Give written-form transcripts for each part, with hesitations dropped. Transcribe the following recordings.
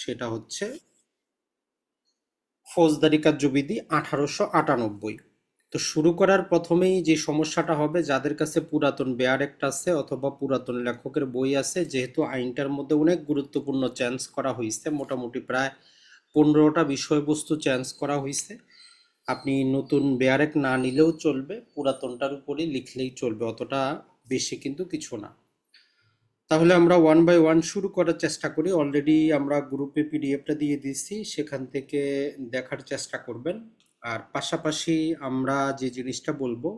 সেটা হচ্ছে ফৌজদারি কার্যবিধি 1898। তো শুরু করার প্রথমেই যে সমস্যাটা হবে, যাদের কাছে পুরাতন বেয়ার অ্যাক্ট আছে অথবা পুরাতন লেখকের বই আছে, যেহেতু আইনটার মধ্যে অনেক গুরুত্বপূর্ণ চেঞ্জ করা হয়েছে, মোটামুটি প্রায় 15টা বিষয়বস্তু চেঞ্জ করা হয়েছে। আপনি নতুন বেয়ার অ্যাক্ট না নিলেও চলবে, পুরাতনটার উপরই লিখলেই চলবে, অতটা বেশি কিন্তু কিছু না। তাহলে আমরা ওয়ান বাই ওয়ান শুরু করার চেষ্টা করি। অলরেডি আমরা গ্রুপে পিডিএফটা দিয়ে দিচ্ছি, সেখান থেকে দেখার চেষ্টা করবেন। আর পাশাপাশি আমরা যে জিনিসটা বলবো,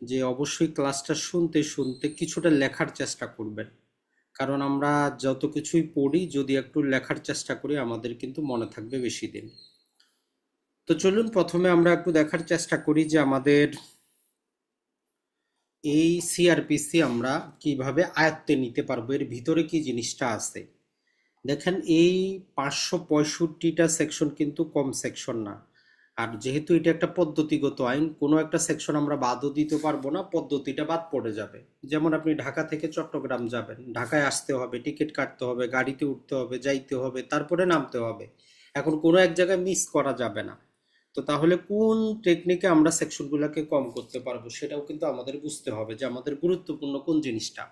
যে অবশ্যই ক্লাসটা শুনতে শুনতে কিছুটা লেখার চেষ্টা করবেন। কারণ আমরা যত কিছুই পড়ি, যদি একটু লেখার চেষ্টা করি, আমাদের কিন্তু মনে থাকবে বেশি দিন। তো চলুন প্রথমে আমরা একটু দেখার চেষ্টা করি যে আমাদের এই সিআরপিসি আমরা কিভাবে আয়ত্তে নিতে পারবো, এর ভিতরে কি জিনিসটা আছে। দেখেন, এই 565টা সেকশন কিন্তু কম সেকশন না। আর যেহেতু এটা একটা পদ্ধতিগত আইন, কোনো একটা সেকশন আমরা বাদও দিতে পারবো না, পদ্ধতিটা বাদ পড়ে যাবে। যেমন আপনি ঢাকা থেকে চট্টগ্রাম যাবেন, ঢাকায় আসতে হবে, টিকিট কাটতে হবে, গাড়িতে উঠতে হবে, যাইতে হবে, তারপরে নামতে হবে। এখন কোনো এক জায়গায় মিস করা যাবে না। তো তাহলে কোন টেকনিকে আমরা সেকশনগুলোকে কম করতে পারবো, সেটাও কিন্তু আমাদের বুঝতে হবে যে আমাদের গুরুত্বপূর্ণ কোন জিনিসটা।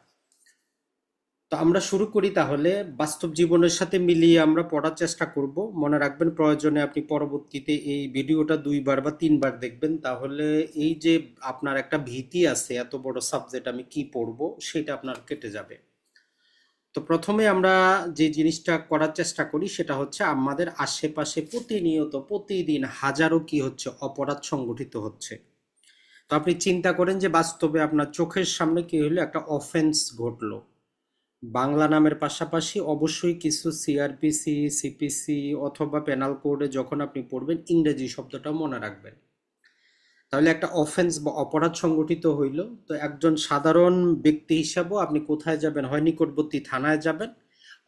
তো আমরা শুরু করি তাহলে। বাস্তব জীবনের সাথে মিলিয়ে আমরা পড়ার চেষ্টা করব। মনে রাখবেন, প্রয়োজনে আপনি পরবর্তীতে এই ভিডিওটা 2বার বা 3বার দেখবেন, তাহলে এই যে আপনার একটা ভীতি আছে এত বড় সাবজেক্ট আমি কি পড়বো, সেটা আপনার কেটে যাবে। তো প্রথমে আমরা যে জিনিসটা করার চেষ্টা করি সেটা হচ্ছে, আমাদের আশেপাশে প্রতিনিয়ত প্রতিদিন হাজারো কি হচ্ছে, অপরাধ সংগঠিত হচ্ছে। তো আপনি চিন্তা করেন যে বাস্তবে আপনার চোখের সামনে কি হলো, একটা অফেন্স ঘটলো। বাংলা নামের পাশাপাশি অবশ্যই কিছু সিআরপিসি, সিপিসি অথবা পেনাল কোডে যখন আপনি পড়বেন, ইংরেজি শব্দটা মনে রাখবেন। তাহলে একটা অফেন্স বা অপরাধ সংগঠিত হইল। তো একজন সাধারণ ব্যক্তি হিসাবেও আপনি কোথায় যাবেন, হয় নিকটবর্তী থানায় যাবেন,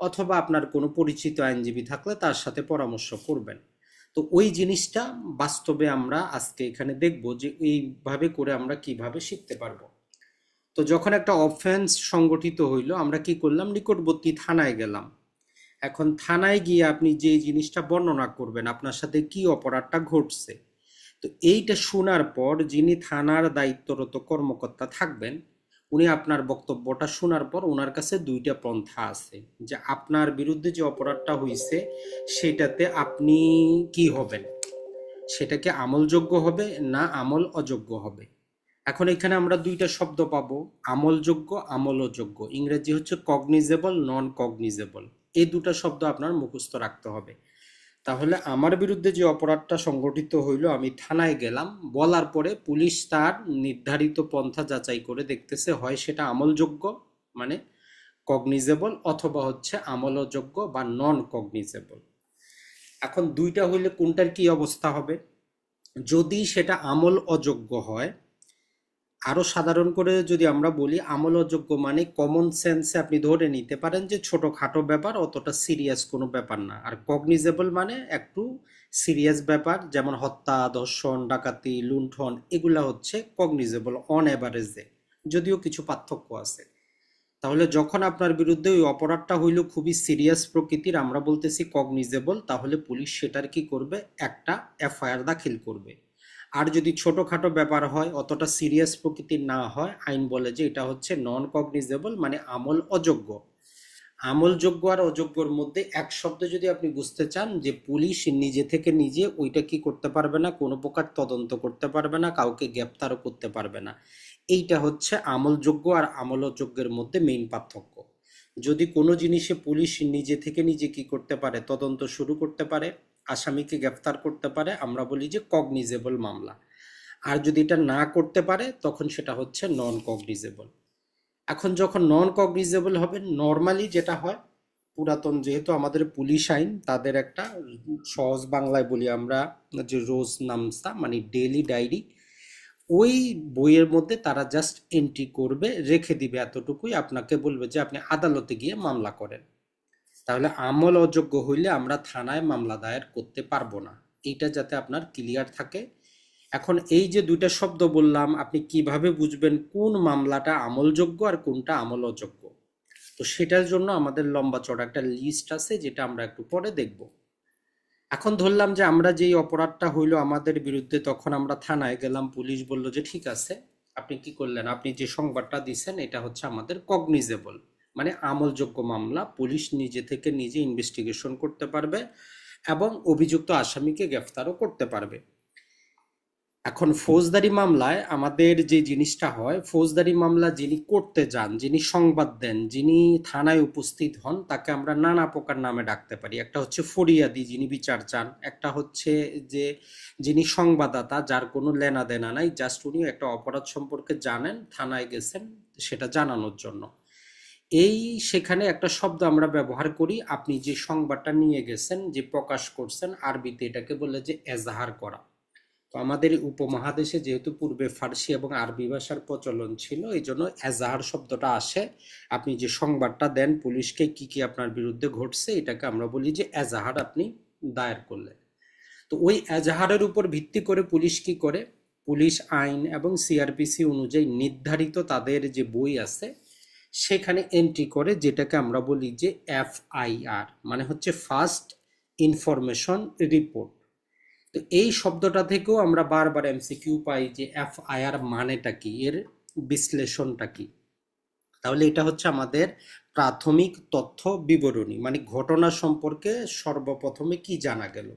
অথবা আপনার কোনো পরিচিত আইনজীবী থাকলে তার সাথে পরামর্শ করবেন। তো ওই জিনিসটা বাস্তবে আমরা আজকে এখানে দেখব যে এইভাবে করে আমরা কিভাবে শিখতে পারবো। তো যখন একটা অফেন্স সংগঠিত হইলো, আমরা কি করলাম, নিকটবর্তী থানায় গেলাম। এখন থানায় গিয়ে আপনি যে জিনিসটা বর্ণনা করবেন, আপনার সাথে কি অপরাধটা ঘটছে। তো এইটা শোনার পর যিনি থানার দায়িত্বরত কর্মকর্তা থাকবেন, উনি আপনার বক্তব্যটা শোনার পর ওনার কাছে দুইটা পন্থা আছে, যে আপনার বিরুদ্ধে যে অপরাধটা হয়েছে সেটাতে আপনি কি হবেন, সেটা কি আমলযোগ্য হবে না আমল অযোগ্য হবে। এখন এখানে আমরা দুইটা শব্দ পাবো, আমলযোগ্য, আমল অযোগ্য। ইংরেজি হচ্ছে কগনিজেবল, নন কগনিজেবল। এই দুটো শব্দ আপনার মুখস্থ রাখতে হবে। তাহলে আমার বিরুদ্ধে যে অপরাধটা সংগঠিত হইলো, আমি থানায় গেলাম, বলার পরে পুলিশ তার নির্ধারিত পন্থা যাচাই করে দেখতেছে, হয় সেটা আমলযোগ্য মানে কগনিজেবল, অথবা হচ্ছে আমল অযোগ্য বা নন কগনিজেবল। এখন দুইটা হইলে কোনটার কি অবস্থা হবে? যদি সেটা আমল অযোগ্য হয়, আরো সাধারণ করে যদি আমরা বলি, আমল অযোগ্য মানে কমন সেন্সে আপনি ধরে নিতে পারেন যে ছোটখাটো ব্যাপার, অতটা সিরিয়াস কোনো ব্যাপার না। আর কগনিজেবল মানে একটু সিরিয়াস ব্যাপার, যেমন হত্যা, ধর্ষণ, ডাকাতি, লুণ্ঠন, এগুলা হচ্ছে কগনিজেবল অন এভারেজে, যদিও কিছু পার্থক্য আছে। তাহলে যখন আপনার বিরুদ্ধে ওই অপরাধটা হইল খুবই সিরিয়াস প্রকৃতির, আমরা বলতেছি কগনিজেবল, তাহলে পুলিশ সেটার কি করবে, একটা এফআইআর দাখিল করবে। আর যদি ছোটখাটো ব্যাপার হয়, অতটা সিরিয়াস প্রকৃতির না হয়, আইন বলে যে এটা হচ্ছে নন কগনিজেবল মানে আমল অযোগ্য। আমলযোগ্য আর অযোগ্যর মধ্যে এক শব্দ যদি আপনি বুঝতে চান, যে পুলিশ নিজে থেকে নিজে ওইটা কি করতে পারবে না, কোনো প্রকার তদন্ত করতে পারবে না, কাউকে গ্রেপ্তারও করতে পারবে না। এইটা হচ্ছে আমলযোগ্য আর আমল অযোগ্যের মধ্যে মেইন পার্থক্য। যদি কোনো জিনিসে পুলিশ নিজে থেকে নিজে কি করতে পারে, তদন্ত শুরু করতে পারে, আসামিকে গ্রেপ্তার করতে পারে, আমরা বলি যে কগনিজেবল মামলা। আর যদি এটা না করতে পারে, তখন সেটা হচ্ছে নন কগনিজেবল। এখন যখন নন কগনিজেবল হবে, নর্মালি যেটা হয়, পুরাতন যেহেতু আমাদের পুলিশ আইন, তাদের একটা সহজ বাংলায় বলি আমরা, যে রোজ নামসা মানে ডেইলি ডায়েরি, ওই বইয়ের মধ্যে তারা জাস্ট এন্ট্রি করবে, রেখে দিবে, এতটুকুই। আপনাকে বলবে যে আপনি আদালতে গিয়ে মামলা করেন। তাহলে আমল অযোগ্য হইলে আমরা থানায় মামলা দায়ের করতে পারবো না। এইটা যাতে আপনার ক্লিয়ার থাকে। এখন এই যে দুইটা শব্দ বললাম, আপনি কিভাবে বুঝবেন কোন মামলাটা আমলযোগ্য আর কোনটা আমল অযোগ্য? তো সেটার জন্য আমাদের লম্বা চড়া একটা লিস্ট আছে, যেটা আমরা একটু পরে দেখব। এখন ধরলাম যে আমরা যেই অপরাধটা হইলো আমাদের বিরুদ্ধে, তখন আমরা থানায় গেলাম, পুলিশ বলল যে ঠিক আছে, আপনি কি করলেন, আপনি যে সংবাদটা দিচ্ছেন এটা হচ্ছে আমাদের কগনিজেবল, মানে আমলযোগ্য মামলা, পুলিশ নিজে থেকে নিজে ইনভেস্টিগেশন করতে পারবে এবং অভিযুক্ত আসামিকে গ্রেফতারও করতে পারবে। এখন ফৌজদারি মামলায় আমাদের যে জিনিসটা হয়, ফৌজদারি মামলা যিনি করতে যান, যিনি সংবাদ দেন, যিনি থানায় উপস্থিত হন, তাকে আমরা নানা প্রকার নামে ডাকতে পারি। একটা হচ্ছে ফরিয়াদি, যিনি বিচার চান। একটা হচ্ছে যে যিনি সংবাদদাতা, যার কোনো লেনা দেনা নাই, জাস্ট উনি একটা অপরাধ সম্পর্কে জানেন, থানায় গেছেন সেটা জানানোর জন্য। এই সেখানে একটা শব্দ আমরা ব্যবহার করি, আপনি যে সংবাদটা নিয়ে গেছেন, যে প্রকাশ করছেন, আরবিতে এটাকে বলে যে এজাহার করা। তো আমাদের উপমহাদেশে যেহেতু পূর্বে ফার্সি এবং আরবি ভাষার প্রচলন ছিল, এই জন্য এজাহার শব্দটা আসে। আপনি যে সংবাদটা দেন পুলিশকে, কি কি আপনার বিরুদ্ধে ঘটছে, এটাকে আমরা বলি যে এজাহার আপনি দায়ের করলেন। তো ওই এজাহারের উপর ভিত্তি করে পুলিশ কি করে, পুলিশ আইন এবং সিআরপিসি অনুযায়ী নির্ধারিত তাদের যে বই আছে সেখানে এন্ট্রি করে, যেটাকে আমরা বলি যে এফআইআর, মানে হচ্ছে ফার্স্ট ইনফরমেশন রিপোর্ট। তো এই শব্দটা থেকেও আমরা বারবার এমসিকিউ পাই যে এফআইআর মানেটা কি, এর বিশ্লেষণটা কি। তাহলে এটা হচ্ছে আমাদের প্রাথমিক তথ্য বিবরণী, মানে ঘটনা সম্পর্কে সর্বপ্রথমে কি জানা গেল।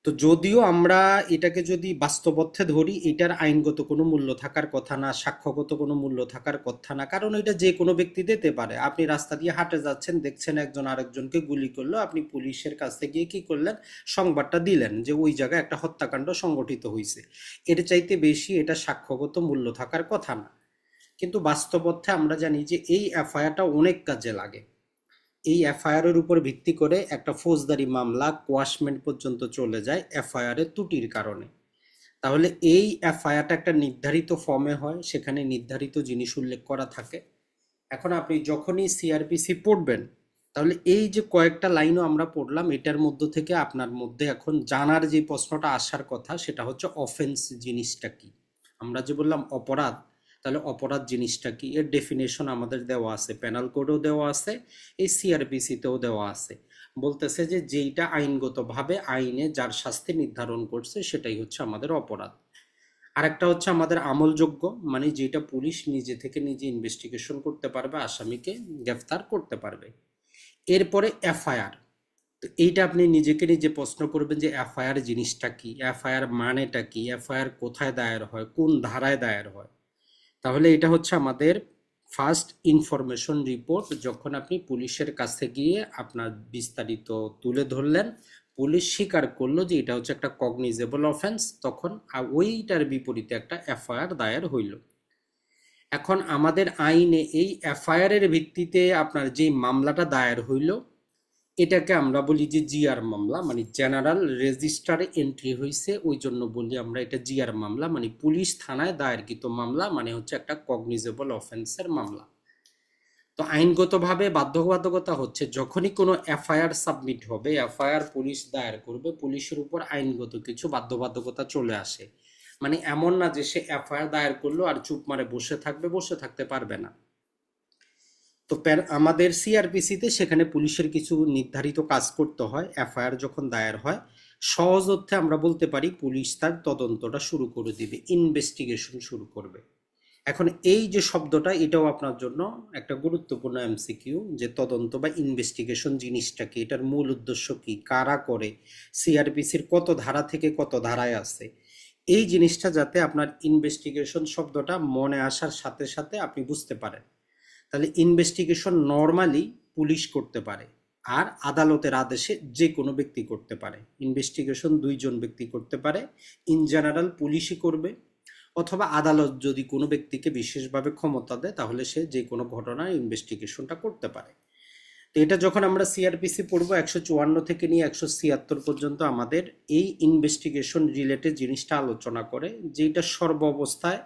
তো যদিও আমরা এটাকে যদি বাস্তবত্বে ধরি, এটার আইনগত কোনো মূল্য থাকার কথা না, সাক্ষ্যগত কোনো মূল্য থাকার কথা না, কারণ এটা যে কোনো ব্যক্তি দিতে পারে। আপনি রাস্তা দিয়ে হাঁটে যাচ্ছেন, দেখছেন একজন আরেকজনকে গুলি করলো, আপনি পুলিশের কাছে গিয়ে কি করলেন, সংবাদটা দিলেন যে ওই জায়গায় একটা হত্যাকাণ্ড সংগঠিত হয়েছে। এর চাইতে বেশি এটা সাক্ষ্যগত মূল্য থাকার কথা না। কিন্তু বাস্তবত্বে আমরা জানি যে এই এফআইআরটা অনেক কাজে লাগে। এই এফআইআর এর উপর ভিত্তি করে একটা ফৌজদারি মামলা কোয়াশমেন্ট পর্যন্ত চলে যায় এফআইআর এর ত্রুটির কারণে। তাহলে এই এফআইআরটা একটা নির্ধারিত ফর্মে হয়, সেখানে নির্ধারিত জিনিস উল্লেখ করা থাকে। এখন আপনি যখনই সিআরপিসি পড়বেন, তাহলে এই যে কয়েকটা লাইনও আমরা পড়লাম, এটার মধ্য থেকে আপনার মধ্যে এখন জানার যে প্রশ্নটা আসার কথা, সেটা হচ্ছে অফেন্স জিনিসটা কি। আমরা যে বললাম অপরাধ, তাহলে অপরাধ জিনিসটা কি, এর ডেফিনেশন আমাদের দেওয়া আছে, পেনাল কোডেও দেওয়া আছে, এই সিআরপিসিতেও দেওয়া আছে। বলতেছে যে যেইটা আইনগতভাবে আইনে যার শাস্তি নির্ধারণ করছে সেটাই হচ্ছে আমাদের অপরাধ। আরেকটা হচ্ছে আমাদের আমলযোগ্য, মানে যেটা পুলিশ নিজে থেকে নিজে ইনভেস্টিগেশন করতে পারবে, আসামিকে গ্রেফতার করতে পারবে। এরপরে এফআইআর। তো এইটা আপনি নিজেকে নিজে প্রশ্ন করবেন যে এফআইআর জিনিসটা কি, এফআইআর মানেটা কি, এফআইআর কোথায় দায়ের হয়, কোন ধারায় দায়ের হয়। তাহলে এটা হচ্ছে আমাদের ফার্স্ট ইনফরমেশন রিপোর্ট। যখন আপনি পুলিশের কাছে গিয়ে আপনার বিস্তারিত তুলে ধরলেন, পুলিশ স্বীকার করলো যে এটা হচ্ছে একটা কগনিজেবল অফেন্স, তখন ওইটার বিপরীতে একটা এফআইআর দায়ের হইল। এখন আমাদের আইনে এই এফআইআর এর ভিত্তিতে আপনার যে মামলাটা দায়ের হইল, এটাকে আমরা বলি যে জিআর মামলা, মানে জেনারেল রেজিস্টারে এন্ট্রি হয়েছে, ওই জন্য বলি আমরা এটা জিআর মামলা, মানে পুলিশ থানায় দায়েরকৃত মামলা, মানে হচ্ছে একটা কগনিজেবল অফেন্সের মামলা। তো আইনগতভাবে বাধ্যবাধকতা হচ্ছে যখনই কোনো এফআইআর সাবমিট হবে, এফআইআর পুলিশ দায়ের করবে, পুলিশের উপর আইনগত কিছু বাধ্যবাধকতা চলে আসে। মানে এমন না যে সে এফআইআর দায়ের করলো আর চুপ মারে বসে থাকবে, বসে থাকতে পারবে না। তো আমাদের সিআরপিসিতে সেখানে পুলিশের কিছু নির্ধারিত কাজ করতে হয় এফআইআর যখন দায়ের হয়। সহজ অর্থে আমরা বলতে পারি পুলিশ তার তদন্তটা শুরু করে দিবে, ইনভেস্টিগেশন শুরু করবে। এখন এই যে শব্দটা, এটাও আপনার জন্য একটা গুরুত্বপূর্ণ এমসিকিউ, যে তদন্ত বা ইনভেস্টিগেশন জিনিসটা কি, এটার মূল উদ্দেশ্য কি, কারা করে, সিআরপিসির কত ধারা থেকে কত ধারায় আছে। এই জিনিসটা যাতে আপনার ইনভেস্টিগেশন শব্দটা মনে আসার সাথে সাথে আপনি বুঝতে পারেন। তাহলে ইনভেস্টিগেশন নর্মালি পুলিশ করতে পারে, আর আদালতের আদেশে যে কোনো ব্যক্তি করতে পারে। ইনভেস্টিগেশন দুইজন ব্যক্তি করতে পারে, ইন জেনারেল পুলিশই করবে, অথবা আদালত যদি কোনো ব্যক্তিকে বিশেষভাবে ক্ষমতা দেয় তাহলে সে যে কোনো ঘটনার ইনভেস্টিগেশনটা করতে পারে। তো এটা যখন আমরা সিআরপিসি পড়বো, 154 থেকে নিয়ে 176 পর্যন্ত আমাদের এই ইনভেস্টিগেশন রিলেটেড জিনিসটা আলোচনা করে, যেটা সর্বাবস্থায়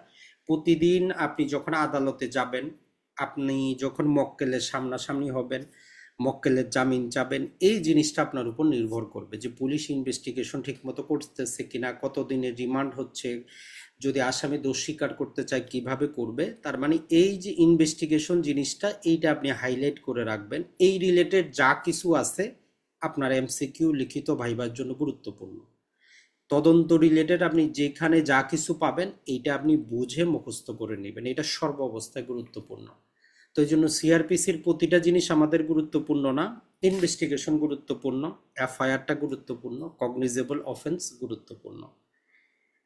প্রতিদিন আপনি যখন আদালতে যাবেন, আপনি যখন মক্কেলের সামনাসামনি হবেন, মক্কেলের জামিন চাবেন, এই জিনিসটা আপনার উপর নির্ভর করবে যে পুলিশ ইনভেস্টিগেশন ঠিকমতো করতেছে কিনা, কতদিনের রিমান্ড হচ্ছে, যদি আসামি দোষ স্বীকার করতে চায় কিভাবে করবে, তার মানে এই যে ইনভেস্টিগেশন জিনিসটা, এইটা আপনি হাইলাইট করে রাখবেন। এই রিলেটেড যা কিছু আছে আপনার এমসিকিউ লিখিত ভাইবার জন্য গুরুত্বপূর্ণ। তদন্ত রিলেটেড আপনি যেখানে যা কিছু পাবেন এইটা আপনি বুঝে মুখস্থ করে নেবেন, এটা সর্ব অবস্থায় গুরুত্বপূর্ণ। তো এই জন্য সিআরপিসির প্রতিটা জিনিস আমাদের গুরুত্বপূর্ণ না, ইনভেস্টিগেশন গুরুত্বপূর্ণ, এফআইআরটা গুরুত্বপূর্ণ, কগনিজেবল অফেন্স গুরুত্বপূর্ণ।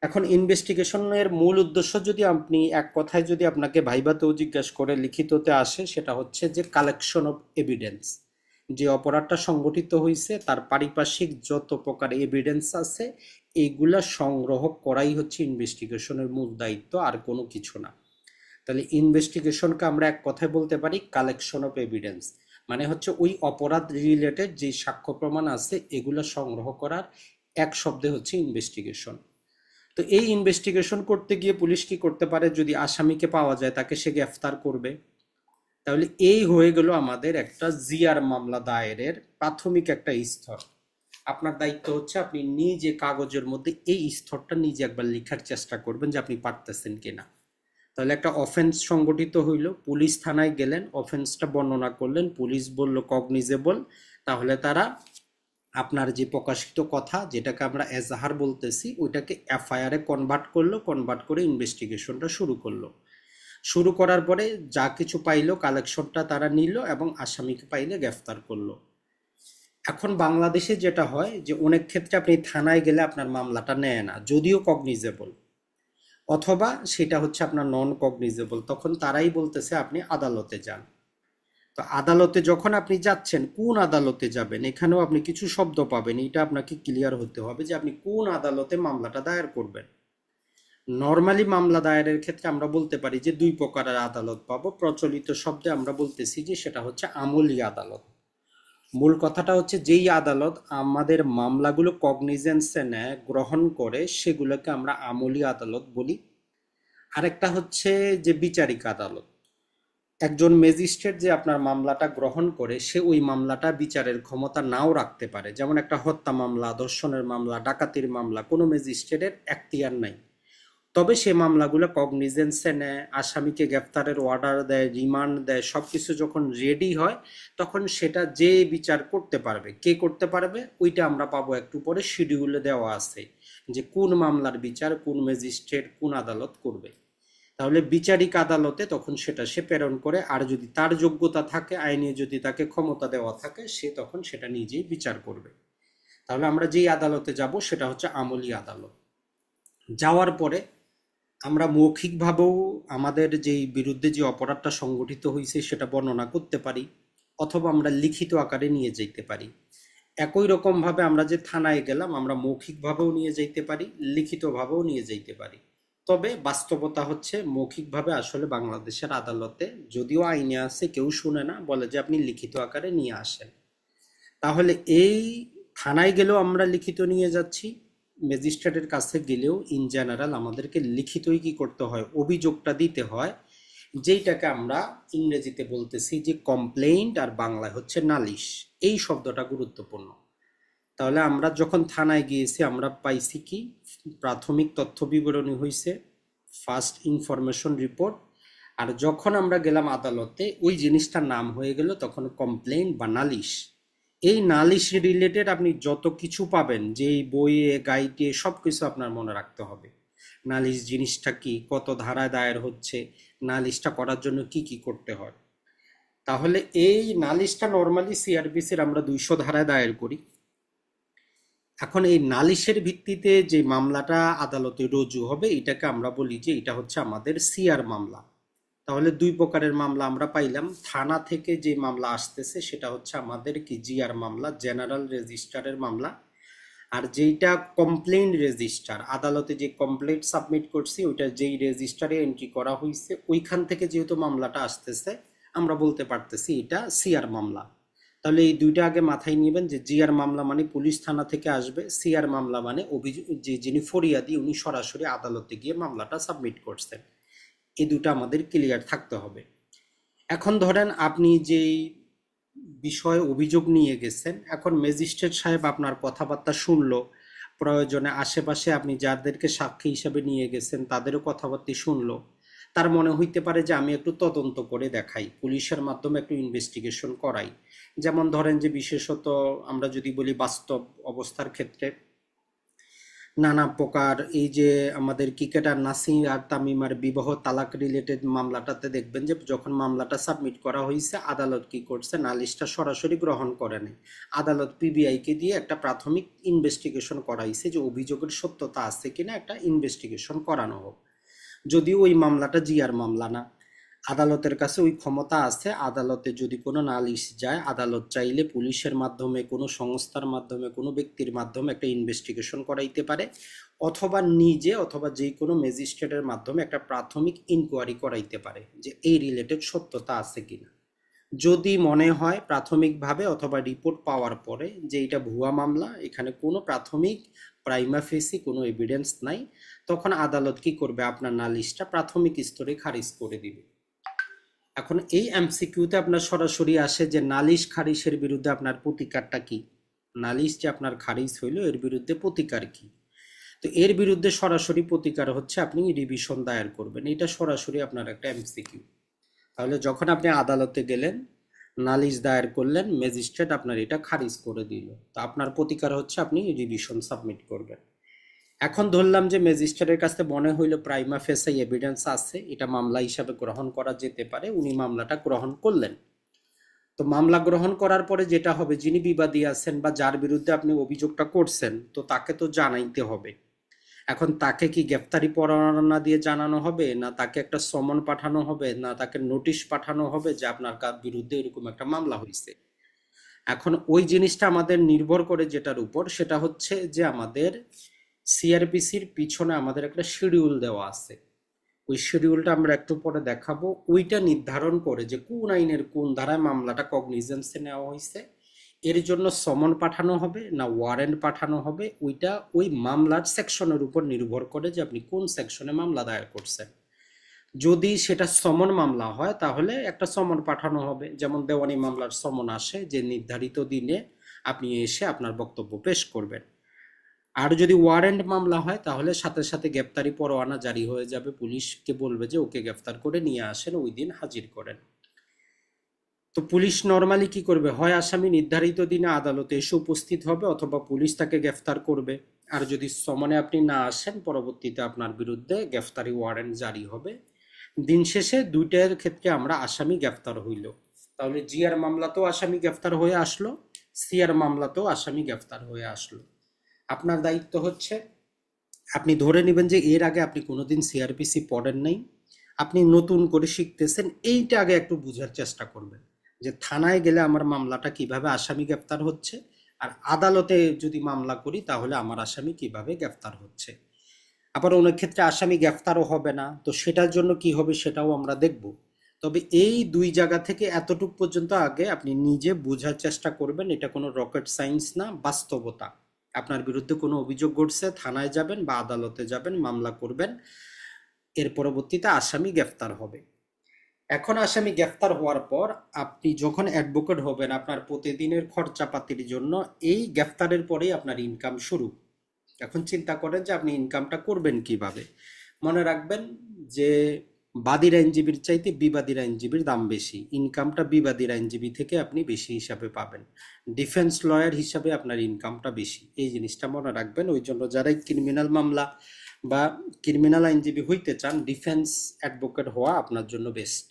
এখন ইনভেস্টিগেশনের মূল উদ্দেশ্য যদি আপনি এক কথায় যদি আপনাকে ভাইবাতেও জিজ্ঞাসা করে লিখিততে আসে, সেটা হচ্ছে যে কালেকশন অফ এভিডেন্স। যে অপরাধটা সংগঠিত হয়েছে তার পারিপার্শ্বিক যত প্রকার এভিডেন্স আছে এইগুলা সংগ্রহ করাই হচ্ছে ইনভেস্টিগেশনের মূল দায়িত্ব, আর কোনো কিছু না। তাহলে ইনভেস্টিগেশনকে আমরা এক কথায় বলতে পারি কালেকশন অফ এভিডেন্স, মানে হচ্ছে ওই অপরাধ রিলেটেড যে সাক্ষ্য প্রমাণ আছে এগুলা সংগ্রহ করার এক শব্দে হচ্ছে ইনভেস্টিগেশন। তো এই ইনভেস্টিগেশন করতে গিয়ে পুলিশ কি করতে পারে, যদি আসামিকে পাওয়া যায় তাকে সে গ্রেফতার করবে। তাহলে এই হয়ে গেল আমাদের একটা জিআর মামলা দায়েরের প্রাথমিক একটা স্তর। আপনার দায়িত্ব হচ্ছে আপনি নিজে কাগজের মধ্যে এই স্তরটা নিজে একবার লেখার চেষ্টা করবেন যে আপনি পারতেছেন কিনা। তাহলে একটা অফেন্স সংগঠিত হইল, পুলিশ থানায় গেলেন, অফেন্সটা বর্ণনা করলেন, পুলিশ বলল কগনিজেবল, তাহলে তারা আপনার যে প্রকাশিত কথা যেটাকে আমরা এজাহার বলতেছি ওইটাকে এফআইআর এ কনভার্ট করলো, কনভার্ট করে ইনভেস্টিগেশনটা শুরু করলো। শুরু করার পরে যা কিছু পাইলো কালেকশনটা তারা নিল এবং আসামিকে পাইলে গ্রেফতার করলো। এখন বাংলাদেশে যেটা হয় যে অনেক ক্ষেত্রে আপনি থানায় গেলে আপনার মামলাটা নেয় না, যদিও কগনিজেবল, অথবা সেটা হচ্ছে আপনার নন কগনিজেবল, তখন তারাই বলতেছে আপনি আদালতে যান। তো আদালতে যখন আপনি যাচ্ছেন, কোন আদালতে যাবেন এখানেও আপনি কিছু শব্দ পাবেন, এটা আপনাকে ক্লিয়ার হতে হবে যে আপনি কোন আদালতে মামলাটা দায়ের করবেন। নর্মালি মামলা দায়েরের ক্ষেত্রে আমরা বলতে পারি যে দুই প্রকারের আদালত পাবো, প্রচলিত শব্দে আমরা বলতেছি যে সেটা হচ্ছে আমলি আদালত। মূল কথাটা হচ্ছে যেই আদালত আমাদের মামলাগুলো কগনিজেন্সে নেয়, গ্রহণ করে, সেগুলোকে আমরা আমলি আদালত বলি। আরেকটা হচ্ছে যে বিচারিক আদালত, একজন ম্যাজিস্ট্রেট যে আপনার মামলাটা গ্রহণ করে সে ওই মামলাটা বিচারের ক্ষমতা নাও রাখতে পারে। যেমন একটা হত্যা মামলা, ধর্ষণের মামলা, ডাকাতির মামলা, কোনো ম্যাজিস্ট্রেটের এখতিয়ার নাই, তবে সে মামলাগুলো কগনিজেন্সে নেয়, আসামিকে গ্রেফতারের অর্ডার দেয়, রিমান্ড দেয়, সবকিছু যখন রেডি হয় তখন সেটা যে বিচার করতে পারবে, কে করতে পারবে ওইটা আমরা পাবো একটু পরে, শিডিউলে দেওয়া আছে যে কোন মামলার বিচার কোন ম্যাজিস্ট্রেট কোন আদালত করবে। তাহলে বিচারিক আদালতে তখন সেটা সে প্রেরণ করে, আর যদি তার যোগ্যতা থাকে, আইনে যদি তাকে ক্ষমতা দেওয়া থাকে, সে তখন সেটা নিজেই বিচার করবে। তাহলে আমরা যেই আদালতে যাব সেটা হচ্ছে আমলি আদালত। যাওয়ার পরে আমরা মৌখিকভাবেও আমাদের যেই বিরুদ্ধে যে অপরাধটা সংগঠিত হয়েছে সেটা বর্ণনা করতে পারি, অথবা আমরা লিখিত আকারে নিয়ে যেতে পারি। একই রকম ভাবে আমরা যে থানায় গেলাম আমরা মৌখিকভাবেও নিয়ে যেতে পারি, লিখিতভাবেও নিয়ে যেতে পারি। তবে বাস্তবতা হচ্ছে মৌখিকভাবে আসলে বাংলাদেশের আদালতে যদিও আইনে আছে কেউ শুনে না, বলে যে আপনি লিখিত আকারে নিয়ে আসেন। তাহলে এই থানায় গেলেও আমরা লিখিত নিয়ে যাচ্ছি, ম্যাজিস্ট্রেটের কাছে গেলেও ইন জেনারেল আমাদেরকে লিখিতই কি করতে হয়, অভিযোগটা দিতে হয়, যেইটাকে আমরা ইংরেজিতে বলতেছি যে কমপ্লেইন্ট, আর বাংলায় হচ্ছে নালিশ। এই শব্দটা গুরুত্বপূর্ণ। তাহলে আমরা যখন থানায় গিয়েছি আমরা পাইছি কি, প্রাথমিক তথ্য বিবরণী হয়েছে, ফার্স্ট ইনফরমেশন রিপোর্ট, আর যখন আমরা গেলাম আদালতে ওই জিনিসটার নাম হয়ে গেল তখন কমপ্লেইন্ট বা নালিশ। এই নালিশ রিলেটেড আপনি যত কিছু পাবেন, যেই বইয়ে গাইডে সব কিছু আপনার মনে রাখতে হবে। নালিশ জিনিসটা কি, কত ধারায় দায়ের হচ্ছে, নালিশটা করার জন্য কি কি করতে হয়। তাহলে এই নালিশটা নর্মালি সিআরপিসির আমরা 200 ধারায় দায়ের করি। এখন এই নালিশের ভিত্তিতে যে মামলাটা আদালতে রুজু হবে এটাকে আমরা বলি যে এটা হচ্ছে আমাদের সিআর মামলা। তাহলে দুই প্রকারের মামলা আমরা পাইলাম। থানা থেকে যে মামলা আসতেছে সেটা হচ্ছে আমাদের কি জিআর মামলা, জেনারেল রেজিস্ট্রারের মামলা। আর যেইটা কমপ্লেইন রেজিস্টার, আদালতে যে কমপ্লেইন্ট সাবমিট করছি ওইটা যেই রেজিস্টারে এন্ট্রি করা হয়েছে ওইখান থেকে যেহেতু মামলাটা আসতেছে আমরা বলতে পারতেছি এটা সিআর মামলা। তাহলে এই দুইটা আগে মাথায় নেবেন যে জিআর মামলা মানে পুলিশ থানা থেকে আসবে, সিআর মামলা মানে অভিযোগ যে যিনি ফরিয়াদি উনি সরাসরি আদালতে গিয়ে মামলাটা সাবমিট করছেন। এই দুটো আমাদের ক্লিয়ার থাকতে হবে। এখন ধরেন আপনি যেই বিষয়ে অভিযোগ নিয়ে গেছেন, এখন ম্যাজিস্ট্রেট সাহেব আপনার কথাবার্তা শুনলো, প্রয়োজনে আশেপাশে আপনি যাদেরকে সাক্ষী হিসাবে নিয়ে গেছেন তাদেরও কথাবার্তা শুনলো, তার মনে হইতে পারে যে আমি একটু তদন্ত করে দেখাই, পুলিশের মাধ্যমে একটু ইনভেস্টিগেশন করাই। যেমন ধরেন যে বিশেষত আমরা যদি বলি বাস্তব অবস্থার ক্ষেত্রে নানা প্রকার এই যে আমাদের ক্রিকেটার নাসির আর তামিমার বিবাহ তালাক রিলেটেড মামলাটাতে দেখবেন যে যখন মামলাটা সাবমিট করা হয়েছে, আদালত কি করছে, নালিশটা সরাসরি গ্রহণ করে নাই। আদালত পিবিআইকে দিয়ে একটা প্রাথমিক ইনভেস্টিগেশন করাইছে যে অভিযোগের সত্যতা আছে কিনা, একটা ইনভেস্টিগেশন করানো হোক। যদিও ওই মামলাটা জিয়ার মামলা না, আদালতের কাছে ওই ক্ষমতা আছে। আদালতে যদি কোনো নালিশ যায়, আদালত চাইলে পুলিশের মাধ্যমে, কোনো সংস্থার মাধ্যমে, কোনো ব্যক্তির মাধ্যমে একটা ইনভেস্টিগেশন করাইতে পারে, অথবা নিজে অথবা যে কোনো ম্যাজিস্ট্রেটের মাধ্যমে একটা প্রাথমিক ইনকোয়ারি করাইতে পারে যে এই রিলেটেড সত্যতা আছে কিনা। যদি মনে হয় প্রাথমিকভাবে অথবা রিপোর্ট পাওয়ার পরে যে এটা ভুয়া মামলা, এখানে কোনো প্রাথমিক প্রাইমা ফেসি কোনো এভিডেন্স নাই, তখন আদালত কি করবে, আপনার নালিশটা প্রাথমিক স্তরে খারিজ করে দিবে। এখন এই এমসিকিউতে আপনার সরাসরি আসে যে নালিশ খারিজের বিরুদ্ধে আপনার প্রতিকারটা কি, নালিশ যে আপনার খারিজ হইল এর বিরুদ্ধে প্রতিকার কি। তো এর বিরুদ্ধে সরাসরি প্রতিকার হচ্ছে আপনি রিভিশন দায়ের করবেন, এটা সরাসরি আপনার একটা এমসিকিউ। তাহলে যখন আপনি আদালতে গেলেন, নালিশ দায়ের করলেন, ম্যাজিস্ট্রেট আপনার এটা খারিজ করে দিল, তো আপনার প্রতিকার হচ্ছে আপনি রিভিশন সাবমিট করবেন। এখন ধরলাম যে ম্যাজিস্ট্রেটের কাছে মনে হইল প্রাইমা ফেসি এভিডেন্স আছে, এটা মামলা হিসাবে গ্রহণ করা যেতে পারে, উনি মামলাটা গ্রহণ করলেন। তো মামলা গ্রহণ করার পরে যেটা হবে, যিনি বিবাদী আছেন বা যার বিরুদ্ধে আপনি অভিযোগটা করছেন, তো তাকে তো জানাইতে হবে। এখন তাকে কি গ্রেফতারি পরোয়ানা দিয়ে জানানো হবে, না তাকে একটা সমন পাঠানো হবে, না তাকে নোটিশ পাঠানো হবে যে আপনার বিরুদ্ধে এরকম একটা মামলা হয়েছে। এখন ওই জিনিসটা আমাদের নির্ভর করে যেটার উপর, সেটা হচ্ছে যে আমাদের সিআরপিসির পিছনে আমাদের একটা শিডিউল দেওয়া আছে। ওই শিডিউলটা আমরা একটু পরে দেখাবো। ওইটা নির্ধারণ করে যে কোন আইনের কোন ধারায় মামলাটা কগনিজেন্সে নেওয়া হয়েছে, এর জন্য সমন পাঠানো হবে না ওয়ারেন্ট পাঠানো হবে, ওইটা ওই মামলার সেকশনের উপর নির্ভর করে যে আপনি কোন সেকশনে মামলা দায়ের করছেন। যদি সেটা সমন মামলা হয় তাহলে একটা সমন পাঠানো হবে, যেমন দেওয়ানি মামলার সমন আসে যে নির্ধারিত দিনে আপনি এসে আপনার বক্তব্য পেশ করবেন। আর যদি ওয়ারেন্ট মামলা হয় তাহলে সাথে সাথে গ্রেপ্তারি পরোয়ানা জারি হয়ে যাবে, পুলিশকে বলবে যে ওকে গ্রেফতার করে নিয়ে আসেন, ওই দিন হাজির করেন। তো পুলিশ নর্মালি কি করবে, হয় আসামি নির্ধারিত দিনে আদালতে এসে উপস্থিত হবে অথবা পুলিশ তাকে গ্রেফতার করবে। আর যদি সমনে আপনি না আসেন, পরবর্তীতে আপনার বিরুদ্ধে গ্রেফতারি ওয়ারেন্ট জারি হবে। দিন শেষে দুইটার ক্ষেত্রে আমরা আসামি গ্রেফতার হইল। তাহলে জিআর মামলাতেও আসামি গ্রেফতার হয়ে আসলো, সিআর মামলাতেও আসামি গ্রেফতার হয়ে আসলো। আপনার দায়িত্ব হচ্ছে আপনি ধরে নেবেন যে এর আগে আপনি কোনোদিন সিআরপিসি পড়েন নাই, আপনি নতুন করে শিখতেছেন, এইটা আগে একটু বোঝার চেষ্টা করবেন যে থানায় গেলে আমার মামলাটা কিভাবে আসামি গ্রেফতার হচ্ছে, আর আদালতে যদি মামলা করি তাহলে আমার আসামি কিভাবে গ্রেফতার হচ্ছে। আবার অনেক ক্ষেত্রে আসামি গ্রেফতারও হবে না, তো সেটার জন্য কি হবে সেটাও আমরা দেখব। তবে এই দুই জায়গা থেকে এতটুকু পর্যন্ত আগে আপনি নিজে বোঝার চেষ্টা করবেন, এটা কোনো রকেট সায়েন্স না, বাস্তবতা। আপনার বিরুদ্ধে কোনো অভিযোগ ঘটছে, থানায় যাবেন বা আদালতে যাবেন, মামলা করবেন, এর পরবর্তীতে আসামি গ্রেফতার হবে। এখন আসামি গ্রেফতার হওয়ার পর আপনি যখন অ্যাডভোকেট হবেন, আপনার প্রতিদিনের খরচাপাতির জন্য এই গ্রেফতারের পরেই আপনার ইনকাম শুরু। এখন চিন্তা করেন যে আপনি ইনকামটা করবেন কিভাবে। মনে রাখবেন যে বাদীর আইনজীবীর চাইতে বিবাদীর আইনজীবীর দাম বেশি, ইনকামটা বিবাদীর আইনজীবী থেকে আপনি বেশি হিসাবে পাবেন, ডিফেন্স লয়ার হিসাবে আপনার ইনকামটা বেশি, এই জিনিসটা মনে রাখবেন। ওই জন্য যারাই ক্রিমিনাল মামলা বা ক্রিমিনাল আইনজীবী হইতে চান, ডিফেন্স অ্যাডভোকেট হওয়া আপনার জন্য বেস্ট।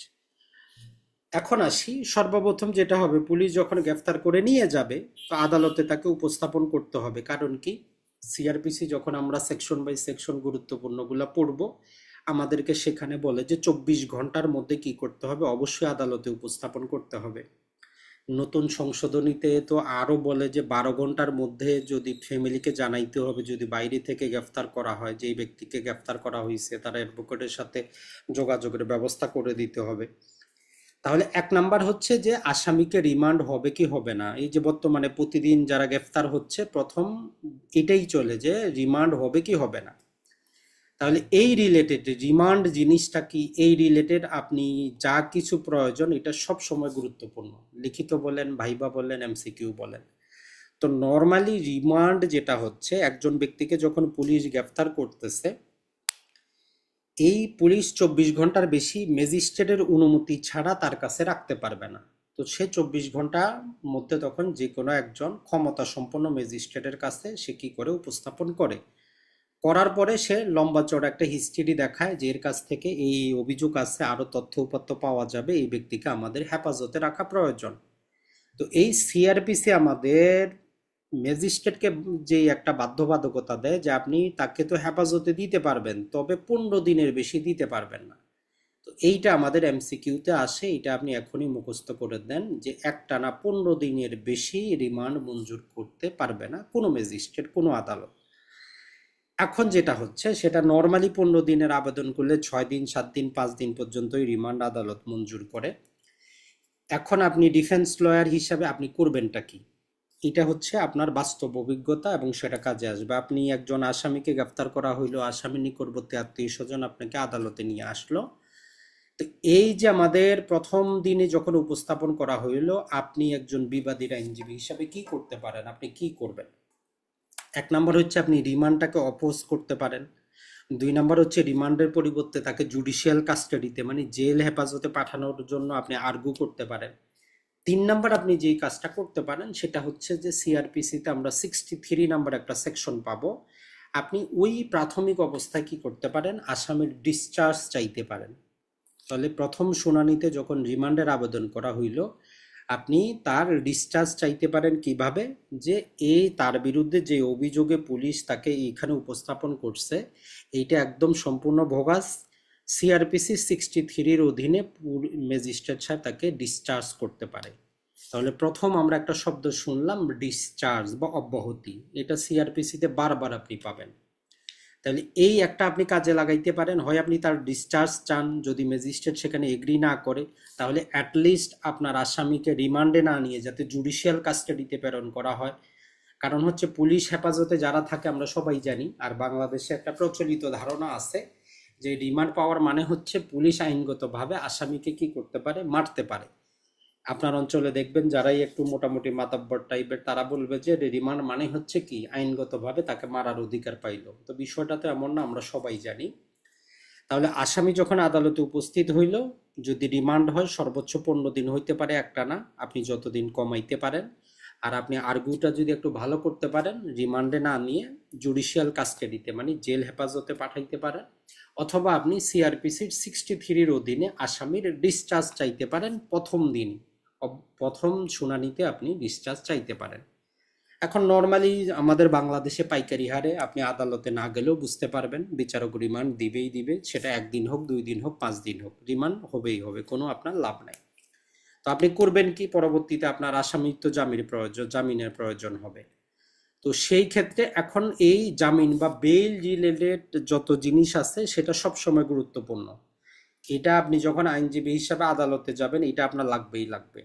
এখন আসি, সর্বপ্রথম যেটা হবে, পুলিশ যখন গ্রেফতার করে নিয়ে যাবে তো আদালতে তাকে উপস্থাপন করতে হবে। কারণ কি, সিআরপিসি যখন আমরা সেকশন বাই সেকশন গুরুত্বপূর্ণগুলো পড়ব, আমাদেরকে সেখানে বলে যে 24 ঘন্টার মধ্যে কি করতে হবে, অবশ্যই আদালতে উপস্থাপন করতে হবে। নতুন সংশোধনীতে তো আরো বলে যে 12 ঘন্টার মধ্যে যদি ফ্যামিলিকে জানাইতে হবে, যদি বাইরে থেকে গ্রেফতার করা হয়, যেই ব্যক্তিকে গ্রেফতার করা হয়েছে তার অ্যাডভোকেটের সাথে যোগাযোগের ব্যবস্থা করে দিতে হবে। তাহলে এক নাম্বার হচ্ছে যে আসামিকে রিমান্ড হবে কি হবে না। এই যে বর্তমানে প্রতিদিন যারা গ্রেফতার হচ্ছে, প্রথম এটাই চলে যে রিমান্ড হবে কি হবে না। তাহলে এই রিলেটেড রিমান্ড জিনিসটা কি, এই রিলেটেড আপনি যা কিছু প্রয়োজন, এটা সব সময় গুরুত্বপূর্ণ। লিখিত বলেন, ভাইবা বলেন, এমসিকিউ বলেন, তো নর্মালি রিমান্ড যেটা হচ্ছে, একজন ব্যক্তিকে যখন পুলিশ গ্রেফতার করতেছে, এই পুলিশ 24 ঘন্টার বেশি ম্যাজিস্ট্রেটের অনুমতি ছাড়া তার কাছে রাখতে পারবে না। তো সে 24 ঘন্টার মধ্যে তখন যে কোনো একজন ক্ষমতা সম্পন্ন ম্যাজিস্ট্রেটের কাছে সে কি করে উপস্থাপন করে, করার পরে সে লম্বা চড়া একটা হিস্ট্রি দেখায় যে এর কাছ থেকে এই অভিযোগ আছে, আরো তথ্য উপাত্ত পাওয়া যাবে, এই ব্যক্তিকে আমাদের হেফাজতে রাখা প্রয়োজন। তো এই সিআরপিসি আমাদের ম্যাজিস্ট্রেটকে যে একটা বাধ্যবাধকতা দেয় যে আপনি তাকে তো হেফাজতে দিতে পারবেন, তবে 15 দিনের বেশি দিতে পারবেন না। তো এইটা আমাদের এমসিকিউতে আসে, এটা আপনি এখনই মুখস্থ করে দেন যে একটানা 15 দিনের বেশি রিমান্ড মঞ্জুর করতে পারবে না কোনো ম্যাজিস্ট্রেট, কোনো আদালত। এখন যেটা হচ্ছে সেটা নর্মালি 15 দিনের আবেদন করলে 6 দিন, 7 দিন, 5 দিন পর্যন্তই রিমান্ড আদালত মঞ্জুর করে। এখন আপনি ডিফেন্স লয়ার হিসাবে আপনি করবেনটা কি, এটা হচ্ছে আপনার বাস্তব অভিজ্ঞতা এবং সেটা কাজে আসবে। আপনি একজন আসামিকে গ্রেফতার করা হইলো, আসামি নিকটবর্তী আত্মীয় স্বজন আপনাকে আদালতে নিয়ে আসলো। তো এই যে আমাদের প্রথম দিনে যখন উপস্থাপন করা হইলো, আপনি একজন বিবাদীর আইনজীবী হিসাবে কি করতে পারেন, আপনি কি করবেন? 1 নম্বর হচ্ছে আপনি রিমান্ডটাকে অপোজ করতে পারেন। 2 নম্বর হচ্ছে রিমান্ডের পরিবর্তে তাকে জুডিশিয়াল কাস্টাডিতে মানে জেল হেফাজতে পাঠানোর জন্য আপনি আর্গু করতে পারেন। 3 নম্বর আপনি যেই কাজটা করতে পারেন সেটা হচ্ছে যে সিআরপিসিতে আমরা 63 নম্বর একটা সেকশন পাবো। আপনি ওই প্রাথমিক অবস্থায় কি করতে পারেন, আসামির ডিসচার্জ চাইতে পারেন। তাহলে প্রথম শুনানিতে যখন রিমান্ডের আবেদন করা হইল, আপনি তার ডিসচার্জ চাইতে পারেন কিভাবে, যে এই তার বিরুদ্ধে যে অভিযোগে পুলিশ তাকে এখানে উপস্থাপন করছে এইটা একদম সম্পূর্ণ ভোগাস। সিআরপিসি 63-র অধীনে ম্যাজিস্ট্রেট সাহেব তাকে ডিসচার্জ করতে পারে। তাহলে প্রথম আমরা একটা শব্দ শুনলাম ডিসচার্জ বা অব্যাহতি, এটা সিআরপিসিতে বারবার আপনি পাবেন। তাহলে এই একটা আপনি কাজে লাগাইতে পারেন, হয় আপনি তার ডিসচার্জ চান, যদি ম্যাজিস্ট্রেট সেখানে এগ্রি না করে তাহলে অ্যাটলিস্ট আপনার আসামিকে রিমান্ডে না নিয়ে যাতে জুডিশিয়াল কাস্টাডিতে প্রেরণ করা হয়। কারণ হচ্ছে পুলিশ হেফাজতে যারা থাকে আমরা সবাই জানি, আর বাংলাদেশে একটা প্রচলিত ধারণা আছে যে রিমান্ড পাওয়ার মানে হচ্ছে পুলিশ আইনগতভাবে আসামিকে কি করতে পারে, মারতে পারে। আপনার অঞ্চলে দেখবেন যারাই একটু মোটামুটি মাতাব্বর টাইপের তারা বলবে যে রিমান্ড মানে হচ্ছে কি আইনগতভাবে তাকে মারার অধিকার পাইলো। তো বিষয়টা তো এমন না, আমরা সবাই জানি। তাহলে আসামি যখন আদালতে উপস্থিত হইল, যদি রিমান্ড হয় সর্বোচ্চ 15 দিন হইতে পারে একটানা, আপনি যতদিন কমাইতে পারেন। আর আপনি আর্গুটা যদি একটু ভালো করতে পারেন, রিমান্ডে না নিয়ে জুডিশিয়াল কাস্টাডিতে মানে জেল হেফাজতে পাঠাইতে পারেন, অথবা আপনি সিআরপিসির 63-র অধীনে আসামির ডিসচার্জ চাইতে পারেন প্রথম দিন, প্রথম শুনানিতে আপনি ডিসচার্জ চাইতে পারেন। এখন নর্মালি আমাদের বাংলাদেশে পাইকারি হারে আপনি আদালতে না গেলেও বুঝতে পারবেন বিচারক রিমান্ড দিবেই দিবে, সেটা 1 দিন হোক, 2 দিন হোক, 5 দিন হোক, রিমান্ড হবেই হবে, কোনো আপনার লাভ নাই। তো আপনি করবেন কি, পরবর্তীতে আপনার আসামির তো জামিনের প্রয়োজন হবে। তো সেই ক্ষেত্রে এখন এই জামিন বা বেইল রিলেটেড যত জিনিস আছে সেটা সব সময় গুরুত্বপূর্ণ। এটা আপনি যখন আইনজীবী হিসাবে আদালতে যাবেন এটা আপনার লাগবেই লাগবে।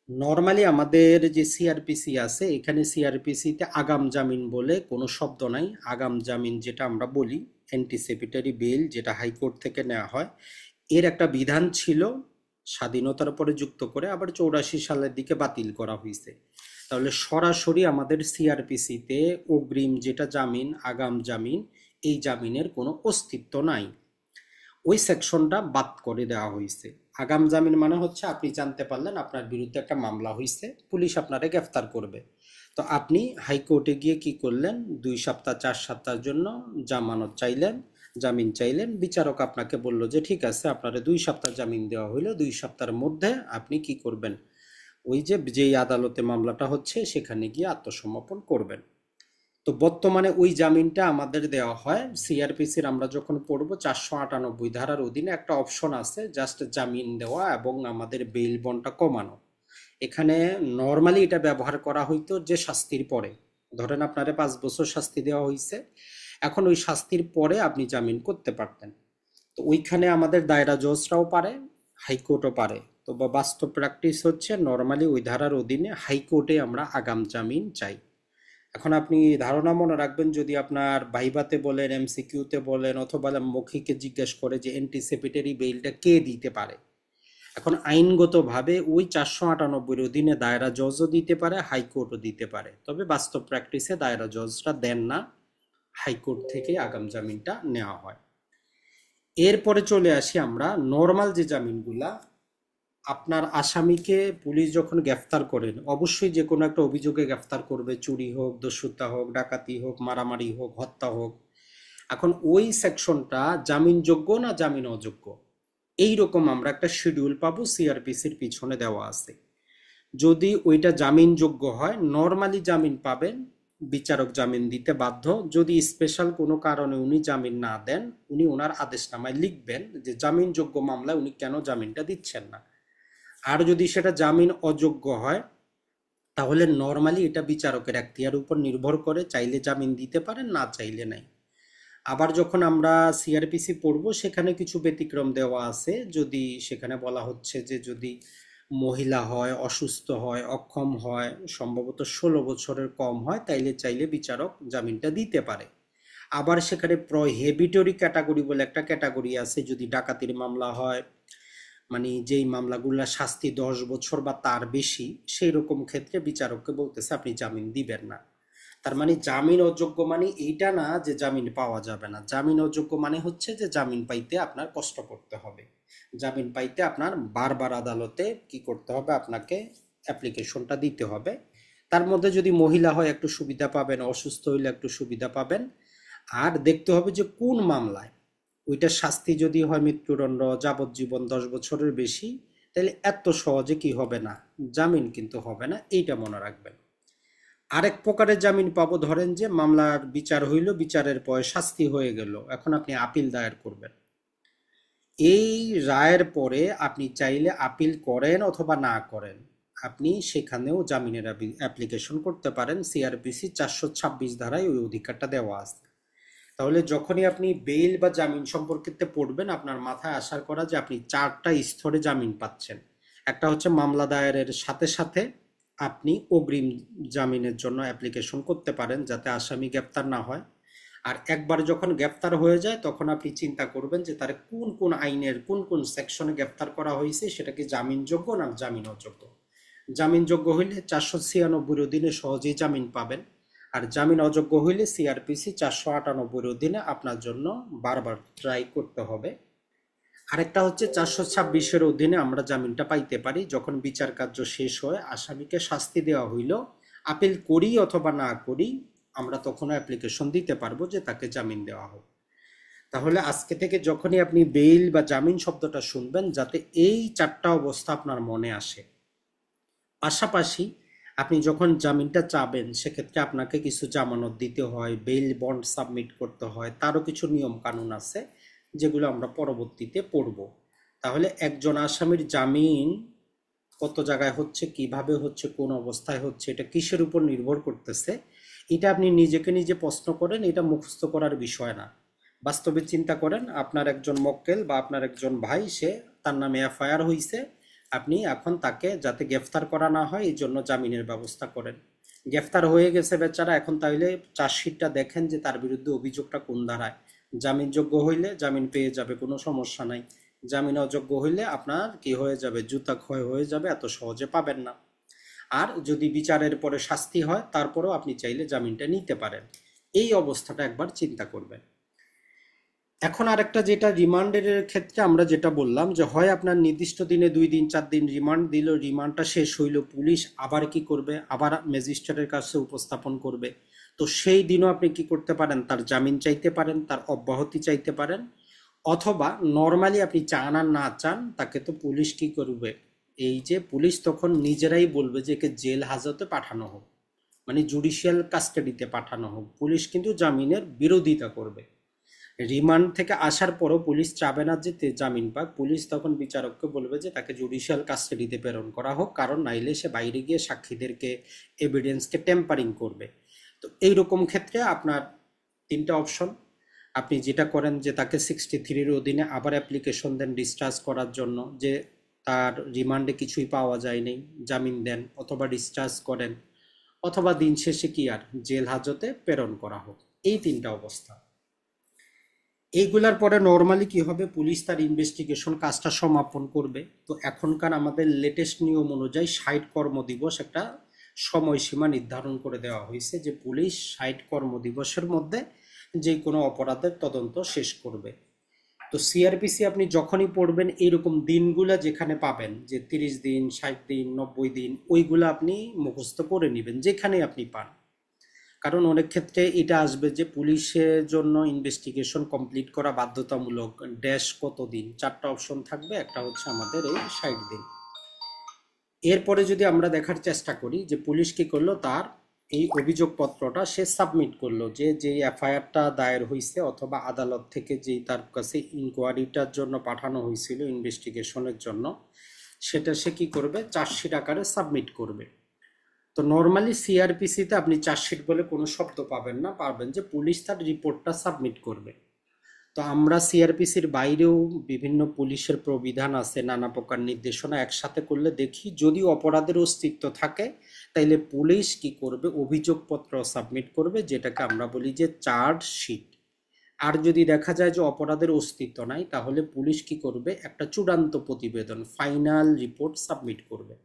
নর্মালি আমাদের যে সিআরপিসি আছে এখানে সিআরপিসিতে আগাম জামিন বলে কোনো শব্দ নাই। আগাম জামিন যেটা আমরা বলি অ্যান্টিসিপেটরি বেল, যেটা হাইকোর্ট থেকে নেওয়া হয়, এর একটা বিধান ছিল স্বাধীনতার পরে যুক্ত করে আবার 84 সালের দিকে বাতিল করা হয়েছে। তাহলে সরাসরি আমাদের সিআরপিসিতে অগ্রিম যেটা জামিন, আগাম জামিন, এই জামিনের কোনো অস্তিত্ব নাই। ওই সেকশনটা বাদ করে দেওয়া হয়েছে। আগাম জামিন মানে হচ্ছে আপনি জানতে পারলেন আপনার বিরুদ্ধে একটা মামলা হয়েছে, পুলিশ আপনারে গ্রেফতার করবে, তো আপনি হাইকোর্টে গিয়ে কি করলেন, 2 সপ্তাহ 4 সপ্তাহের জন্য জামানত চাইলেন, জামিন চাইলেন, বিচারক আপনাকে বলল যে ঠিক আছে আপনারে 2 সপ্তাহ জামিন দেওয়া হইলো, 2 সপ্তাহের মধ্যে আপনি কি করবেন, ওই যে যেই আদালতে মামলাটা হচ্ছে সেখানে গিয়ে আত্মসমর্পণ করবেন। তো বর্তমানে ওই জামিনটা আমাদের দেওয়া হয় সিআরপিসির, আমরা যখন পড়বো 498 ধারার অধীনে একটা অপশন আছে জাস্ট জামিন দেওয়া এবং আমাদের বেইল বন্ডটা কমানো। এখানে নর্মালি এটা ব্যবহার করা হইতো যে শাস্তির পরে, ধরেন আপনারে 5 বছর শাস্তি দেওয়া হয়েছে, এখন ওই শাস্তির পরে আপনি জামিন করতে পারতেন। তো ওইখানে আমাদের দায়রা জজরাও পারে, হাইকোর্টও পারে। তো বাস্তব প্র্যাকটিস হচ্ছে নর্মালি ওই ধারার অধীনে হাইকোর্টে আমরা আগাম জামিন চাই। এখন আপনি ধারণা মনে রাখবেন, যদি আপনার ভাইভাতে বলেন, এমসিকিউতে বলেন, অথবা মৌখিকে জিজ্ঞেস করে যে অ্যান্টিসিপেটরি বেইলটা কে দিতে পারে, এখন আইনগতভাবে ওই 498 অধীনে দায়রা জজও দিতে পারে, হাইকোর্টও দিতে পারে, তবে বাস্তব প্র্যাকটিসে দায়রা জজরা দেন না, হাইকোর্ট থেকে আগাম জামিনটা নেওয়া হয়। এরপরে চলে আসি আমরা নর্মাল যে জামিনগুলা। আপনার আসামিকে পুলিশ যখন গ্রেফতার করেন, অবশ্যই যে কোনো একটা অভিযোগে গ্রেফতার করবে, চুরি হোক, দস্যুতা হোক, ডাকাতি হোক, মারামারি হোক, হত্যা হোক। এখন ওই সেকশনটা জামিনযোগ্য না জামিন অযোগ্য, এইরকম আমরা একটা শিডিউল পাবো, সিআরপিসির পিছনে দেওয়া আছে। যদি ওইটা জামিনযোগ্য হয়, নর্মালি জামিন পাবেন, বিচারক জামিন দিতে বাধ্য। যদি স্পেশাল কোনো কারণে উনি জামিন না দেন, উনি ওনার আদেশনামায় লিখবেন যে জামিনযোগ্য মামলায় উনি কেন জামিনটা দিচ্ছেন না। আর যদি সেটা জামিন অযোগ্য হয়, তাহলে নর্মালি এটা বিচারকের এখতিয়ার উপর নির্ভর করে, চাইলে জামিন দিতে পারেন, না চাইলে নাই। আবার যখন আমরা সিআরপিসি পড়ব, সেখানে কিছু ব্যতিক্রম দেওয়া আছে। যদি সেখানে বলা হচ্ছে যে যদি মহিলা হয়, অসুস্থ হয়, অক্ষম হয়, সম্ভবত 16 বছরের কম হয়, তাইলে চাইলে বিচারক জামিনটা দিতে পারে। আবার সেখানে প্রহিবিটরি ক্যাটাগরি বলে একটা ক্যাটাগরি আছে। যদি ডাকাতির মামলা হয়, মানে যেই মামলাগুলা শাস্তি 10 বছর বা তার বেশি, সেই রকম ক্ষেত্রে বিচারককে বলতেছে আপনি জামিন দিবেন না। তার মানে জামিন অযোগ্য মানে এইটা না যে জামিন পাওয়া যাবে না। জামিন অযোগ্য মানে হচ্ছে যে জামিন পাইতে আপনার কষ্ট করতে হবে, জামিন পাইতে আপনার বারবার আদালতে কি করতে হবে, আপনাকে অ্যাপ্লিকেশনটা দিতে হবে। তার মধ্যে যদি মহিলা হয় একটু সুবিধা পাবেন, অসুস্থ হইলে একটু সুবিধা পাবেন। আর দেখতে হবে যে কোন মামলায়। ওইটার শাস্তি যদি হয় মৃত্যুদণ্ড, যাবজ্জীবন 10 বছরের বেশি, তাহলে এত সহজে কি হবে না, জামিন কিন্তু হবে না, এইটা মনে রাখবেন। আরেক প্রকারের জামিন পাবো, ধরেন যে মামলার বিচার হইল, বিচারের পরে শাস্তি হয়ে গেল, এখন আপনি আপিল দায়ের করবেন। এই রায়ের পরে আপনি চাইলে আপিল করেন অথবা না করেন, আপনি সেখানেও জামিনের অ্যাপ্লিকেশন করতে পারেন। সিআরপিসি 426 ধারায় ওই অধিকারটা দেওয়া আছে। তাহলে যখনই আপনি বেইল বা জামিন সম্পর্কিত পড়বেন, আপনার মাথায় আসার করা যে আপনি 4টা স্তরে জামিন পাচ্ছেন। একটা হচ্ছে মামলা দায়েরের সাথে সাথে আপনি অগ্রিম জামিনের জন্য অ্যাপ্লিকেশন করতে পারেন, যাতে আসামি গ্রেপ্তার না হয়। আর একবার যখন গ্রেপ্তার হয়ে যায়, তখন আপনি চিন্তা করবেন যে তার কোন কোন আইনের কোন কোন সেকশনে গ্রেপ্তার করা হয়েছে, সেটা কি জামিনযোগ্য না জামিন অযোগ্য। জামিনযোগ্য হইলে 496 অধীনে সহজেই জামিন পাবেন। আর জামিন অযোগ্য হইলে সিআরপিসি 498 অধীনে আপনার জন্য বারবার ট্রাই করতে হবে। আরেকটা হচ্ছে 426-এর অধীনে আমরা জামিনটা পাইতে পারি যখন বিচার কার্য শেষ হয়ে আসামিকে শাস্তি দেওয়া হইল, আপিল করি অথবা না করি, আমরা তখনও অ্যাপ্লিকেশন দিতে পারবো যে তাকে জামিন দেওয়া হোক। তাহলে আজকে থেকে যখনই আপনি বেইল বা জামিন শব্দটা শুনবেন, যাতে এই 4টা অবস্থা আপনার মনে আসে। পাশাপাশি আপনি যখন জামিনটা চাবেন, সেক্ষেত্রে আপনাকে কিছু জামানত দিতে হয়, বেইল বন্ড সাবমিট করতে হয়, তারও কিছু নিয়ম কানুন আছে, যেগুলো আমরা পরবর্তীতে পড়ব। তাহলে একজন আসামির জামিন কত জায়গায় হচ্ছে, কিভাবে হচ্ছে, কোন অবস্থায় হচ্ছে, এটা কিসের উপর নির্ভর করতেছে, এটা আপনি নিজেকে নিজে প্রশ্ন করেন। এটা মুখস্থ করার বিষয় না। বাস্তবে চিন্তা করেন, আপনার একজন মক্কেল বা আপনার একজন ভাই, সে তার নামে এফআইআর হয়েছে, আপনি এখন তাকে যাতে গ্রেফতার করা না হয় এই জন্য জামিনের ব্যবস্থা করেন। গ্রেফতার হয়ে গেছে বেচারা, এখন তাইলে চার্জশিটটা দেখেন যে তার বিরুদ্ধে অভিযোগটা কোন ধারায়। জামিনযোগ্য হইলে জামিন পেয়ে যাবে, কোনো সমস্যা নাই। জামিন অযোগ্য হইলে আপনার কি হয়ে যাবে, জুতা ক্ষয় হয়ে যাবে, এত সহজে পাবেন না। আর যদি বিচারের পরে শাস্তি হয়, তারপরেও আপনি চাইলে জামিনটা নিতে পারেন। এই অবস্থাটা একবার চিন্তা করবেন। এখন আরেকটা, যেটা রিমান্ডের ক্ষেত্রে আমরা যেটা বললাম, যে হয় আপনার নির্দিষ্ট দিনে 2 দিন 4 দিন রিমান্ড দিল, রিমান্ডটা শেষ হইল, পুলিশ আবার কি করবে, আবার ম্যাজিস্ট্রেটের কাছে উপস্থাপন করবে। তো সেই দিনও আপনি কি করতে পারেন, তার জামিন চাইতে পারেন, তার অব্যাহতি চাইতে পারেন। অথবা নর্মালি আপনি চান আর না চান, তাকে তো পুলিশ কি করবে, এই যে পুলিশ তখন নিজেরাই বলবে যে একে জেল হাজতে পাঠানো হোক, মানে জুডিশিয়াল কাস্টাডিতে পাঠানো হোক। পুলিশ কিন্তু জামিনের বিরোধিতা করবে। রিমান্ড থেকে আসার পরও পুলিশ চাবে না যে জামিন পাক, পুলিশ তখন বিচারককে বলবে যে তাকে জুডিশিয়াল কাস্টাডিতে প্রেরণ করা হোক, কারণ নাইলে সে বাইরে গিয়ে সাক্ষীদেরকে, এভিডেন্সকে টেম্পারিং করবে। তো এইরকম ক্ষেত্রে আপনার 3টা অপশন। আপনি যেটা করেন যে তাকে 63-এর অধীনে আবার অ্যাপ্লিকেশন দেন ডিসচার্জ করার জন্য, যে তার রিমান্ডে কিছুই পাওয়া যায়নি, জামিন দেন অথবা ডিসচার্জ করেন, অথবা দিন শেষে কি আর জেল হাজতে প্রেরণ করা হোক। এই 3টা অবস্থা। এইগুলার পরে নর্মালি কি হবে, পুলিশ তার ইনভেস্টিগেশন কাজটা সমাপন করবে। তো এখনকার আমাদের লেটেস্ট নিয়ম অনুযায়ী 60 কর্মদিবস একটা সময়সীমা নির্ধারণ করে দেওয়া হয়েছে, যে পুলিশ 60 কর্মদিবসের মধ্যে যে কোনো অপরাধের তদন্ত শেষ করবে। তো সিআরপিসি আপনি যখনই পড়বেন এইরকম দিনগুলা যেখানে পাবেন, যে 30 দিন, 60 দিন, 90 দিন, ওইগুলা আপনি মুখস্থ করে নেবেন যেখানে আপনি পান। কারণ অনেক ক্ষেত্রে এটা আসবে যে পুলিশের জন্য ইনভেস্টিগেশন কমপ্লিট করা বাধ্যতামূলক, ড্যাশ কতদিন, 4টা অপশন থাকবে, একটা হচ্ছে আমাদের এই 60 দিন। এরপরে যদি আমরা দেখার চেষ্টা করি যে পুলিশ কি করলো, তার এই অভিযোগপত্রটা সে সাবমিট করলো, যে যে এফআইআরটা দায়ের হয়েছে অথবা আদালত থেকে যেই তার কাছে ইনকোয়ারিটার জন্য পাঠানো হয়েছিল ইনভেস্টিগেশনের জন্য, সেটা সে কি করবে, চার্জশিট আকারে সাবমিট করবে। তো নর্মালি সিআরপিসিতে আপনি চার্জশিট বলে কোনো শব্দ পাবেন না, পাবেন যে পুলিশ তার রিপোর্টটা সাবমিট করবে। তো আমরা সিআরপিসির বাইরেও বিভিন্ন পুলিশের প্রবিধান আছে, নানা প্রকার নির্দেশনা একসাথে করলে দেখি যদি অপরাধের অস্তিত্ব থাকে তাইলে পুলিশ কি করবে, অভিযোগপত্র সাবমিট করবে, যেটাকে আমরা বলি যে চার্জশিট। আর যদি দেখা যায় যে অপরাধের অস্তিত্ব নাই, তাহলে পুলিশ কি করবে, একটা চূড়ান্ত প্রতিবেদন, ফাইনাল রিপোর্ট সাবমিট করবে।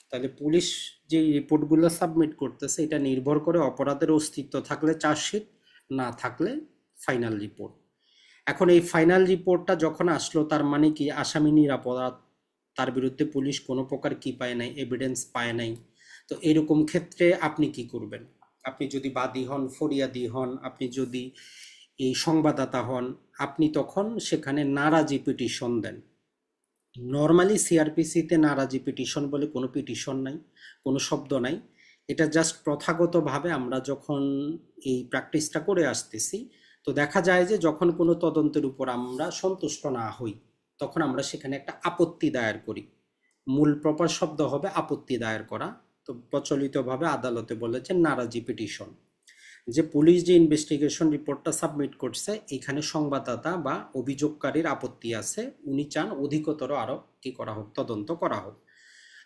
তাহলে পুলিশ যে রিপোর্টগুলো সাবমিট করতেছে এটা নির্ভর করে অপরাধের অস্তিত্ব থাকলে চার্জশিট, না থাকলে ফাইনাল রিপোর্ট। এখন এই ফাইনাল রিপোর্টটা যখন আসলো, তার মানে কি আসামি নিরাপরাধ, তার বিরুদ্ধে পুলিশ কোনো প্রকার কি পায় নাই, এভিডেন্স পায় নাই। তো এরকম ক্ষেত্রে আপনি কি করবেন, আপনি যদি বাদী হন, ফরিয়াদি হন, আপনি যদি এই সংবাদদাতা হন, আপনি তখন সেখানে নারাজি পিটিশন দেন। নর্মালি সিআরপিসিতে নারাজি পিটিশন বলে কোনো পিটিশন নাই, কোনো শব্দ নাই। এটা জাস্ট প্রথাগতভাবে আমরা যখন এই প্র্যাকটিসটা করে আসতেছি, তো দেখা যায় যে যখন কোনো তদন্তের উপর আমরা সন্তুষ্ট না হই, তখন আমরা সেখানে একটা আপত্তি দায়ের করি। মূল প্রপার শব্দ হবে আপত্তি দায়ের করা। তো প্রচলিতভাবে আদালতে বলেছে নারাজি পিটিশন, যে পুলিশ যে ইনভেস্টিগেশন রিপোর্টটা সাবমিট করছে, এখানে সংবাদদাতা বা অভিযোগকারীর আপত্তি আছে, উনি চান অধিকতর আরো কি করা হোক, তদন্ত করা হোক।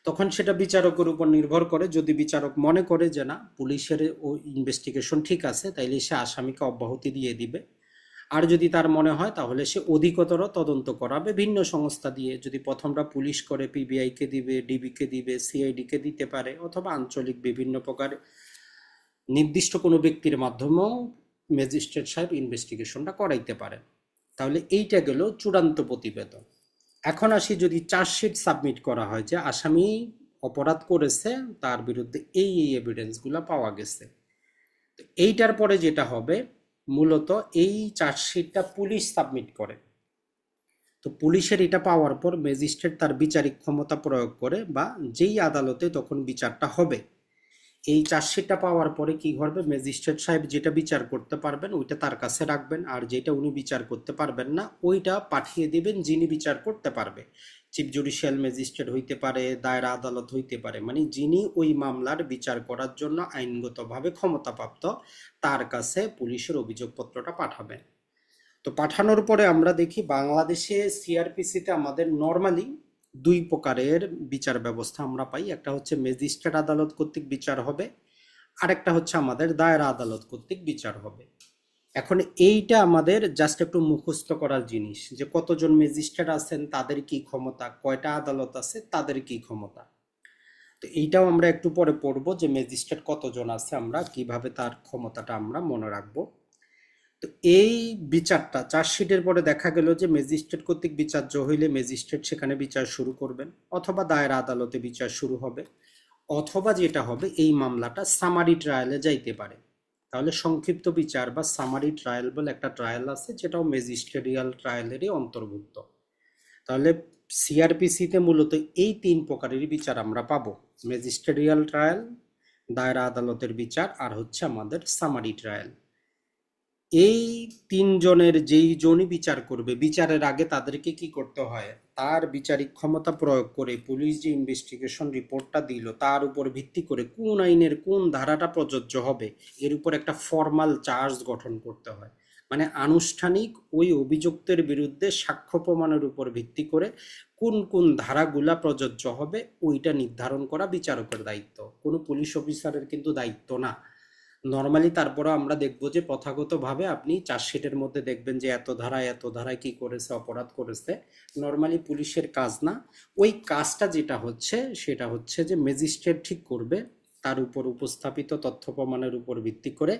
তখন সেটা বিচারকের উপর নির্ভর করে, যদি বিচারক মনে করে যে না পুলিশের ও ইনভেস্টিগেশন ঠিক আছে, তাইলে সে আসামিকে অব্যাহতি দিয়ে দিবে। আর যদি তার মনে হয় তাহলে সে অধিকতর তদন্ত করাবে ভিন্ন সংস্থা দিয়ে, যদি প্রথমটা পুলিশ করে পিবিআই কে দিবে, ডিবি কে দিবে, সিআইডি কে দিতে পারে, অথবা আঞ্চলিক বিভিন্ন প্রকার নির্দিষ্ট কোনো ব্যক্তির মাধ্যমেও ম্যাজিস্ট্রেট সাহেব ইনভেস্টিগেশনটা করাইতে পারেন। তাহলে এইটা গেল চূড়ান্ত প্রতিবেদন। এখন আসি, যদি চার্জশিট সাবমিট করা হয় যে আসামি অপরাধ করেছে, তার বিরুদ্ধে এই এই এভিডেন্সগুলো পাওয়া গেছে, তো এইটার পরে যেটা হবে, মূলত এই চার্জশিটটা পুলিশ সাবমিট করে। তো পুলিশের এটা পাওয়ার পর ম্যাজিস্ট্রেট তার বিচারিক ক্ষমতা প্রয়োগ করে, বা যেই আদালতে তখন বিচারটা হবে, এই চার্জশিটটা পাওয়ার পরে কি করবে, ম্যাজিস্ট্রেট সাহেব যেটা বিচার করতে পারবেন ওইটা তার কাছে রাখবেন, আর যেটা উনি বিচার করতে পারবেন না ওইটা পাঠিয়ে দিবেন যিনি বিচার করতে পারবে। চিফ জুডিশিয়াল ম্যাজিস্ট্রেট হইতে পারে, দায়রা আদালত হইতে পারে, মানে যিনি ওই মামলার বিচার করার জন্য আইনগতভাবে ক্ষমতাপ্রাপ্ত, তার কাছে পুলিশের অভিযোগপত্রটা পাঠাবেন। তো পাঠানোর পরে আমরা দেখি বাংলাদেশে সিআরপিসিতে আমাদের নর্মালি দুই প্রকারের বিচার ব্যবস্থা আমরা পাই, একটা হচ্ছে ম্যাজিস্ট্রেট আদালত কর্তৃক বিচার হবে, আরেকটা হচ্ছে আমাদের দায়রা আদালত কর্তৃক বিচার হবে। এখন এইটা আমাদের জাস্ট একটু মুখস্থ করার জিনিস, যে কতজন ম্যাজিস্ট্রেট আছেন, তাদের কি ক্ষমতা, কয়টা আদালত আছে, তাদের কি ক্ষমতা। তো এইটাও আমরা একটু পরে পড়বো, যে ম্যাজিস্ট্রেট কতজন আছে, আমরা কিভাবে তার ক্ষমতাটা আমরা মনে রাখবো। তো এই বিচারটা চার্জশিটের পরে দেখা গেল যে ম্যাজিস্ট্রেট কর্তৃক বিচার্য হইলে ম্যাজিস্ট্রেট সেখানে বিচার শুরু করবেন, অথবা দায়রা আদালতে বিচার শুরু হবে, অথবা যেটা হবে এই মামলাটা সামারি ট্রায়ালে যাইতে পারে। তাহলে সংক্ষিপ্ত বিচার বা সামারি ট্রায়াল বলে একটা ট্রায়াল আছে, যেটাও ম্যাজিস্ট্রেরিয়াল ট্রায়ালেরই অন্তর্ভুক্ত। তাহলে সিআরপিসিতে মূলত এই তিন প্রকারের বিচার আমরা পাবো: ম্যাজিস্ট্রেরিয়াল ট্রায়াল, দায়রা আদালতের বিচার, আর হচ্ছে আমাদের সামারি ট্রায়াল। এই তিনজনের যেই জনই বিচার করবে, বিচারের আগে তাদেরকে কি করতে হয়, তার বিচারিক ক্ষমতা প্রয়োগ করে পুলিশ যে ইনভেস্টিগেশন রিপোর্টটা দিল তার উপর ভিত্তি করে কোন আইনের কোন ধারাটা প্রযোজ্য হবে, এর উপর একটা ফর্মাল চার্জ গঠন করতে হয়। মানে আনুষ্ঠানিক ওই অভিযুক্তের বিরুদ্ধে সাক্ষ্য প্রমাণের উপর ভিত্তি করে কোন কোন ধারাগুলা প্রযোজ্য হবে ওইটা নির্ধারণ করা বিচারকের দায়িত্ব, কোনো পুলিশ অফিসারের কিন্তু দায়িত্ব না। নর্মালি তারপরে আমরা দেখব যে প্রথাগতভাবে আপনি চার্জশিটের মধ্যে দেখবেন যে এত ধারায় কি করেছে, অপরাধ করেছে। নর্মালি পুলিশের কাজ না, ওই কাজটা যেটা হচ্ছে সেটা হচ্ছে যে ম্যাজিস্ট্রেট ঠিক করবে তার উপর উপস্থাপিত তথ্য প্রমাণের উপর ভিত্তি করে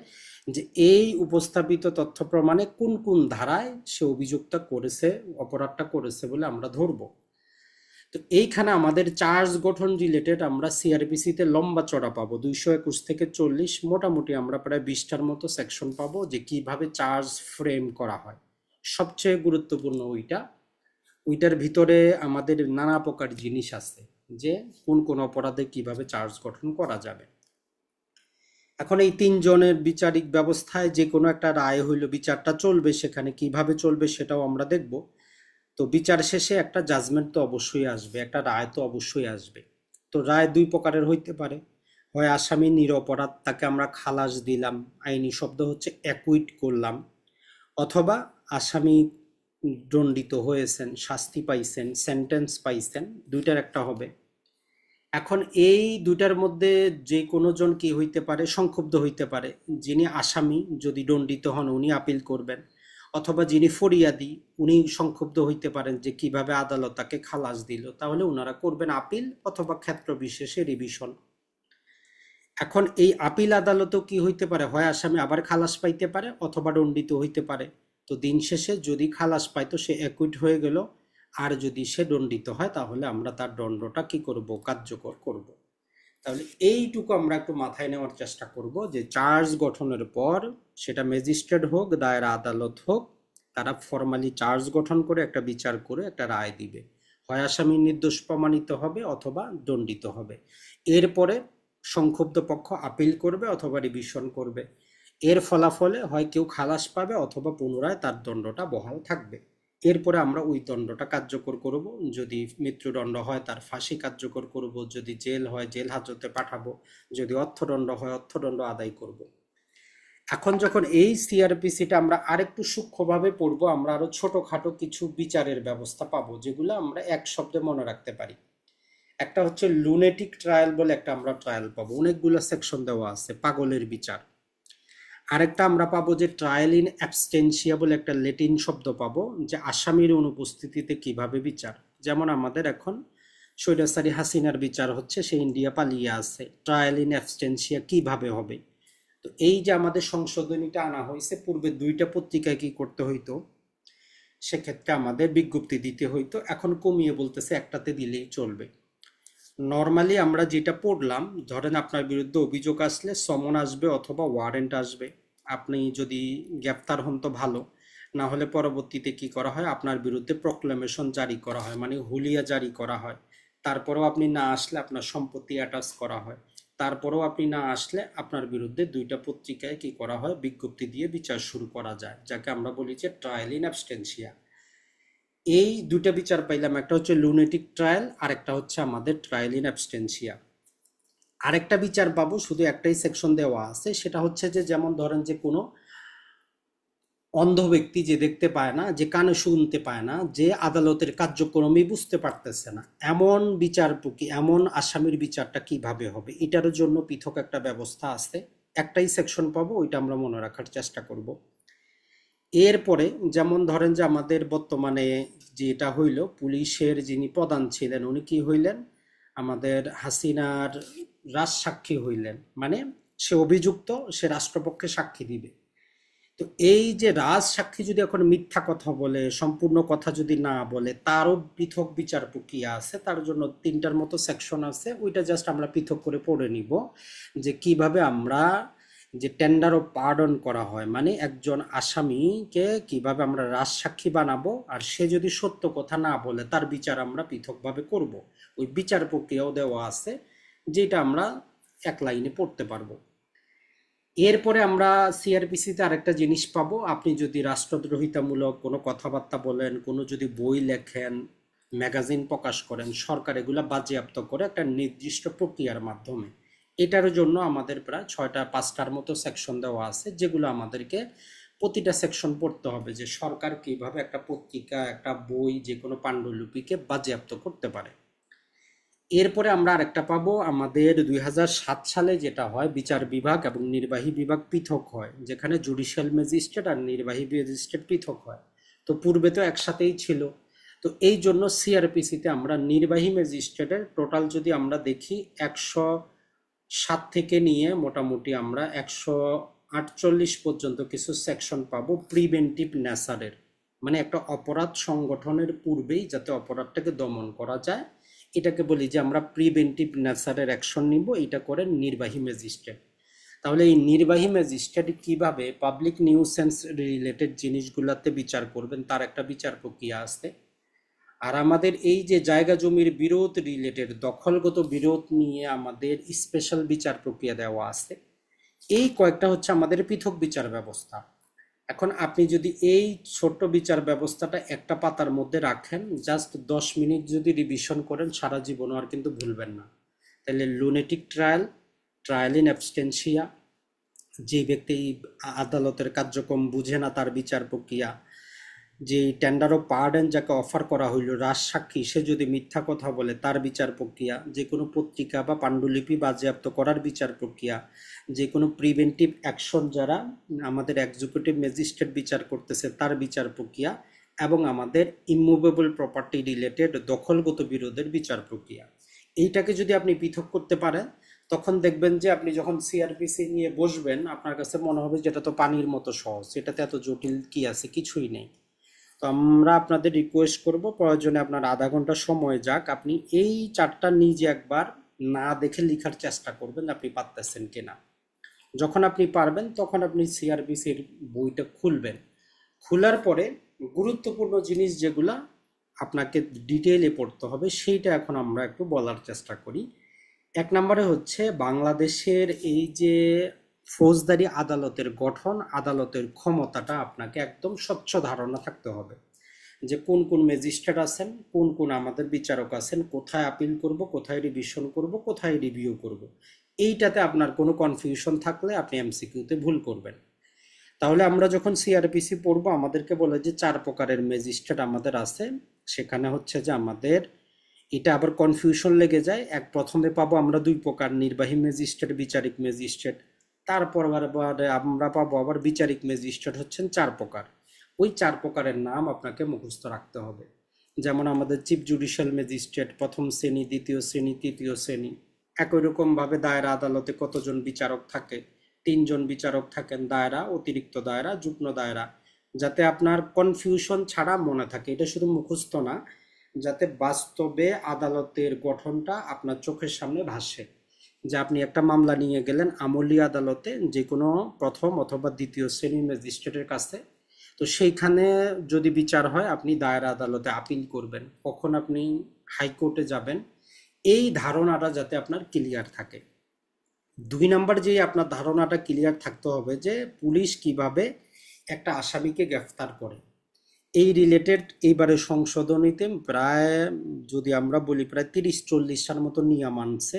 যে এই উপস্থাপিত তথ্য প্রমাণে কোন কোন ধারায় সে অভিযোগটা করেছে, অপরাধটা করেছে বলে আমরা ধরবো। তো এইখানে আমাদের চার্জ গঠন রিলেটেড আমরা সিআরপিসি তে লম্বা চড়া পাবো 221 থেকে 40, মোটামুটি আমরা প্রায় 20টার মতো সেকশন পাবো যে কিভাবে চার্জ ফ্রেম করা হয়। সবচেয়ে গুরুত্বপূর্ণ ওইটার ভিতরে আমাদের নানা প্রকার জিনিস আছে যে কোন কোন অপরাধে কিভাবে চার্জ গঠন করা যাবে। এখন এই তিনজনের বিচারিক ব্যবস্থায় যে কোনো একটা রায় হইল, বিচারটা চলবে, সেখানে কিভাবে চলবে সেটাও আমরা দেখব। তো বিচার শেষে একটা জাজমেন্ট তো অবশ্যই আসবে, একটা রায় তো অবশ্যই আসবে। তো রায় দুই প্রকারের হইতে পারে, হয় আসামি নিরপরাধ তাকে আমরা খালাস দিলাম, আইনি শব্দ হচ্ছে অ্যাকুইট করলাম, অথবা আসামি দণ্ডিত হয়েছেন, শাস্তি পাইছেন, সেন্টেন্স পাইছেন, দুইটার একটা হবে। এখন এই দুইটার মধ্যে যে কোনো জন কি হইতে পারে, সংক্ষুব্ধ হইতে পারে। যিনি আসামি যদি দণ্ডিত হন উনি আপিল করবেন, অথবা যিনি ফরিয়াদি উনি সংক্ষুব্ধ হইতে পারেন যে কিভাবে আদালত তাকে খালাস দিল, তাহলে ওনারা করবেন আপিল অথবা ক্ষেত্র বিশেষে রিভিশন। এখন এই আপিল আদালতও কি হইতে পারে, হয় আসামি আবার খালাস পাইতে পারে অথবা দণ্ডিত হইতে পারে। তো দিন শেষে যদি খালাস পায় তো সে অ্যাকুইট হয়ে গেল, আর যদি সে দণ্ডিত হয় তাহলে আমরা তার দণ্ডটা কি করব, কার্যকর করব। তাহলে এইটুকু আমরা একটু মাথায় নেওয়ার চেষ্টা করব যে চার্জ গঠনের পর সেটা ম্যাজিস্ট্রেট হোক, দায়রা আদালত হোক, তারা ফর্মালি চার্জ গঠন করে একটা বিচার করে একটা রায় দিবে, হয় আসামি নির্দোষ প্রমাণিত হবে অথবা দণ্ডিত হবে। এরপরে সংক্ষুব্ধ পক্ষ আপিল করবে অথবা রিভিশন করবে। এর ফলাফলে হয় কেউ খালাস পাবে অথবা পুনরায় তার দণ্ডটা বহাল থাকবে। এরপরে আমরা ওই দণ্ডটা কার্যকর করব, যদি মৃত্যুদণ্ড হয় তার ফাঁসি কার্যকর করব, যদি জেল হয় জেল হাজতে পাঠাবো, যদি অর্থদণ্ড হয় অর্থদণ্ড আদায় করব। এখন যখন এই সিআরপিসিটা আমরা আরেকটু সূক্ষ্মভাবে পড়বো, আমরা আরো ছোটখাটো কিছু বিচারের ব্যবস্থা পাবো যেগুলো আমরা এক শব্দে মনে রাখতে পারি। একটা হচ্ছে লুনেটিক ট্রায়াল বলে একটা আমরা ট্রায়াল পাবো, অনেকগুলো সেকশন দেওয়া আছে, পাগলের বিচার। আরেকটা আমরা পাবো যে ট্রায়াল ইন অ্যাবস্টেনশিয়া বলে একটা ল্যাটিন শব্দ পাবো, যে আসামির অনুপস্থিতিতে কিভাবে বিচার। যেমন আমাদের এখন স্বৈরাচারী হাসিনার বিচার হচ্ছে, সে ইন্ডিয়া পালিয়ে আছে, ট্রায়াল ইন অ্যাবস্টেনশিয়া কিভাবে হবে। তো এই যে আমাদের সংশোধনীটা আনা হয়েছে, পূর্বে দুইটা পত্রিকায় কি করতে হইতো, সেক্ষেত্রে আমাদের বিজ্ঞপ্তি দিতে হইতো, এখন কমিয়ে বলতেছে একটাতে দিলেই চলবে। নর্মালি আমরা যেটা পড়লাম, ধরেন আপনার বিরুদ্ধে অভিযোগ আসলে সমন আসবে অথবা ওয়ারেন্ট আসবে, আপনি যদি গ্রেপ্তার হন তো ভালো, না হলে পরবর্তীতে কি করা হয়, আপনার বিরুদ্ধে প্রক্লেমেশন জারি করা হয়, মানে হুলিয়া জারি করা হয়। তারপরেও আপনি না আসলে আপনার সম্পত্তি অ্যাটাচ করা হয়। তারপরেও আপনি না আসলে আপনার বিরুদ্ধে দুইটা পত্রিকায় কি করা হয়, বিজ্ঞপ্তি দিয়ে বিচার শুরু করা যায়, যাকে আমরা বলি যে ট্রায়াল ইন অ্যাবস্টেনশিয়া। এই দুইটা বিচার পাইলাম, একটা হচ্ছে লুনেটিক ট্রায়াল আর একটা হচ্ছে আমাদের ট্রায়াল ইন অ্যাবস্টেনশিয়া। আরেকটা বিচার পাবো, শুধু একটাই সেকশন দেওয়া আছে, সেটা হচ্ছে যে যেমন ধরেন যে কোনো অন্ধ ব্যক্তি যে দেখতে পায় না, যে কানে শুনতে পায় না, যে আদালতের কার্যক্রমই বুঝতে পারতেছে না, এমন বিচারপতি, এমন আসামির বিচারটা কিভাবে হবে, এটার জন্য পৃথক একটা ব্যবস্থা আছে। একটাই সেকশন পাবো, ওইটা আমরা মনে রাখার চেষ্টা করব। এরপরে যেমন ধরেন যে আমাদের বর্তমানে যেটা হইল, পুলিশের যিনি প্রধান ছিলেন উনি কি হইলেন, আমাদের হাসিনার রাজসাক্ষী হইলেন, মানে সে অভিযুক্ত, সে রাষ্ট্রপক্ষে সাক্ষী দিবে। তো এই যে রাজ সাক্ষী যদি এখন মিথ্যা কথা বলে, সম্পূর্ণ কথা যদি না বলে, তারও পৃথক বিচার প্রক্রিয়া আছে, তার জন্য তিনটার মতো সেকশন আছে, ওইটা জাস্ট আমরা পৃথক করে পড়ে নিব যে কিভাবে আমরা যে টেন্ডার ও পার্ডন করা হয়, মানে একজন আসামিকে কিভাবে আমরা রাজ সাক্ষী বানাবো, আর সে যদি সত্য কথা না বলে তার বিচার আমরা পৃথকভাবে করব। ওই বিচার প্রক্রিয়াও দেওয়া আছে, যেটা আমরা এক লাইনে পড়তে পারবো। এরপরে আমরা সিআরপিসিতে আরেকটা জিনিস পাবো, আপনি যদি রাষ্ট্রদ্রোহিতামূলক কোনো কথাবার্তা বলেন, কোনো যদি বই লেখেন, ম্যাগাজিন প্রকাশ করেন, সরকার এগুলা বাজেয়াপ্ত করে একটা নির্দিষ্ট প্রক্রিয়ার মাধ্যমে। এটার জন্য আমাদের প্রায় 6-5টার মতো সেকশন দেওয়া আছে, যেগুলো আমাদেরকে প্রতিটা সেকশন পড়তে হবে, যে সরকার কিভাবে একটা পত্রিকা, একটা বই, যে কোনো পাণ্ডুলিপিকে বাজেয়াপ্ত করতে পারে। এরপরে আমরা আরেকটা পাবো, আমাদের 2007 সালে যেটা হয়, বিচার বিভাগ এবং নির্বাহী বিভাগ পৃথক হয়, যেখানে জুডিশিয়াল ম্যাজিস্ট্রেট আর নির্বাহী ম্যাজিস্ট্রেট পৃথক হয়। তো পূর্বে তো একসাথেই ছিল। তো এই জন্য সিআরপিসিতে আমরা নির্বাহী ম্যাজিস্ট্রেটের টোটাল যদি আমরা দেখি 107 থেকে নিয়ে মোটামুটি আমরা 148 পর্যন্ত কিছু সেকশন পাবো প্রিভেন্টিভ নেচারের, মানে একটা অপরাধ সংগঠনের পূর্বেই যাতে অপরাধটাকে দমন করা যায়, এটাকে বলি যে আমরা প্রিভেন্টিভ নেচারের অ্যাকশন নিব, এটা করেন নির্বাহী ম্যাজিস্ট্রেট। তাহলে এই নির্বাহী ম্যাজিস্ট্রেট কিভাবে পাবলিক নিউসেন্স রিলেটেড জিনিসগুলোতে বিচার করবেন, তার একটা বিচার প্রক্রিয়া আছে। আর আমাদের এই যে জায়গা জমির বিরোধ রিলেটেড দখলগত বিরোধ নিয়ে আমাদের স্পেশাল বিচার প্রক্রিয়া দেওয়া আছে। এই কয়েকটা হচ্ছে আমাদের পৃথক বিচার ব্যবস্থা। এখন আপনি যদি এই ছোট্ট বিচার ব্যবস্থাটা একটা পাতার মধ্যে রাখেন, জাস্ট 10 মিনিট যদি রিভিশন করেন, সারা জীবনও আর কিন্তু ভুলবেন না। তাহলে লুনেটিক ট্রায়াল, ট্রায়াল ইন অ্যাবস্টেনশিয়া, যে ব্যক্তি আদালতের কার্যক্রম বুঝে না তার বিচার প্রক্রিয়া, যে টেন্ডার অফ পার্ডন যাকে অফার করা হইল, রাজসাক্ষী সে যদি মিথ্যা কথা বলে তার বিচার প্রক্রিয়া, যে কোনো পত্রিকা বা পাণ্ডুলিপি বাজেয়াপ্ত করার বিচার প্রক্রিয়া, যে কোনো প্রিভেন্টিভ অ্যাকশন যারা আমাদের এক্সিকিউটিভ ম্যাজিস্ট্রেট বিচার করতেছে তার বিচার প্রক্রিয়া, এবং আমাদের ইমুভেবল প্রপার্টি রিলেটেড দখলগত বিরোধের বিচার প্রক্রিয়া। এইটাকে যদি আপনি পৃথক করতে পারেন, তখন দেখবেন যে আপনি যখন সিআরপিসি নিয়ে বসবেন আপনার কাছে মনে হবে যেটা তো পানির মতো সহজ, এটাতে এত জটিল কি আছে, কিছুই নেই। তো আমরা আপনাদের রিকোয়েস্ট করব, প্রয়োজনে আপনার আধা ঘন্টা সময় যাক, আপনি এই চারটা নিজে একবার না দেখে লেখার চেষ্টা করবেন আপনি পারতেছেন কিনা। যখন আপনি পারবেন তখন আপনি সিআরপিসির বইটা খুলবেন। খোলার পরে গুরুত্বপূর্ণ জিনিস যেগুলা আপনাকে ডিটেইলে পড়তে হবে সেইটা এখন আমরা একটু বলার চেষ্টা করি। এক নম্বরে হচ্ছে বাংলাদেশের এই যে ফৌজদারি আদালতের গঠন, আদালতের ক্ষমতাটা আপনাকে একদম স্বচ্ছ ধারণা থাকতে হবে, যে কোন কোন ম্যাজিস্ট্রেট আছেন, কোন কোন আমাদের বিচারক আছেন, কোথায় আপিল করব, কোথায় রিভিশন করব, কোথায় রিভিউ করব। এইটাতে আপনার কোনো কনফিউশন থাকলে আপনি এমসিকিউতে ভুল করবেন। তাহলে আমরা যখন সিআরপিসি পড়বো আমাদেরকে বলে যে 4 প্রকারের ম্যাজিস্ট্রেট আমাদের আছে। সেখানে হচ্ছে যে আমাদের এটা আবার কনফিউশন লেগে যায়, প্রথমে পাবো আমরা 2 প্রকার, নির্বাহী ম্যাজিস্ট্রেট, বিচারিক ম্যাজিস্ট্রেট। তারপর আবার আমরা পাবো আবার বিচারিক ম্যাজিস্ট্রেট হচ্ছেন 4 প্রকার। ওই 4 প্রকারের নাম আপনাকে মুখস্থ রাখতে হবে। যেমন আমাদের চিফ জুডিশিয়াল ম্যাজিস্ট্রেট, প্রথম শ্রেণী, দ্বিতীয় শ্রেণী, তৃতীয় শ্রেণী। একই রকম ভাবে দায়রা আদালতে কতজন বিচারক থাকে, 3 জন বিচারক থাকেন, দায়রা, অতিরিক্ত দায়রা, যুগ্ম দায়রা। যাতে আপনার কনফিউশন ছাড়া মনে থাকে, এটা শুধু মুখস্থ না, যাতে বাস্তবে আদালতের গঠনটা আপনার চোখের সামনে ভাসে। যে আপনি একটা মামলা নিয়ে গেলেন আমলি আদালতে, যে কোনো প্রথম অথবা দ্বিতীয় শ্রেণীর ম্যাজিস্ট্রেটের কাছে, তো সেইখানে যদি বিচার হয় আপনি দায়রা আদালতে আপিল করবেন, কখন আপনি হাইকোর্টে যাবেন, এই ধারণাটা যাতে আপনার ক্লিয়ার থাকে। 2 নাম্বার যে আপনার ধারণাটা ক্লিয়ার থাকতে হবে যে পুলিশ কিভাবে একটা আসামিকে গ্রেফতার করে। এই রিলেটেড এইবারে সংশোধনীতে প্রায়, যদি আমরা বলি, প্রায় 30-40টার মতো নিয়ম আনছে,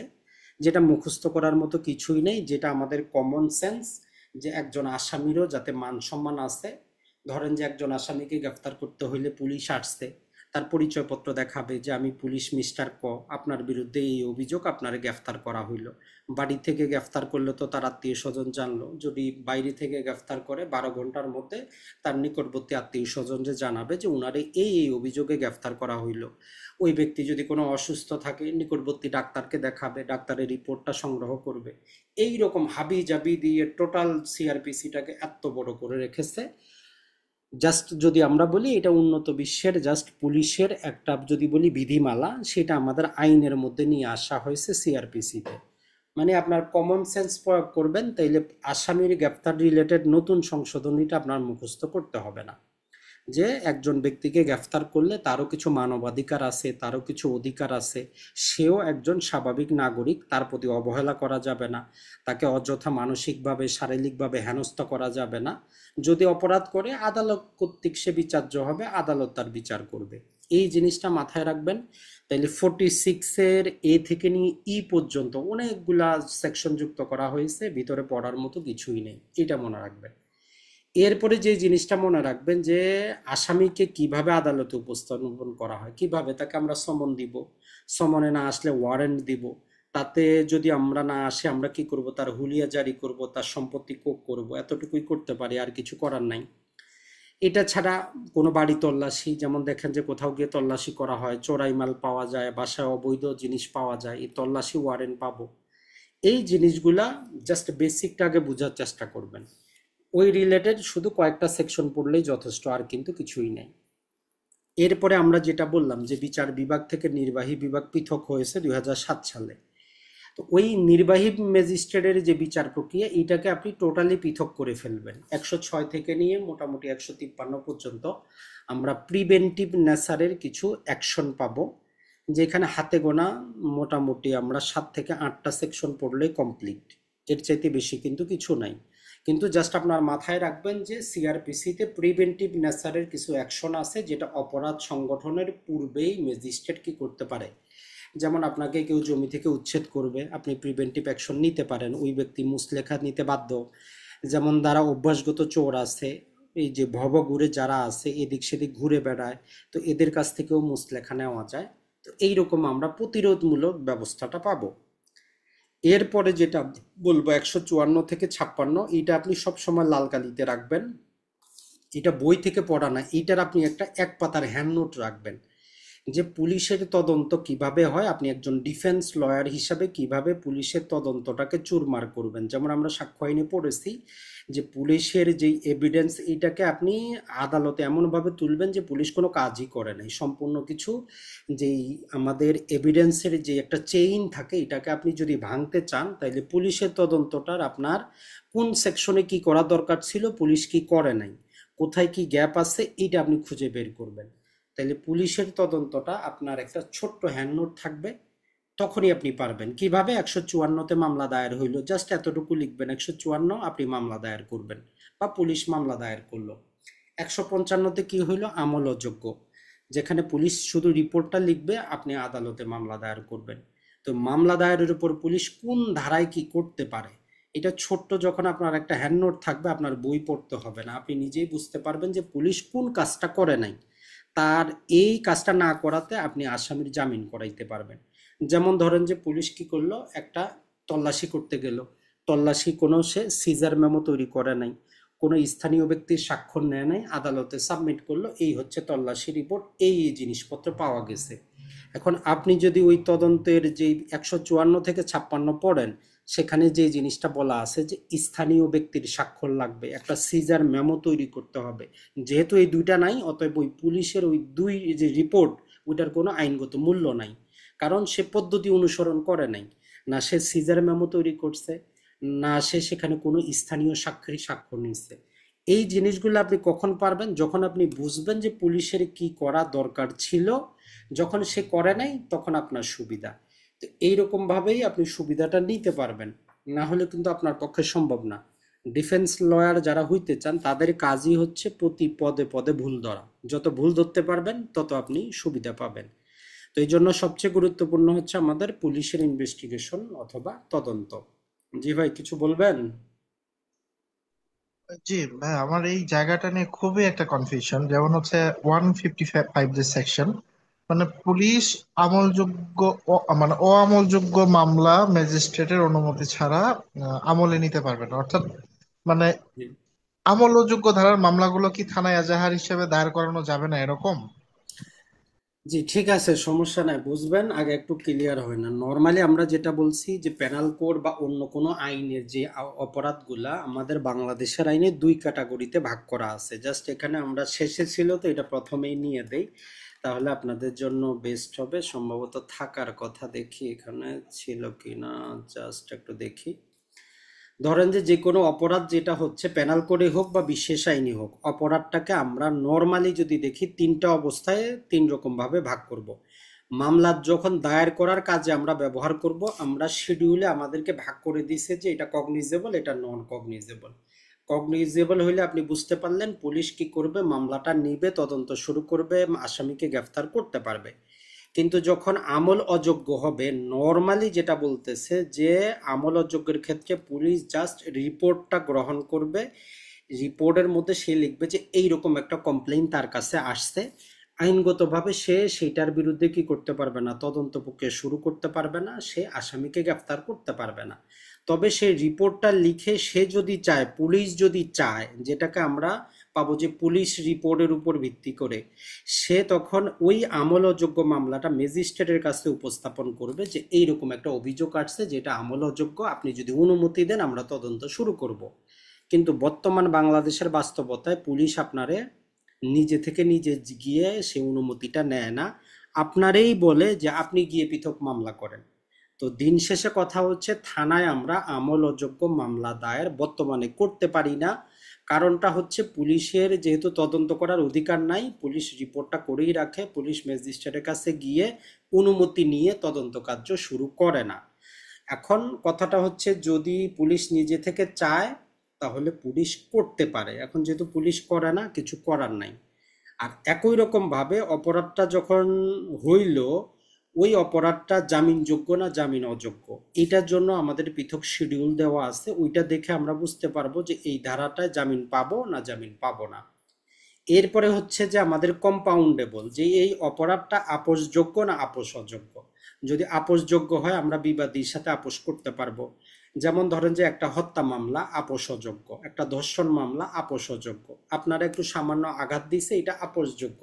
যেটা মুখস্থ করার মতো কিছুই নেই, যেটা আমাদের কমন সেন্স, যে একজন আসামিরও যাতে মান সম্মান আছে। ধরেন যে একজন আসামিকে গ্রেফতার করতে হইলে পুলিশ আসছে, তার পরিচয়পত্র দেখাবে যে আমি পুলিশ মিস্টার ক, আপনার বিরুদ্ধে এই অভিযোগ, আপনার গ্রেফতার করা হইল। বাড়ি থেকে গ্রেফতার করলে তো তার আত্মীয় স্বজন জানলো, যদি বাইরে থেকে গ্রেফতার করে 12 ঘন্টার মধ্যে তার নিকটবর্তী আত্মীয় স্বজন যে জানাবে যে উনারে এই এই অভিযোগে গ্রেফতার করা হইল। ওই ব্যক্তি যদি কোনো অসুস্থ থাকে নিকটবর্তী ডাক্তারকে দেখাবে, ডাক্তারের রিপোর্টটা সংগ্রহ করবে। এই রকম হাবি জাবি দিয়ে টোটাল সিআরপিসিটাকে এত বড় করে রেখেছে। জাস্ট যদি আমরা বলি এটা উন্নত বিশ্বের জাস্ট পুলিশের একটা, যদি বলি বিধিমালা, সেটা আমাদের আইনের মধ্যে নিয়ে আসা হয়েছে সিআরপিসিতে। মানে আপনার কমন সেন্স প্রয়োগ করবেন, তাইলে আসামির গ্রেপ্তার রিলেটেড নতুন সংশোধনীটা আপনার মুখস্থ করতে হবে না। যে একজন ব্যক্তিকে গ্রেফতার করলে তারও কিছু মানবাধিকার আছে, তারও কিছু অধিকার আছে, সেও একজন স্বাভাবিক নাগরিক, তার প্রতি অবহেলা করা যাবে না, তাকে অযথা মানসিকভাবে শারীরিকভাবে হেনস্থা করা যাবে না। যদি অপরাধ করে আদালত কর্তৃক সে বিচার্য হবে, আদালত তার বিচার করবে। এই জিনিসটা মাথায় রাখবেন। তাইলে 46-এর এ থেকে নিয়ে ই পর্যন্ত অনেকগুলা সেকশন যুক্ত করা হয়েছে, ভিতরে পড়ার মতো কিছুই নেই, এটা মনে রাখবেন। এরপরে যে জিনিসটা মনে রাখবেন যে আসামিকে কিভাবে আদালতে উপস্থাপন করা হয়, কিভাবে তাকে আমরা সমন দিব, সমনে না আসলে ওয়ারেন্ট দিব, তাতে যদি আমরা না আসে আমরা কি করব, তার হুলিয়া জারি করব, তার সম্পত্তি কোক করব, এতটুকুই করতে পারি, আর কিছু করার নাই। এটা ছাড়া কোনো বাড়ি তল্লাশি, যেমন দেখেন যে কোথাও গিয়ে তল্লাশি করা হয়, চোরাই মাল পাওয়া যায়, বাসায় অবৈধ জিনিস পাওয়া যায়, এই তল্লাশি ওয়ারেন্ট পাবো। এই জিনিসগুলা জাস্ট বেসিকটা আগে বোঝার চেষ্টা করবেন। ওই রিলেটেড শুধু কয়েকটা সেকশন পড়লেই যথেষ্ট, আর কিন্তু কিছুই নেই। এরপরে আমরা যেটা বললাম যে বিচার বিভাগ থেকে নির্বাহী বিভাগ পৃথক হয়েছে 2007 সালে। তো ওই নির্বাহী ম্যাজিস্ট্রেটের যে বিচার প্রক্রিয়া, এটাকে আপনি টোটালি পৃথক করে ফেলবেন। 106 থেকে নিয়ে মোটামুটি 153 পর্যন্ত আমরা প্রিভেন্টিভ নেচারের কিছু অ্যাকশন পাবো, যেখানে হাতে গোনা মোটামুটি আমরা 7 থেকে 8টা সেকশন পড়লেই কমপ্লিট। এর চাইতে বেশি কিন্তু কিছু নাই। কিন্তু জাস্ট আপনার মাথায় রাখবেন যে সিআরপিসিতে প্রিভেন্টিভ নেচারের কিছু অ্যাকশন আছে, যেটা অপরাধ সংগঠনের পূর্বেই ম্যাজিস্ট্রেট কি করতে পারে। যেমন আপনাকে কেউ জমি থেকে উচ্ছেদ করবে, আপনি প্রিভেন্টিভ অ্যাকশন নিতে পারেন, ওই ব্যক্তি মুচলেখা নিতে বাধ্য। যেমন যারা অভ্যাসগত চোর আছে, এই যে ভবঘুরে যারা আছে এদিক সেদিক ঘুরে বেড়ায়, তো এদের কাছ থেকেও মুচলেখা নেওয়া যায়। তো এইরকম আমরা প্রতিরোধমূলক ব্যবস্থাটা পাবো। এরপরে যেটা বলবো 154 থেকে 56, এটা আপনি সবসময় লাল কালিতে রাখবেন। এটা বই থেকে পড়া না, এটার আপনি একটা এক পাতার হ্যান্ড নোট রাখবেন, যে পুলিশের তদন্ত কিভাবে হয়, আপনি একজন ডিফেন্স লয়ার হিসাবে কিভাবে পুলিশের তদন্তটাকে চুরমার করবেন। যেমন আমরা সাক্ষ্য আইনে পড়েছি যে পুলিশের যেই এভিডেন্স, এইটাকে আপনি আদালতে এমনভাবে তুলবেন যে পুলিশ কোনো কাজই করে নাই, সম্পূর্ণ কিছু যেই আমাদের এভিডেন্সের যে একটা চেইন থাকে, এটাকে আপনি যদি ভাঙতে চান, তাহলে পুলিশের তদন্তটার আপনার কোন সেকশনে কি করা দরকার ছিল, পুলিশ কি করে নাই, কোথায় কি গ্যাপ আছে, এইটা আপনি খুঁজে বের করবেন। তাহলে পুলিশের তদন্তটা আপনার একটা ছোট্ট হ্যান্ড নোট থাকবে, তখনই আপনি পারবেন। কিভাবে 154তে মামলা দায়ের হইলো, জাস্ট এতটুকু লিখবেন, 154 আপনি মামলা দায়ের করবেন বা পুলিশ মামলা দায়ের করলো। 155তে কি হইলো, আমল অযোগ্য, যেখানে পুলিশ শুধু রিপোর্টটা লিখবে, আপনি আদালতে মামলা দায়ের করবেন। তো মামলা দায়েরের উপর পুলিশ কোন ধারায় কি করতে পারে, এটা ছোট্ট যখন আপনার একটা হ্যান্ড নোট থাকবে, আপনার বই পড়তে হবে না, আপনি নিজেই বুঝতে পারবেন যে পুলিশ কোন কাজটা করে নাই, তার এই কাজটা না করাতে আপনি আসামির জামিন করাইতে পারবেন। যেমন ধরেন যে পুলিশ কি করলো, একটা তল্লাশি করতে গেল, তল্লাশি কোনো সে সিজার মেমো তৈরি করে নাই, কোনো স্থানীয় ব্যক্তির স্বাক্ষর নেয় নাই, আদালতে সাবমিট করলো, এই হচ্ছে তল্লাশি রিপোর্ট, এই জিনিসপত্র পাওয়া গেছে। এখন আপনি যদি ওই তদন্তের যে 154 থেকে 56 পড়েন, সেখানে যে জিনিসটা বলা আছে যে স্থানীয় ব্যক্তির স্বাক্ষর লাগবে, একটা সিজার মেমো তৈরি করতে হবে। যেহেতু এই দুইটা নাই, অতএব ওই পুলিশের ওই দুই যে রিপোর্ট, ওইটার কোনো আইনগত মূল্য নাই, কারণ সে পদ্ধতি অনুসরণ করে নাই, না সে সিজার মেমো তৈরি করছে, না সে সেখানে কোনো স্থানীয় সাক্ষী স্বাক্ষর নিচ্ছে। এই জিনিসগুলো আপনি কখন পারবেন, যখন আপনি বুঝবেন যে পুলিশের কি করা দরকার ছিল, যখন সে করে নাই তখন আপনার সুবিধা। তো এইরকম ভাবেই আপনি সুবিধাটা নিতে পারবেন, না হলে কিন্তু আপনার পক্ষে সম্ভব না। ডিফেন্স লয়ার যারা হইতে চান, তাদের কাজই হচ্ছে প্রতি পদে পদে ভুল ধরা, যত ভুল ধরতে পারবেন তত আপনি সুবিধা পাবেন। তো এই জন্য সবচেয়ে গুরুত্বপূর্ণ হচ্ছে আমাদের পুলিশের ইনভেস্টিগেশন অথবা তদন্ত। জি ভাই, কিছু বলবেন? জি ভাই, আমার এই জায়গাটা নিয়ে খুবই একটা কনফিউশন। যেমন হচ্ছে 155 যে সেকশন, মানে পুলিশ আমলযোগ্য মানে অআমলযোগ্য মামলা ম্যাজিস্ট্রেটের অনুমতি ছাড়া আমলে নিতে পারবে না। অর্থাৎ মানে আমলযোগ্য ধারার মামলাগুলো কি থানায় এজাহার হিসেবে দায়ের করানো যাবে না, এরকম? জি ঠিক আছে, সমস্যা নাই, বুঝবেন আগে একটু ক্লিয়ার হয় না। নর্মালি আমরা যেটা বলছি যে পেনাল কোড বা অন্য কোনো আইনের যে অপরাধগুলা আমাদের বাংলাদেশের আইনে দুই ক্যাটাগরিতে ভাগ করা আছে। জাস্ট এখানে আমরা শেষে ছিল তো এটা প্রথমেই নিয়ে দেই, তাহলে আপনাদের জন্য বেস্ট হবে। সম্ভবত থাকার কথা, দেখি এখানে ছিল কিনা, জাস্ট একটু দেখি। ধরেন যে যে কোনো অপরাধ যেটা হচ্ছে পেনাল কোডে হোক বা বিশেষ আইনে হোক, অপরাধটাকে আমরা নর্মালি যদি দেখি তিনটা অবস্থায় তিন রকম ভাবে ভাগ করব। মামলা যখন দায়ের করার কাজে আমরা ব্যবহার করব, আমরা শিডিউলে আমাদেরকে ভাগ করে দিছে যে এটা কগনিজেবল, এটা নন কগনিজেবল। কগনিজেবল হইলে আপনি বুঝতে পারলেন পুলিশ কি করবে, মামলাটা নিবে, তদন্ত শুরু করবে, আসামিকে গ্রেফতার করতে পারবে। কিন্তু যখন আমল অযোগ্য হবে, নর্মালি যেটা বলতেছে যে আমল অযোগ্যের ক্ষেত্রে পুলিশ জাস্ট রিপোর্টটা গ্রহণ করবে, রিপোর্টের মধ্যে সে লিখবে যে এইরকম একটা কমপ্লেইন তার কাছে আসছে। আইনগতভাবে সে সেইটার বিরুদ্ধে কি করতে পারবে না, তদন্ত প্রক্রিয়া শুরু করতে পারবে না, সে আসামিকে গ্রেফতার করতে পারবে না। তবে সে রিপোর্টটা লিখে সে যদি চায়, পুলিশ যদি চায়, যেটাকে আমরা পাবো যে পুলিশ রিপোর্টের উপর ভিত্তি করে সে তখন ওই আমল অযোগ্য মামলাটা ম্যাজিস্ট্রেটের কাছে উপস্থাপন করবে যে এইরকম একটা অভিযোগ আসছে যেটা আমল অযোগ্য, আপনি যদি অনুমতি দেন আমরা তদন্ত শুরু করব। কিন্তু বর্তমান বাংলাদেশের বাস্তবতায় পুলিশ আপনারে নিজে থেকে নিজে গিয়ে সে অনুমতিটা নেয় না, আপনারেই বলে যে আপনি গিয়ে পৃথক মামলা করেন। তো দিন শেষে কথা হচ্ছে, থানায় আমরা আমল অযোগ্য মামলা দায়ের বর্তমানে করতে পারি না। কারণটা হচ্ছে পুলিশের যেহেতু তদন্ত করার অধিকার নাই, পুলিশ রিপোর্টটা করেই রাখে, পুলিশ ম্যাজিস্ট্রেটের কাছে গিয়ে অনুমতি নিয়ে তদন্ত কার্য শুরু করে না। এখন কথাটা হচ্ছে, যদি পুলিশ নিজে থেকে চায় তাহলে পুলিশ করতে পারে, এখন যেহেতু পুলিশ করে না, কিছু করার নাই। আর একই রকম ভাবে অপরাধটা যখন হইল, ওই অপরাধটা জামিনযোগ্য না জামিন অযোগ্য, এটার জন্য আমাদের পৃথক শিডিউল দেওয়া আছে, ওইটা দেখে আমরা বুঝতে পারবো যে এই ধারাটায় জামিন পাবো না জামিন পাবো না। এরপরে হচ্ছে যে আমাদের কম্পাউন্ডেবল, যে এই অপরাধটা আপোষযোগ্য না আপোষ অযোগ্য। যদি আপোষযোগ্য হয় আমরা বিবাদীর সাথে আপোষ করতে পারবো। যেমন ধরেন যে একটা হত্যা মামলা আপোষ অযোগ্য, একটা ধর্ষণ মামলা আপোষ অযোগ্য, আপনারা একটু সামান্য আঘাত দিছে, এটা আপোষযোগ্য।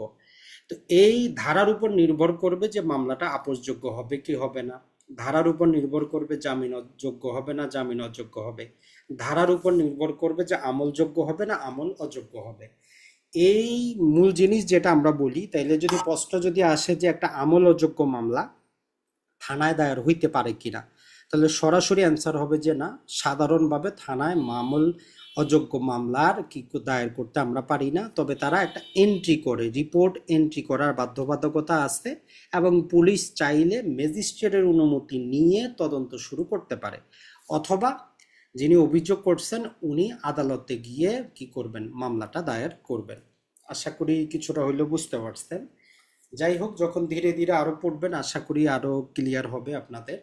তো এই ধারার উপর নির্ভর করবে যে মামলাটা আপোষযোগ্য হবে কি হবে না, ধারার উপর নির্ভর করবে জামিন অযোগ্য হবে না জামিন অযোগ্য হবে, ধারার উপর নির্ভর করবে যে আমলযোগ্য হবে না আমল অযোগ্য হবে। এই মূল জিনিস যেটা আমরা বলি, তাইলে যদি প্রশ্ন যদি আসে যে একটা আমল অযোগ্য মামলা থানায় দায়ের হইতে পারে কিনা, তাহলে সরাসরি অ্যান্সার হবে যে না, সাধারণভাবে থানায় মামল অযোগ্য মামলার কি দায়ের করতে আমরা পারি না। তবে তারা একটা এন্ট্রি করে, রিপোর্ট এন্ট্রি করার বাধ্যবাধকতা আছে, এবং পুলিশ চাইলে ম্যাজিস্ট্রেটের অনুমতি নিয়ে তদন্ত শুরু করতে পারে, অথবা যিনি অভিযোগ করছেন উনি আদালতে গিয়ে কি করবেন, মামলাটা দায়ের করবেন। আশা করি কিছুটা হইলেও বুঝতে পারছেন। যাই হোক, যখন ধীরে ধীরে আরো পড়বেন আশা করি আরো ক্লিয়ার হবে আপনাদের।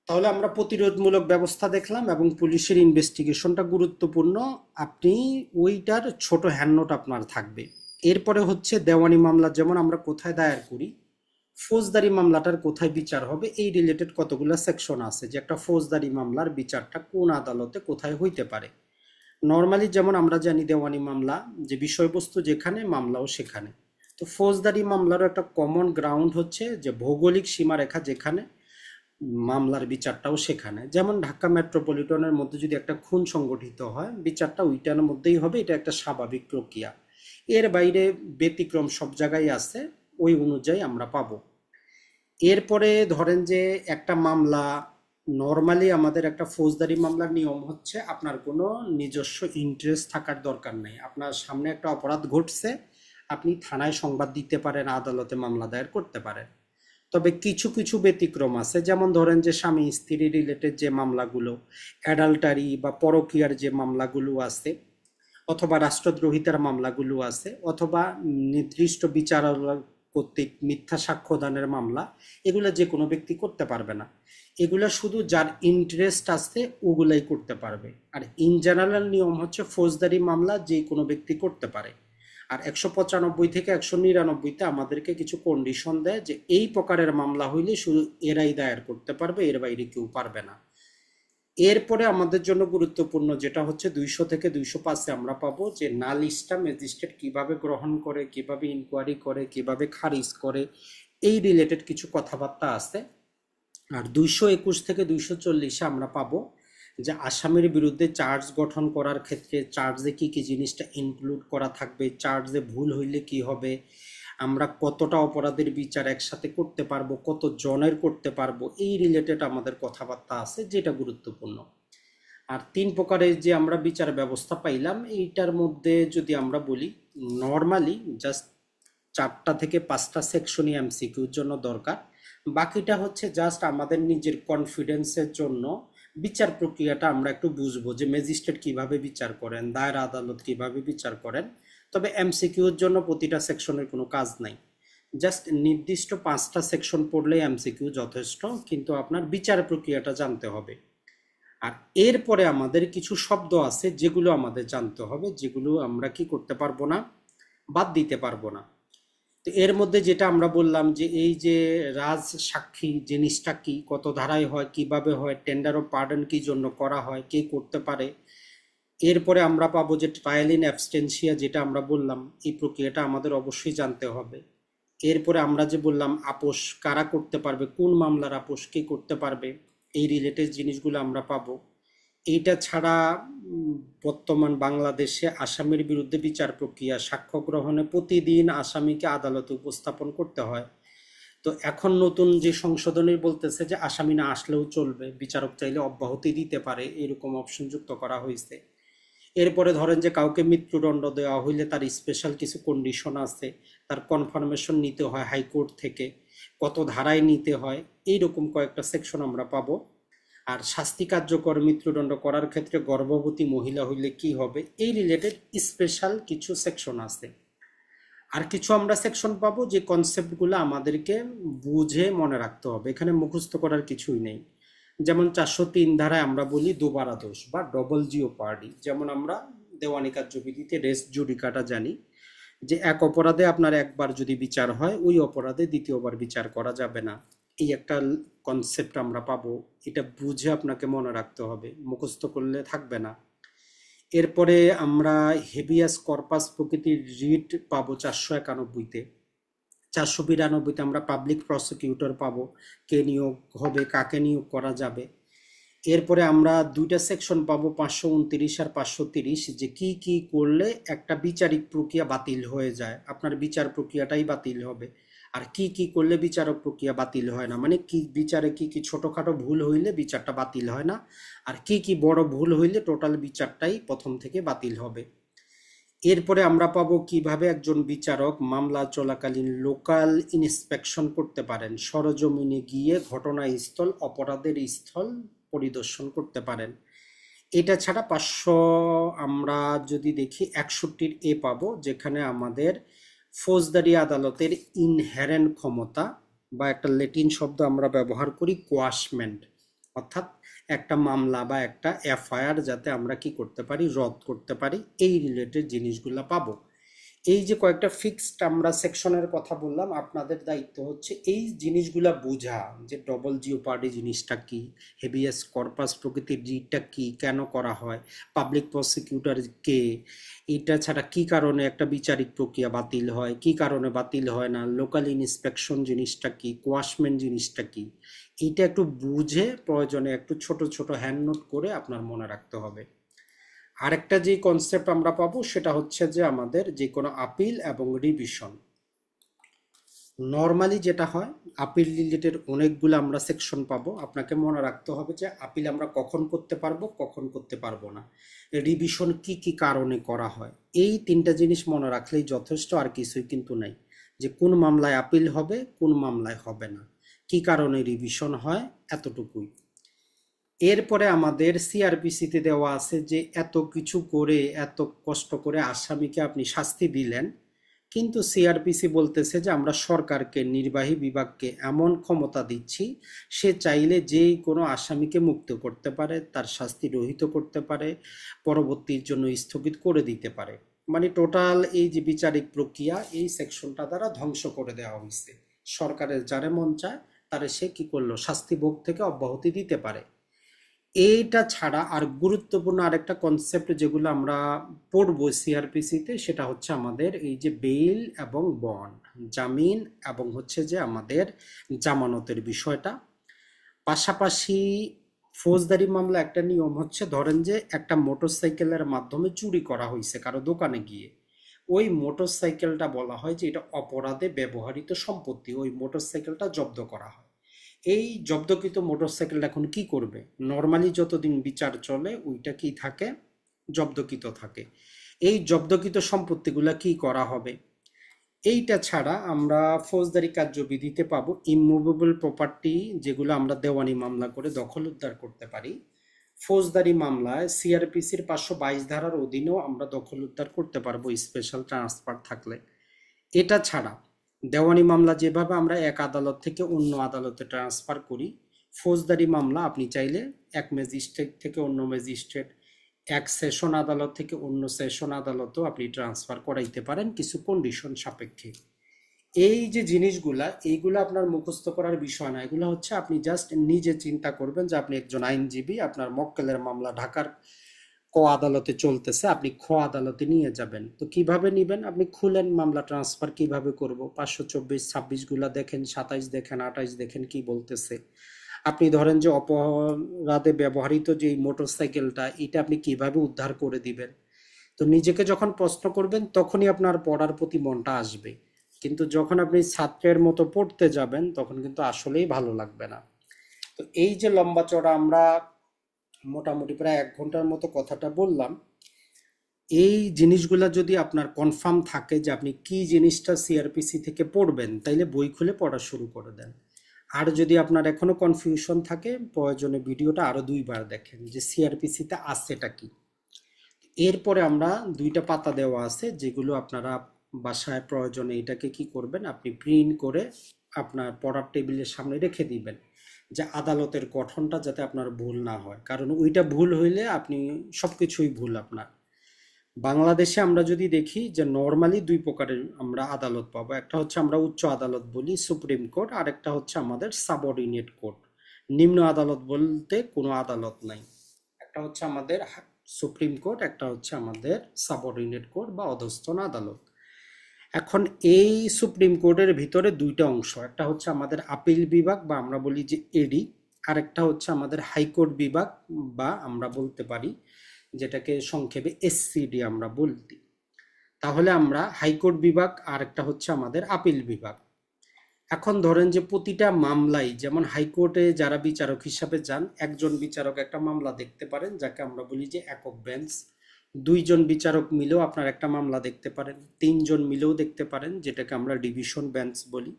তাহলে আমরা প্রতিরোধমূলক ব্যবস্থা দেখলাম এবং পুলিশের ইনভেস্টিগেশনটা গুরুত্বপূর্ণ, আপনি ওইটার ছোট হ্যান্ডনোট আপনার থাকবে। এরপরে হচ্ছে দেওয়ানি মামলা যেমন আমরা কোথায় দায়ের করি, ফৌজদারি মামলাটার কোথায় বিচার হবে, এই রিলেটেড কতগুলো সেকশন আছে যে একটা ফৌজদারি মামলার বিচারটা কোন আদালতে কোথায় হইতে পারে। নর্মালি যেমন আমরা জানি দেওয়ানি মামলা যে বিষয়বস্তু যেখানে মামলাও সেখানে। তো ফৌজদারি মামলারও একটা কমন গ্রাউন্ড হচ্ছে যে ভৌগোলিক সীমারেখা যেখানে, মামলার বিচারটাও সেখানে। যেমন ঢাকা মেট্রোপলিটনের মধ্যে যদি একটা খুন সংগঠিত হয়, বিচারটা ওইটার মধ্যেই হবে, এটা একটা স্বাভাবিক প্রক্রিয়া। এর বাইরে ব্যতিক্রম সব জায়গায় আছে, ওই অনুযায়ী আমরা পাবো। এরপরে ধরেন যে একটা মামলা, নর্মালি আমাদের একটা ফৌজদারি মামলার নিয়ম হচ্ছে আপনার কোনো নিজস্ব ইন্টারেস্ট থাকার দরকার নেই, আপনার সামনে একটা অপরাধ ঘটছে, আপনি থানায় সংবাদ দিতে পারেন, আদালতে মামলা দায়ের করতে পারেন। তবে কিছু কিছু ব্যতিক্রম আছে, যেমন ধরেন যে স্বামী স্ত্রী রিলেটেড যে মামলাগুলো, অ্যাডাল্টারি বা পরকীয়ার যে মামলাগুলো আছে, অথবা রাষ্ট্রদ্রোহিতার মামলাগুলো আছে, অথবা নির্দিষ্ট বিচারালয় কর্তৃক মিথ্যা সাক্ষ্য দানের মামলা, এগুলো যে কোনো ব্যক্তি করতে পারবে না, এগুলা শুধু যার ইন্টারেস্ট আছে ওগুলাই করতে পারবে। আর ইন জেনারেল নিয়ম হচ্ছে ফৌজদারি মামলা যে কোনো ব্যক্তি করতে পারে। আর 195 থেকে 199-তে আমাদেরকে কিছু কন্ডিশন দেয় যে এই প্রকারের মামলা হইলে শুধু এরাই দায়ের করতে পারবে, এর বাইরে কেউ পারবে না। এরপরে আমাদের জন্য গুরুত্বপূর্ণ যেটা হচ্ছে 200 থেকে 205-এ আমরা পাবো যে নালিশটা ম্যাজিস্ট্রেট কিভাবে গ্রহণ করে, কিভাবে ইনকোয়ারি করে, কিভাবে খারিজ করে, এই রিলেটেড কিছু কথাবার্তা আছে। আর 221 থেকে 240-এ আমরা পাবো যে আসামির বিরুদ্ধে চার্জ গঠন করার ক্ষেত্রে চার্জে কি কি জিনিসটা ইনক্লুড করা থাকবে, চার্জে ভুল হইলে কি হবে, আমরা কতটা অপরাধের বিচার একসাথে করতে পারবো, কত জনের করতে পারবো, এই রিলেটেড আমাদের কথাবার্তা আছে, যেটা গুরুত্বপূর্ণ। আর 3 প্রকারের যে আমরা বিচার ব্যবস্থা পাইলাম, এইটার মধ্যে যদি আমরা বলি, নর্মালি জাস্ট 4টা থেকে 5টা সেকশনই এমসিকিউর জন্য দরকার, বাকিটা হচ্ছে জাস্ট আমাদের নিজের কনফিডেন্সের জন্য, বিচার প্রক্রিয়াটা আমরা একটু বুঝবো যে ম্যাজিস্ট্রেট কিভাবে বিচার করেন, দায়রা আদালত কিভাবে বিচার করেন। তবে এমসিকিউর জন্য প্রতিটা সেকশনের কোনো কাজ নাই, জাস্ট নির্দিষ্ট 5টা সেকশন পড়লেই এমসিকিউ যথেষ্ট, কিন্তু আপনার বিচার প্রক্রিয়াটা জানতে হবে। আর এরপরে আমাদের কিছু শব্দ আছে যেগুলো আমাদের জানতে হবে, যেগুলো আমরা কি করতে পারবো না, বাদ দিতে পারবো না। তো এর মধ্যে যেটা আমরা বললাম যে এই যে রাজ সাক্ষী জিনিসটা কি, কত ধারায় হয়, কিভাবে হয়, টেন্ডার অফ পার্ডন কি জন্য করা হয়, কে করতে পারে। এরপরে আমরা পাবো যে ট্রায়াল ইন অ্যাবস্টেন্সিয়া, যেটা আমরা বললাম, এই প্রক্রিয়াটা আমাদের অবশ্যই জানতে হবে। এরপরে আমরা যে বললাম আপোষ কারা করতে পারবে, কোন মামলার আপোষ কে করতে পারবে, এই রিলেটেড জিনিসগুলো আমরা পাবো। এইটা ছাড়া বর্তমান বাংলাদেশে আসামির বিরুদ্ধে বিচার প্রক্রিয়া, সাক্ষ্য গ্রহণে প্রতিদিন আসামিকে আদালতে উপস্থাপন করতে হয়। তো এখন নতুন যে সংশোধনী বলতেছে যে আসামি না আসলেও চলবে, বিচারক চাইলে অব্যাহতি দিতে পারে, এরকম অপশন যুক্ত করা হয়েছে। এরপরে ধরেন যে কাউকে মৃত্যুদণ্ড দেওয়া হইলে তার স্পেশাল কিছু কন্ডিশন আছে, তার কনফার্মেশন নিতে হয় হাইকোর্ট থেকে, কত ধারায় নিতে হয়, এইরকম কয়েকটা সেকশন আমরা পাবো। আর শাস্তি কার্যকর মৃত্যুদণ্ড করার ক্ষেত্রে গর্ভবতী মহিলা হইলে কি হবে, এই রিলেটেড স্পেশাল কিছু সেকশন আছে। আর কিছু আমরা সেকশন পাবো যে কনসেপ্টগুলো আমাদেরকে বুঝে মনে রাখতে হবে, এখানে মুখস্থ করার কিছুই নেই। যেমন 403 ধারায় আমরা বলি দুবারা দোষ বা ডবল জিওপার্ডি। যেমন আমরা দেওয়ানি কার্যবিধিতে রেস জুডিকাটা জানি যে এক অপরাধে আপনার একবার যদি বিচার হয়, ওই অপরাধে দ্বিতীয়বার বিচার করা যাবে না। এই একটা কনসেপ্ট আমরা পাবো, এটা বুঝে আপনাকে মনে রাখতে হবে, মুখস্থ করলে থাকবে না। এরপরে আমরা হেভিয়াস কর্পাস প্রকৃতির রিট পাবো 491-তে। 492-তে আমরা পাবলিক প্রসিকিউটর পাবো, কে নিয়োগ হবে, কাকে নিয়োগ করা যাবে। এরপরে আমরা দুইটা সেকশন পাবো, 529 আর 530, যে কি কি করলে একটা বিচারিক প্রক্রিয়া বাতিল হয়ে যায়, আপনার বিচার প্রক্রিয়াটাই বাতিল হবে। আর কি কি করলে বিচারক প্রক্রিয়া বাতিল হয় না, মানে কি বিচারে কি কি ছোটখাটো ভুল হইলে বিচারটা বাতিল হয় না, আর কি কি বড় ভুল হইলে টোটাল বিচারটাই প্রথম থেকে বাতিল হবে। এরপরে আমরা পাবো কিভাবে একজন বিচারক মামলা চলাকালীন লোকাল ইন্সপেকশন করতে পারেন, সরজমিনে গিয়ে ঘটনাস্থল, অপরাধের স্থল পরিদর্শন করতে পারেন। এটা ছাড়া 500 আমরা যদি দেখি 61-এ পাবো, যেখানে আমাদের ফৌজদারি আদালতের ইনহেরেন্ট ক্ষমতা, বা একটা ল্যাটিন শব্দ আমরা ব্যবহার করি কোয়াশমেন্ট, অর্থাৎ একটা মামলা বা একটা এফআইআর যাতে আমরা কি করতে পারি, রদ করতে পারি, এই রিলেটেড জিনিসগুলো পাবো। এই যে কয়েকটা ফিক্সড আমরা সেকশনের কথা বললাম, আপনাদের দায়িত্ব হচ্ছে এই জিনিসগুলা বোঝা, যে ডবল জিওপার্ডি জিনিসটা কি, হেভিয়াস কর্পাস প্রকৃতির রিটটা কি, কেন করা হয়, পাবলিক প্রসিকিউটর কে, এটা ছাড়া কি কারণে একটা বিচারিক প্রক্রিয়া বাতিল হয়, কি কারণে বাতিল হয় না, লোকাল ইন্সপেকশন জিনিসটা কি, কোয়াশমেন্ট জিনিসটা কি, এটা একটু বুঝে প্রয়োজনে একটু ছোট ছোট হ্যান্ড নোট করে আপনার মনে রাখতে হবে। আরেকটা যে কনসেপ্ট আমরা পাবো সেটা হচ্ছে যে আমাদের যে কোনো আপিল এবং রিভিশন। নর্মালি যেটা হয়, আপিল রিলেটেড অনেকগুলো আমরা সেকশন পাবো, আপনাকে মনে রাখতে হবে যে আপিল আমরা কখন করতে পারবো, কখন করতে পারবো না, রিভিশন কি কি কারণে করা হয়। এই তিনটা জিনিস মনে রাখলেই যথেষ্ট, আর কিছুই কিন্তু নাই। যে কোন মামলায় আপিল হবে, কোন মামলায় হবে না, কি কারণে রিভিশন হয়, এতটুকুই। এরপরে আমাদের সিআরপিসিতে দেওয়া আছে যে এত কিছু করে, এত কষ্ট করে আসামিকে আপনি শাস্তি দিলেন, কিন্তু সিআরপিসি বলতেছে যে আমরা সরকারকে, নির্বাহী বিভাগকে এমন ক্ষমতা দিচ্ছি, সে চাইলে যেই কোনো আসামিকে মুক্ত করতে পারে, তার শাস্তি রহিত করতে পারে, পরবর্তীর জন্য স্থগিত করে দিতে পারে। মানে টোটাল এই যে বিচারিক প্রক্রিয়া, এই সেকশনটা দ্বারা ধ্বংস করে দেওয়া হয়েছে। সরকারের যারে মন চায় তারে সে কি করলো, শাস্তি ভোগ থেকে অব্যাহতি দিতে পারে। এইটা ছাড়া আর গুরুত্বপূর্ণ আরেকটা কনসেপ্ট যেগুলো আমরা পড়বো সিআরপিসিতে, সেটা হচ্ছে আমাদের এই যে বেইল এবং বন্ড, জামিন এবং হচ্ছে যে আমাদের জামানতের বিষয়টা। পাশাপাশি ফৌজদারি মামলা একটা নিয়ম হচ্ছে, ধরেন যে একটা মোটরসাইকেলের মাধ্যমে চুরি করা হয়েছে কারো দোকানে গিয়ে, ওই মোটরসাইকেলটা বলা হয় যে এটা অপরাধে ব্যবহৃত সম্পত্তি, ওই মোটরসাইকেলটা জব্দ করা হয়। এই জব্দকৃত মোটরসাইকেলটা এখন কি করবে, নর্মালি যতদিন বিচার চলে ওইটা কি থাকে, জব্দকৃত থাকে। এই জব্দকৃত সম্পত্তিগুলা কি করা হবে। এইটা ছাড়া আমরা ফৌজদারি কার্যবিধিতে পাবো ইমুভেবল প্রপার্টি, যেগুলো আমরা দেওয়ানি মামলা করে দখল উদ্ধার করতে পারি। ফৌজদারি মামলায় সিআরপিসির 522 ধারার অধীনেও আমরা দখল উদ্ধার করতে পারবো স্পেশাল ট্রান্সফার থাকলে। এটা ছাড়া দেওয়ানি মামলা যেভাবে আমরা এক আদালত থেকে অন্য আদালতে ট্রান্সফার করি, ফৌজদারি মামলা আপনি চাইলে এক ম্যাজিস্ট্রেট থেকে অন্য ম্যাজিস্ট্রেট, এক সেশন আদালত থেকে অন্য সেশন আদালতও আপনি ট্রান্সফার করাইতে পারেন কিছু কন্ডিশন সাপেক্ষে। এই যে জিনিসগুলা, এইগুলো আপনার মুখস্থ করার বিষয় না, এগুলো হচ্ছে আপনি জাস্ট নিজে চিন্তা করবেন যে আপনি একজন আইনজীবী, আপনার মক্কেলের মামলা ঢাকার ক আদালতে চলতেছে, আপনি খ আদালতে নিয়ে যাবেন। তো কিভাবে নিবেন? আপনি খুলেন, মামলা ট্রান্সফার কিভাবে করব, 524, 26 গুলা দেখেন, 27 দেখেন, 28 দেখেন কি বলতেছে। আপনি ধরেন যে অপরাধে ব্যবহৃত যে মোটরসাইকেলটা, এটা আপনি কিভাবে উদ্ধার করে দিবেন। তো নিজেকে যখন প্রশ্ন করবেন তখনই আপনার পড়ার প্রতি মনটা আসবে। কিন্তু যখন আপনি ছাত্রের মতো পড়তে যাবেন তখন কিন্তু আসলেই ভালো লাগবে না। তো এই যে লম্বা চড়া আমরা মোটামুটি প্রায় 1 ঘন্টার মতো কথাটা বললাম, এই জিনিসগুলা যদি আপনার কনফার্ম থাকে যে আপনি কি জিনিসটা সিআরপিসি থেকে পড়বেন, তাইলে বই খুলে পড়া শুরু করে দেন। আর যদি আপনার এখনো কনফিউশন থাকে, প্রয়োজনে ভিডিওটা আরো 2বার দেখেন যে সিআরপিসিতে আছেটা কি। এরপরে আমরা 2টা পাতা দেওয়া আছে যেগুলো আপনারা বাসায় প্রয়োজনে এটাকে কি করবেন, আপনি প্রিন্ট করে আপনার পড়ার টেবিলের সামনে রেখে দিবেন, যে আদালতের গঠনটা যাতে আপনার ভুল না হয়, কারণ ওইটা ভুল হইলে আপনি সবকিছুই ভুল আপনার। বাংলাদেশে আমরা যদি দেখি যে নর্মালি 2 প্রকারের আমরা আদালত পাবো, একটা হচ্ছে আমরা উচ্চ আদালত বলি সুপ্রিম কোর্ট, আর একটা হচ্ছে আমাদের সাবঅর্ডিনেট কোর্ট। নিম্ন আদালত বলতে কোনো আদালত নাই, একটা হচ্ছে আমাদের সুপ্রিম কোর্ট, একটা হচ্ছে আমাদের সাবঅর্ডিনেট কোর্ট বা অধস্তন আদালত। এখন এই সুপ্রিম কোর্টের ভিতরে 2টা অংশ, একটা হচ্ছে আমাদের আপিল বিভাগ বা আমরা বলি যে এডি, আর একটা হচ্ছে আমাদের হাইকোর্ট বিভাগ বা আমরা বলতে পারি যেটাকে সংক্ষেপে এসসিডি আমরা বলতি। তাহলে আমরা হাইকোর্ট বিভাগ আর একটা হচ্ছে আমাদের আপিল বিভাগ। এখন ধরেন যে প্রতিটা মামলাই, যেমন হাইকোর্টে যারা বিচারক হিসাবে যান, একজন বিচারক একটা মামলা দেখতে পারেন যাকে আমরা বলি যে একক বেঞ্চ, 2জন বিচারক মিলেও আপনার একটা মামলা দেখতে পারেন, 3জন মিলেও দেখতে পারেন যেটাকে আমরা ডিভিশন বেঞ্চ বলি।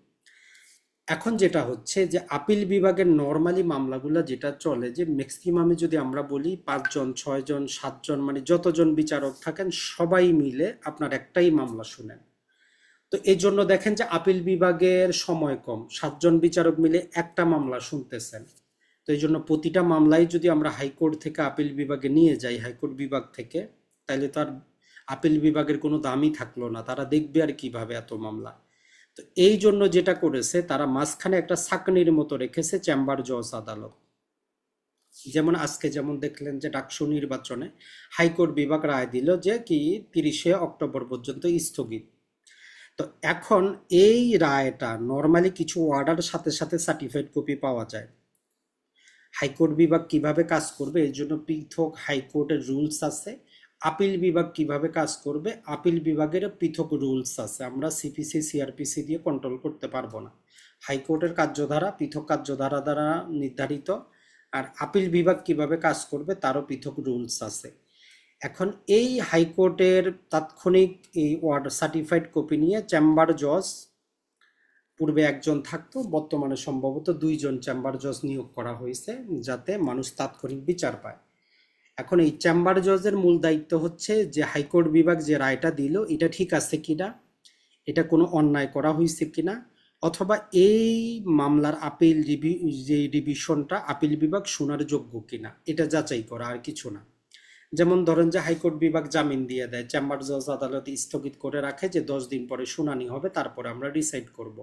এখন যেটা হচ্ছে যে আপিল বিভাগের নর্মালি মামলাগুলো যেটা চলে, যে ম্যাক্সিমামে যদি আমরা বলি 5জন 6জন 7জন, মানে যতজন বিচারক থাকেন সবাই মিলে আপনার একটাই মামলা শুনেন। তো এই জন্য দেখেন যে আপিল বিভাগের সময় কম, 7জন বিচারক মিলে একটা মামলা শুনতেছেন। তো এই জন্য প্রতিটা মামলাই যদি আমরা হাইকোর্ট থেকে আপিল বিভাগে নিয়ে যাই, হাইকোর্ট বিভাগ থেকে, তাহলে তো আর আপিল বিভাগের কোনো দামই থাকলো না, তারা দেখবে আর কিভাবে এত মামলা। তো এই জন্য যেটা করেছে, তারা মাঝখানে একটা ছাঁকনির মতো রেখেছে চেম্বার জজ আদালত। যেমন আজকে যেমন দেখলেন যে ডাকসু নির্বাচনে হাইকোর্ট বিভাগ রায় দিল যে কি 30শে অক্টোবর পর্যন্ত স্থগিত। তো এখন এই রায়টা নর্মালি কিছু অর্ডার সাথে সাথে সার্টিফাইড কপি পাওয়া যায়। হাইকোর্ট বিভাগ কিভাবে কাজ করবে এর জন্য পৃথক হাইকোর্টের রুলস আছে, আপিল বিভাগ কিভাবে কাজ করবে আপিল বিভাগের পৃথক রুলস আছে, আমরা সিপিসি সিআরপিসি দিয়ে কন্ট্রোল করতে পারবো না। হাইকোর্টের কার্যধারা পৃথক কার্যধারা দ্বারা নির্ধারিত, আর আপিল বিভাগ কিভাবে কাজ করবে তারও পৃথক রুলস আছে। এখন এই হাইকোর্টের তাৎক্ষণিক এই ওয়ার্ড সার্টিফাইড কপি নিয়ে চেম্বার জজ, পূর্বে একজন থাকতো, বর্তমানে সম্ভবত 2জন চেম্বার জজ নিয়োগ করা হয়েছে যাতে মানুষ তাৎক্ষণিক বিচার পায়। এখন এই চেম্বার জজের মূল দায়িত্ব হচ্ছে যে হাইকোর্ট বিভাগ যে রায়টা দিল এটা ঠিক আছে কিনা, এটা কোনো অন্যায় করা হয়েছে কিনা, অথবা এই মামলার আপিল যে রিভিশনটা আপিল বিভাগ শোনার যোগ্য কিনা, এটা যাচাই করা, আর কিছু না। যেমন ধরেন যে হাইকোর্ট বিভাগ জামিন দিয়ে দেয়, চেম্বার জজ আদালত স্থগিত করে রাখে যে 10 দিন পরে শুনানি হবে, তারপরে আমরা ডিসাইড করব,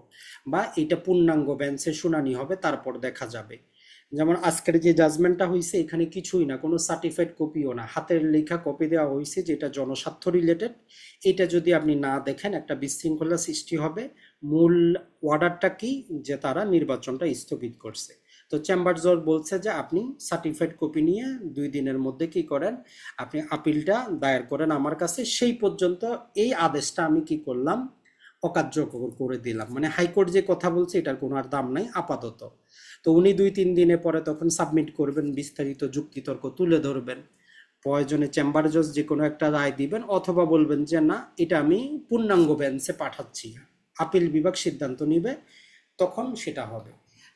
বা এটা পূর্ণাঙ্গ বেঞ্চে শুনানি হবে তারপর দেখা যাবে। যেমন আজকের যে জাজমেন্টটা হয়েছে এখানে কিছুই না, কোনো সার্টিফাইড কপিও না, হাতের লেখা কপি দেওয়া হয়েছে যেটা জনস্বার্থ রিলেটেড। এটা যদি আপনি না দেখেন একটা বিশৃঙ্খলা সৃষ্টি হবে। মূল অর্ডারটা কি, যে তারা নির্বাচনটা স্থগিত করছে। তো চেম্বার জজ বলছে যে আপনি সার্টিফাইড কপি নিয়ে 2 দিনের মধ্যে কি করেন, আপনি আপিলটা দায়ের করেন আমার কাছে, সেই পর্যন্ত এই আদেশটা আমি কি করলাম, অকার্যকর করে দিলাম। মানে হাইকোর্ট যে কথা বলছে এটার কোনো আর দাম নাই আপাতত। তো উনি 2-3 দিনে পরে তখন সাবমিট করবেন, বিস্তারিত যুক্তিতর্ক তুলে ধরবেন, প্রয়োজনে চেম্বার জজ যে কোনো একটা রায় দিবেন, অথবা বলবেন যে না এটা আমি পূর্ণাঙ্গ বেঞ্চে পাঠাচ্ছি, আপিল বিভাগ সিদ্ধান্ত নিবে, তখন সেটা হবে।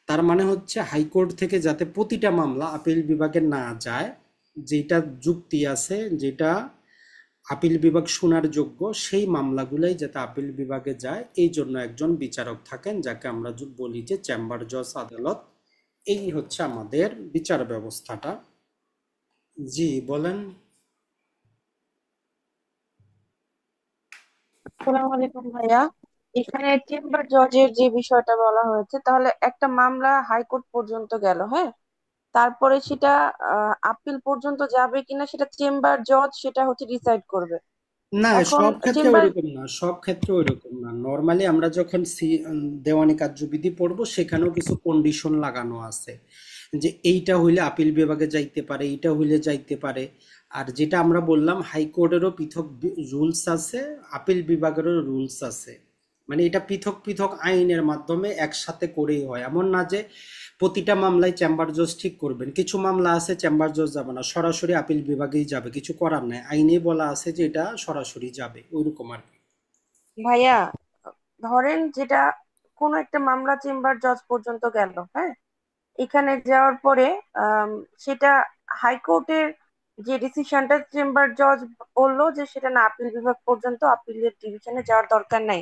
তার মানে হচ্ছে হাইকোর্ট থেকে যাতে প্রতিটা মামলা আপিল বিভাগে না যায়, যেটা যুক্তি আছে, যেটা আপিল বিভাগ শোনার যোগ্য, সেই মামলাগুলাই যাতে আপিল বিভাগে যায়, এই জন্য একজন বিচারক থাকেন যাকে আমরা বলি যে চেম্বার জজ আদালত এই হচ্ছে আমাদের বিচার ব্যবস্থাটা। জি বলেন। আসসালামু আলাইকুম ভাইয়া। এখানে চেম্বার জজের যে বিষয়টা বলা হয়েছে, তাহলে একটা মামলা হাইকোর্ট পর্যন্ত গেল, হ্যাঁ, তারপরে সেটা আপিল পর্যন্ত যাবে কিনা সেটা চেম্বার জজ সেটা হচ্ছে ডিসাইড করবে। না, এখন সব ক্ষেত্রে চেম্বার ওইরকম না, সব ক্ষেত্রে ওইরকম না। নর্মালি আমরা যখন দেওয়ানি কার্যবিধি পড়বো সেখানেও কিছু কন্ডিশন লাগানো আছে, যে এইটা হইলে আপিল বিভাগে যাইতে পারে, এইটা হইলে যাইতে পারে। আর যেটা আমরা বললাম, হাইকোর্টেরও পৃথক রুলস আছে, আপিল বিভাগেরও রুলস আছে। মানে এটা পৃথক পৃথক আইনের মাধ্যমে একসাথে করেই হয়, এমন না যে প্রতিটা মামলায় চেম্বার জজ ঠিক করবেন। কিছু মামলা আছে চেম্বার জজ যাবে না, সরাসরি আপিল বিভাগেই যাবে, কিছু করার নাই, আইনে বলা আছে যে এটা সরাসরি যাবে, ওইরকম আর কি। ভাইয়া, ধরেন যেটা কোনো একটা মামলা চেম্বার জজ পর্যন্ত গেল, হ্যাঁ, এখানে যাওয়ার পরে আম, সেটা হাইকোর্টের যে ডিসিশনটা চেম্বার জজ বললো যে সেটা না আপিল বিভাগ পর্যন্ত, আপিলের ডিভিশনে যাওয়ার দরকার নাই,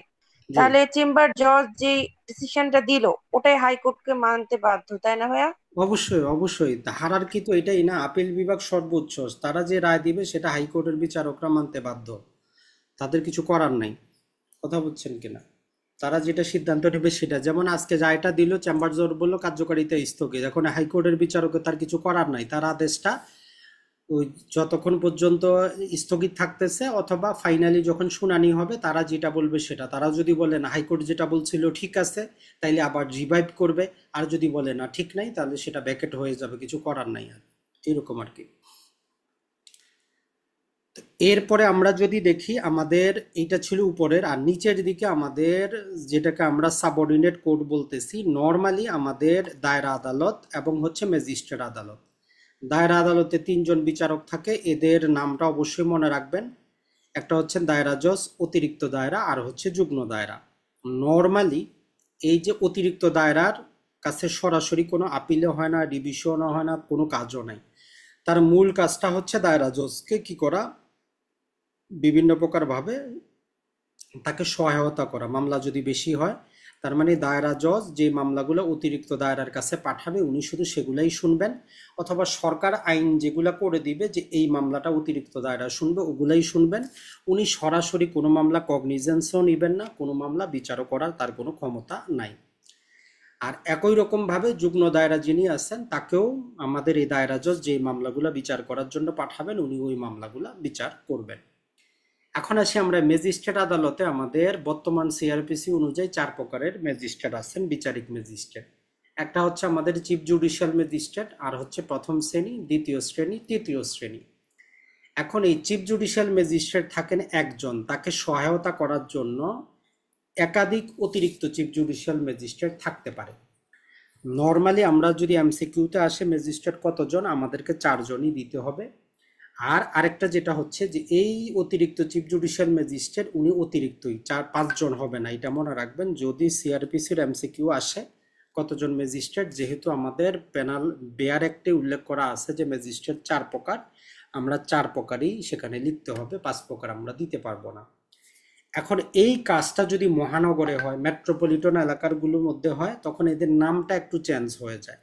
জি, তাহলে চেম্বার জজ যে ডিসিশনটা দিল ওটাই হাইকোর্টকে মানতে বাধ্য, তাই না ভাইয়া? অবশ্যই অবশ্যই। হারার কি তো এটাই না, আপিল বিভাগ সর্বোচ্চ, তারা যে রায় দিবে সেটা হাইকোর্টের বিচারকরা মানতে বাধ্য, তাদের কিছু করার নাই। কথা বুঝছেন কিনা? তারা যেটা সিদ্ধান্ত নেবে সেটা, যেমন আজকে রায়টা দিল, চেম্বার জজ বললো কার্যকারিতা স্থগিত, এখন হাইকোর্টের বিচারকে তার কিছু করার নাই, তার আদেশটা ওই যতক্ষণ পর্যন্ত স্থগিত থাকতেছে, অথবা ফাইনালি যখন শুনানি হবে তারা যেটা বলবে সেটা। তারা যদি বলে না হাইকোর্ট যেটা বলছিল ঠিক আছে, তাইলে আবার রিভাইভ করবে। আর যদি বলে না ঠিক নাই, তাহলে সেটা ব্যাকেট হয়ে যাবে, কিছু করার নাই আর, এরকম আর কি। এরপরে আমরা যদি দেখি, আমাদের এইটা ছিল উপরের, আর নিচের দিকে আমাদের যেটাকে আমরা সাবঅর্ডিনেট কোর্ট বলতেছি, নর্মালি আমাদের দায়রা আদালত এবং হচ্ছে ম্যাজিস্ট্রেট আদালত। দায়রা আদালতে তিনজন বিচারক থাকে, এদের নামটা অবশ্যই মনে রাখবেন। একটা হচ্ছে দায়রা জজ, অতিরিক্ত দায়রা, আর হচ্ছে যুগ্ম দায়রা। নর্মালি এই যে অতিরিক্ত দায়রার কাছে সরাসরি কোনো আপিলও হয় না, রিভিশনও হয় না, কোনো কাজও নাই। তার মূল কাজটা হচ্ছে দায়রা জজকে কি করা, বিভিন্ন প্রকার ভাবে তাকে সহায়তা করা, মামলা যদি বেশি হয়। তার মানে দায়রা জজ যে মামলাগুলো অতিরিক্ত দায়রার কাছে পাঠাবে, উনি শুধু সেগুলাই শুনবেন, অথবা সরকার আইন যেগুলা করে দিবে যে এই মামলাটা অতিরিক্ত দায়রা শুনবে, ওগুলাই শুনবেন। উনি সরাসরি কোনো মামলা কগনিজেন্সও নেবেন না, কোনো মামলা বিচারও করার তার কোনো ক্ষমতা নাই। আর একই রকম ভাবে যুগ্ম দায়রা যিনি আছেন, তাকেও আমাদের এই দায়রা জজ যে মামলাগুলো বিচার করার জন্য পাঠাবেন, উনি ওই মামলাগুলো বিচার করবেন। এখন আসি আমরা ম্যাজিস্ট্রেট আদালতে। আমাদের বর্তমান সিআরপিসি অনুযায়ী চার প্রকারের ম্যাজিস্ট্রেট আছেন, বিচারিক ম্যাজিস্ট্রেট। একটা হচ্ছে আমাদের চিফ জুডিশিয়াল ম্যাজিস্ট্রেট, আর হচ্ছে প্রথম শ্রেণী, দ্বিতীয় শ্রেণী, তৃতীয় শ্রেণী। এখন এই চিফ জুডিশিয়াল ম্যাজিস্ট্রেট থাকেন একজন, তাকে সহায়তা করার জন্য একাধিক অতিরিক্ত চিফ জুডিশিয়াল ম্যাজিস্ট্রেট থাকতে পারে। নর্মালি আমরা যদি এমসিকিউতে আসে ম্যাজিস্ট্রেট কতজন, আমাদেরকে চারজনই দিতে হবে। আর আরেকটা যেটা হচ্ছে যে এই অতিরিক্ত চিফ জুডিশিয়াল ম্যাজিস্ট্রেট উনি অতিরিক্তই, চার পাঁচজন হবে না, এটা মনে রাখবেন। যদি সিআরপিসির এমসিকিউ আসে কতজন ম্যাজিস্ট্রেট, যেহেতু আমাদের পেনাল বেয়ার অ্যাক্টে উল্লেখ করা আছে যে ম্যাজিস্ট্রেট চার প্রকার, আমরা চার প্রকারই সেখানে লিখতে হবে, পাঁচ প্রকার আমরা দিতে পারবো না। এখন এই কাজটা যদি মহানগরে হয়, মেট্রোপলিটন এলাকারগুলোর মধ্যে হয়, তখন এদের নামটা একটু চেঞ্জ হয়ে যায়।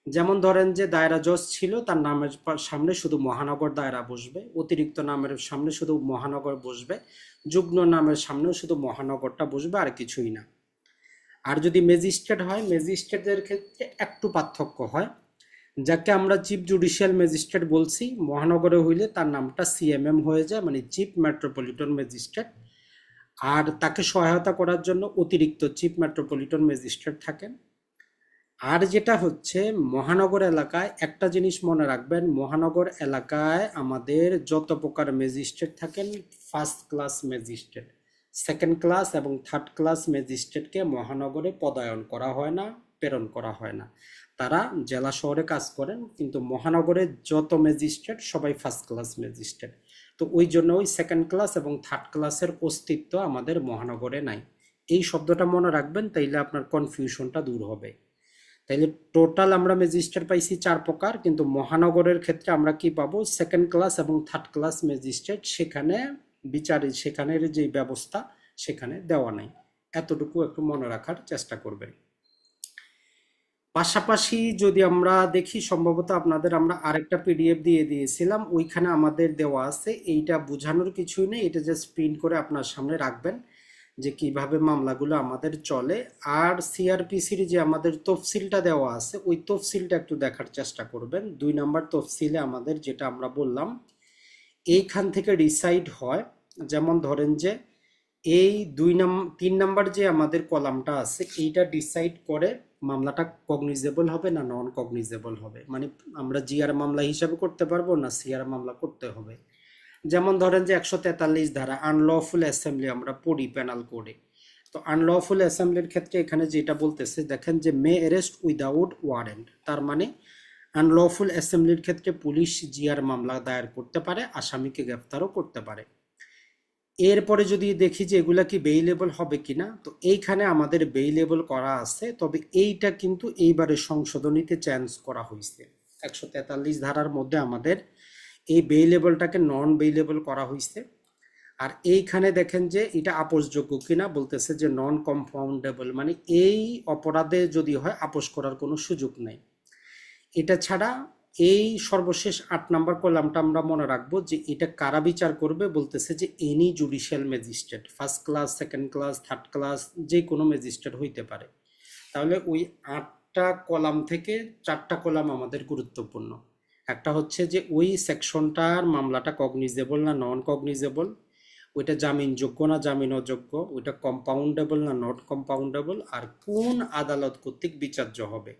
যেমন ধরেন যে দায়রা জজ ছিল, তার নামের সামনে শুধু মহানগর দায়রা বসবে, অতিরিক্ত নামের সামনে শুধু মহানগর বসবে, যুগ্ম নামের সামনেও শুধু মহানগরটা বসবে, আর কিছুই না। আর যদি ম্যাজিস্ট্রেট হয়, ম্যাজিস্ট্রেটের ক্ষেত্রে একটু পার্থক্য হয়। যাকে আমরা চিফ জুডিশিয়াল ম্যাজিস্ট্রেট বলছি, মহানগরে হইলে তার নামটা সিএমএম হয়ে যায়, মানে চিফ মেট্রোপলিটন ম্যাজিস্ট্রেট। আর তাকে সহায়তা করার জন্য অতিরিক্ত চিফ মেট্রোপলিটন ম্যাজিস্ট্রেট থাকেন। আর যেটা হচ্ছে মহানগর এলাকায় একটা জিনিস মনে রাখবেন, মহানগর এলাকায় আমাদের যত প্রকার ম্যাজিস্ট্রেট থাকেন, first class magistrate, second class এবং থার্ড ক্লাস ম্যাজিস্ট্রেটকে মহানগরে পদায়ন করা হয় না, প্রেরণ করা হয় না। তারা জেলা শহরে কাজ করেন, কিন্তু মহানগরে যত ম্যাজিস্ট্রেট সবাই ফার্স্ট ক্লাস ম্যাজিস্ট্রেট। তো ওই জন্য ওই সেকেন্ড ক্লাস এবং থার্ড ক্লাসের অস্তিত্ব আমাদের মহানগরে নাই। এই শব্দটা মনে রাখবেন, তাইলে আপনার কনফিউশনটা দূর হবে। তাইলে টোটাল আমরা ম্যাজিস্ট্রেট পাইছি চার প্রকার, কিন্তু মহানগরের ক্ষেত্রে আমরা কি পাবো, সেকেন্ড ক্লাস এবং থার্ড ক্লাস ম্যাজিস্ট্রেট, সেখানে বিচারে সেখানের যে ব্যবস্থা সেখানে দেওয়া নাই। এতটুকু একটু মনে রাখার চেষ্টা করবেন। পাশাপাশি যদি আমরা দেখি, সম্ভবত আপনাদের আমরা আরেকটা পিডিএফ দিয়ে দিয়েছিলাম, ওইখানে আমাদের দেওয়া আছে। এইটা বোঝানোর কিছুই নেই, এটা জাস্ট প্রিন্ট করে আপনার সামনে রাখবেন যে কিভাবে মামলাগুলো আমাদের চলে। আর সিআরপিসির যে আমাদের তফসিলটা দেওয়া আছে, ওই তফসিলটা একটু দেখার চেষ্টা করবেন। 2 নম্বর তফসিলে আমাদের যেটা আমরা বললাম, এইখান থেকে ডিসাইড হয়, যেমন ধরেন যে এই 3 নম্বর যে আমাদের কলামটা আছে, এইটা ডিসাইড করে মামলাটা কগনিজেবল হবে না নন কগনিজেবল হবে, মানে আমরা জিআর মামলা হিসাবে করতে পারবো না সিআর মামলা করতে হবে। যেমন ধরেন যে 143 ধারা আনলফুল অ্যাসেম্বলি আমরা পড়ি পেনাল কোডে। তো আনলফুল অ্যাসেম্বলির ক্ষেত্রে এখানে যেটা বলতেছে, দেখেন যে মে অ্যারেস্ট উইদাউট ওয়ারেন্ট, তার মানে আনলফুল অ্যাসেম্বলির ক্ষেত্রে পুলিশ জিআর মামলা দায়ের করতে পারে, আসামিকে গ্রেফতারও করতে পারে। এরপরে যদি দেখি যে এগুলা কি বেইলেবল হবে কিনা, তো এইখানে আমাদের বেইলেবল করা আছে, তবে এইটা কিন্তু এইবারে সংশোধনীতে চেঞ্জ করা হয়েছে। 143 ধারার মধ্যে আমাদের এই বেইলেবলটাকে নন বেইলেবল করা হয়েছে। আর এইখানে দেখেন যে এটা আপোষযোগ্য কিনা, বলতেছে যে নন কম্পাউন্ডেবল, মানে এই অপরাধে যদি হয় আপোষ করার কোনো সুযোগ নেই। এটা ছাড়া এই সর্বশেষ 8 নম্বর কলামটা আমরা মনে রাখবো যে এটা কারা বিচার করবে, বলতেছে যে any judicial magistrate, first class, second class, third class, যে কোনো ম্যাজিস্ট্রেট হইতে পারে। তাহলে ওই 8টা কলাম থেকে 4টা কলাম আমাদের গুরুত্বপূর্ণ। একটা হচ্ছে যে ওই সেকশনটার মামলাটা কগনিজেবল না নন কগনিজেবল, ওইটা জামিনযোগ্য না জামিন অযোগ্য, ওইটা কম্পাউন্ডেবল না নট কম্পাউন্ডেবল, আর কোন আদালত কর্তৃক বিচার্য হবে।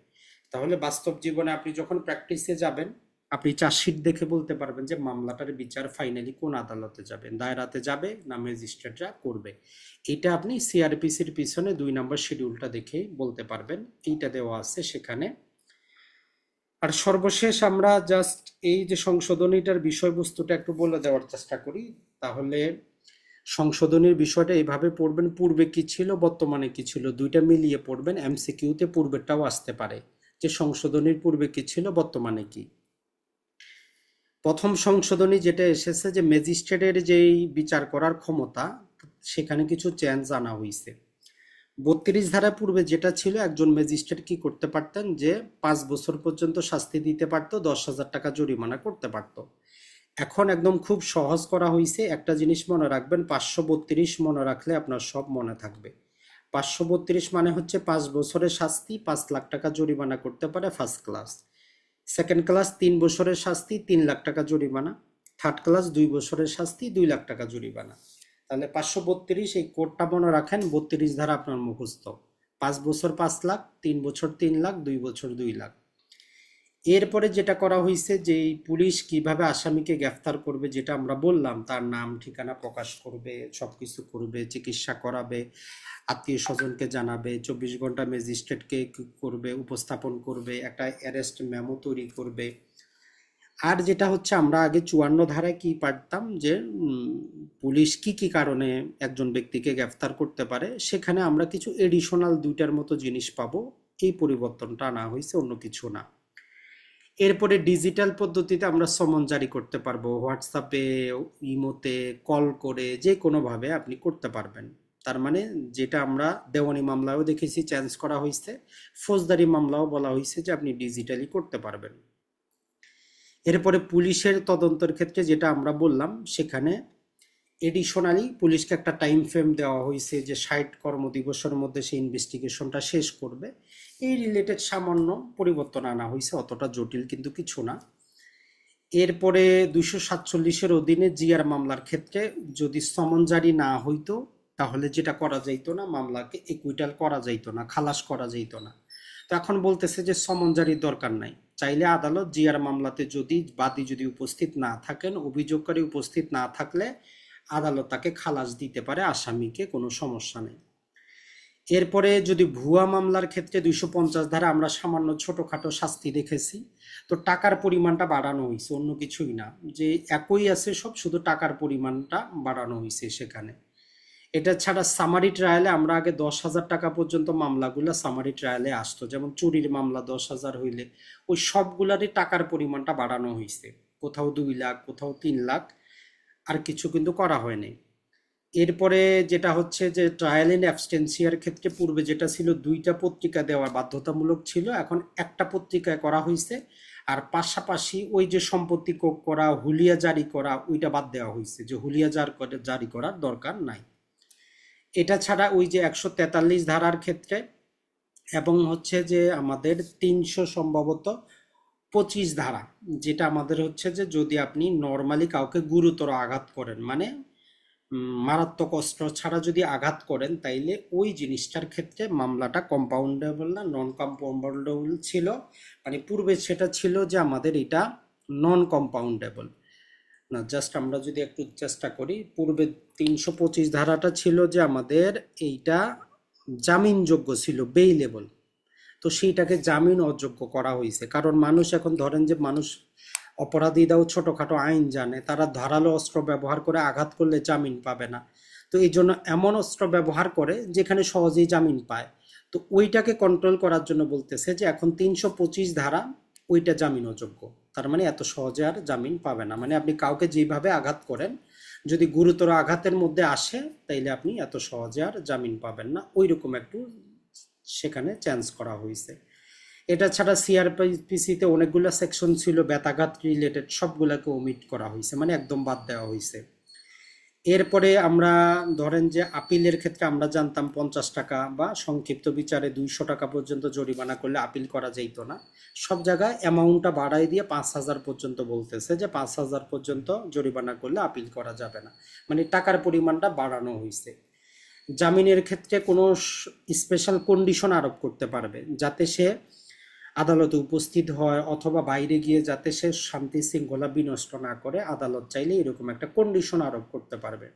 তাহলে বাস্তব জীবনে আপনি যখন প্র্যাকটিসে যাবেন, আপনি চার্জশিট দেখে বলতে পারবেন যে মামলাটার বিচার ফাইনালি কোন আদালতে যাবে, দায়রাতে যাবে না ম্যাজিস্ট্রেটরা করবে। এটা আপনি সিআরপিসির পিছনে 2 নম্বর শিডিউলটা দেখে বলতে পারবেন, এইটা দেওয়া আছে সেখানে। আর সর্বশেষ আমরা জাস্ট এই যে সংশোধনীটার বিষয়বস্তুটা একটু বলে দেওয়ার চেষ্টা করি। তাহলে সংশোধনীর বিষয়টা এইভাবে পড়বেন, পূর্বে কি ছিল বর্তমানে কি ছিল, দুইটা মিলিয়ে পড়বেন। এমসিকিউতে পূর্বেরটাও আসতে পারে যে সংশোধনীর পূর্বে কি ছিল বর্তমানে কি। প্রথম সংশোধনী যেটা এসেছে যে ম্যাজিস্ট্রেটের যেই বিচার করার ক্ষমতা, সেখানে কিছু চেঞ্জ আনা হয়েছে। 32 ধারা পূর্বে যেটা ছিল, একজন ম্যাজিস্ট্রেট কি করতে পারতেন যে 5 বছর পর্যন্ত শাস্তি দিতে পারতো, 10,000 টাকা জরিমানা করতে পারতো। এখন একদম খুব সহজ করা হয়েছে। একটা জিনিস মনে রাখবেন, 532 মনে রাখলে আপনার সব মনে থাকবে। 532 মানে হচ্ছে 5 বছরের শাস্তি, 5 লাখ টাকা জরিমানা করতে পারে ফার্স্ট ক্লাস। সেকেন্ড ক্লাস 3 বছরের শাস্তি, 3 লাখ টাকা জরিমানা। থার্ড ক্লাস 2 বছরের শাস্তি, 2 লাখ টাকা জরিমানা। তাহলে 532 এই কোডটা মনে রাখেন, 32 ধারা আপনার মুখস্থ। 5 বছর 5 লাখ, 3 বছর 3 লাখ, 2 বছর 2 লাখ। এরপরে যেটা করা হয়েছে যে পুলিশ কিভাবে আসামিকে গ্রেফতার করবে, যেটা আমরা বললাম, তার নাম ঠিকানা প্রকাশ করবে, সবকিছু করবে, চিকিৎসা করাবে, আত্মীয় স্বজনকে জানাবে, 24 ঘন্টা ম্যাজিস্ট্রেটকে করবে, উপস্থাপন করবে, একটা অ্যারেস্ট মেমো তৈরি করবে। আর যেটা হচ্ছে আমরা আগে 54 ধারায় কি পারতাম যে পুলিশ কি কি কারণে একজন ব্যক্তিকে গ্রেফতার করতে পারে, সেখানে আমরা কিছু এডিশনাল 2টার মতো জিনিস পাবো। এই পরিবর্তনটা আনা হয়েছে, অন্য কিছু না। এরপরে ডিজিটাল পদ্ধতিতে আমরা সমন জারি করতে পারবো, হোয়াটসঅ্যাপে, ইমোতে, কল করে, যে কোনোভাবে আপনি করতে পারবেন। তার মানে যেটা আমরা দেওয়ানি মামলাও দেখেছি চেঞ্জ করা হয়েছে, ফৌজদারি মামলাও বলা হয়েছে যে আপনি ডিজিটালি করতে পারবেন। এরপরে পুলিশের তদন্তের ক্ষেত্রে যেটা আমরা বললাম, সেখানে এডিশনালি পুলিশকে একটা টাইম ফ্রেম দেওয়া হয়েছে যে 60 কর্মদিবসের মধ্যে সেই ইনভেস্টিগেশনটা শেষ করবে। এই রিলেটেড সামান্য পরিবর্তন আনা হয়েছে, অতটা জটিল কিন্তু কিছু না। এরপরে 247-এর অধীনে জিআর মামলার ক্ষেত্রে যদি সমন জারি না হইতো, তাহলে যেটা করা যাইতো না, মামলাকে একুইটাল করা যাইতো না, খালাস করা যাইতো না। তো এখন বলতেছে যে সমন জারির দরকার নাই, চাইলে আদালত জিআর মামলাতে যদি বাদী যদি উপস্থিত না থাকেন, অভিযোগকারী উপস্থিত না থাকলে আদালত তাকে খালাস দিতে পারে, আসামিকে, কোনো সমস্যা নেই। এরপরে যদি ভুয়া মামলার ক্ষেত্রে 250 ধারা আমরা সামান্য ছোটখাটো শাস্তি দেখেছি, তো টাকার পরিমাণটা বাড়ানো হয়েছে, অন্য কিছুই না, যে একই আছে সব, শুধু টাকার পরিমাণটা বাড়ানো হয়েছে সেখানে। এটা ছাড়া সামারি ট্রায়ালে আমরা আগে 10,000 টাকা পর্যন্ত মামলাগুলো সামারি ট্রায়ালে আসতো, যেমন চুরির মামলা 10,000 হইলে ওই সবগুলারই টাকার পরিমাণটা বাড়ানো হয়েছে, কোথাও 2 লাখ, কোথাও 3 লাখ, আর কিছু কিন্তু করা হয়নি। এরপরে যেটা হচ্ছে যে ট্রায়াল ইন অ্যাবস্টেন্সিয়ার ক্ষেত্রে পূর্বে যেটা ছিল 2টা পত্রিকা দেওয়া বাধ্যতামূলক ছিল, এখন একটা পত্রিকায় করা হয়েছে। আর পাশাপাশি ওই যে সম্পত্তি কোপ করা, হুলিয়া জারি করা, ওইটা বাদ দেওয়া হয়েছে, যে হুলিয়া জারি করার দরকার নাই। এটা ছাড়া ওই যে 143 ধারার ক্ষেত্রে এবং হচ্ছে যে আমাদের 300 সম্ভবত 25 ধারা, যেটা আমাদের হচ্ছে যে যদি আপনি নর্মালি কাউকে গুরুতর আঘাত করেন, মানে মারাত্মক অস্ত্র ছাড়া যদি আঘাত করেন, তাইলে ওই জিনিসটার ক্ষেত্রে মামলাটা কম্পাউন্ডেবল না নন কম্পাউন্ডেবল ছিল। মানে পূর্বে সেটা ছিল যে আমাদের এটা নন কম্পাউন্ডেবল না। জাস্ট আমরা যদি একটু চেষ্টা করি, পূর্বে 325 ধারাটা ছিল যে আমাদের এইটা জামিনযোগ্য ছিল, বেইলেবল। তো সেইটাকে জামিন অযোগ্য করা হয়েছে, কারণ মানুষ এখন ধরেন যে মানুষ অপরাধীরাও ছোটখাটো আইন জানে, তারা ধারালো অস্ত্র ব্যবহার করে আঘাত করলে জামিন পাবে না। তো এই জন্য এমন অস্ত্র ব্যবহার করে যেখানে সহজেই জামিন পায়। তো ওইটাকে কন্ট্রোল করার জন্য বলতেছে যে এখন 325 ধারা, ওইটা জামিন অযোগ্য। তার মানে এত সহজে আর জামিন পাবে না। মানে আপনি কাউকে যেভাবে আঘাত করেন, যদি গুরুতর আঘাতের মধ্যে আসে, তাইলে আপনি এত সহজে আর জামিন পাবেন না। ওই রকম একটু সেখানে চেঞ্জ করা হয়েছে। এটা ছাড়া সিআরপিসিতে অনেকগুলো সেকশন ছিল বেতাঘাত রিলেটেড, সবগুলোকে ওমিট করা হয়েছে, মানে একদম বাদ দেওয়া হয়েছে। এরপরে আমরা ধরেন যে আপিলের ক্ষেত্রে আমরা জানতাম 50 টাকা বা সংক্ষিপ্ত বিচারে 200 টাকা পর্যন্ত জরিমানা করলে আপিল করা যেত না। সব জায়গায় অ্যামাউন্টটা বাড়াই দিয়ে 5,000 পর্যন্ত বলতেছে, যে 5,000 পর্যন্ত জরিমানা করলে আপিল করা যাবে না, মানে টাকার পরিমাণটা বাড়ানো হয়েছে। জামিনের ক্ষেত্রে কোনো স্পেশাল কন্ডিশন আরোপ করতে পারবে, যাতে সে আদালতে উপস্থিত হয় অথবা বাইরে গিয়ে যাতে সে শান্তি শৃঙ্খলা বিনষ্ট না করে, আদালত চাইলে এরকম একটা কন্ডিশন আরোপ করতে পারবে।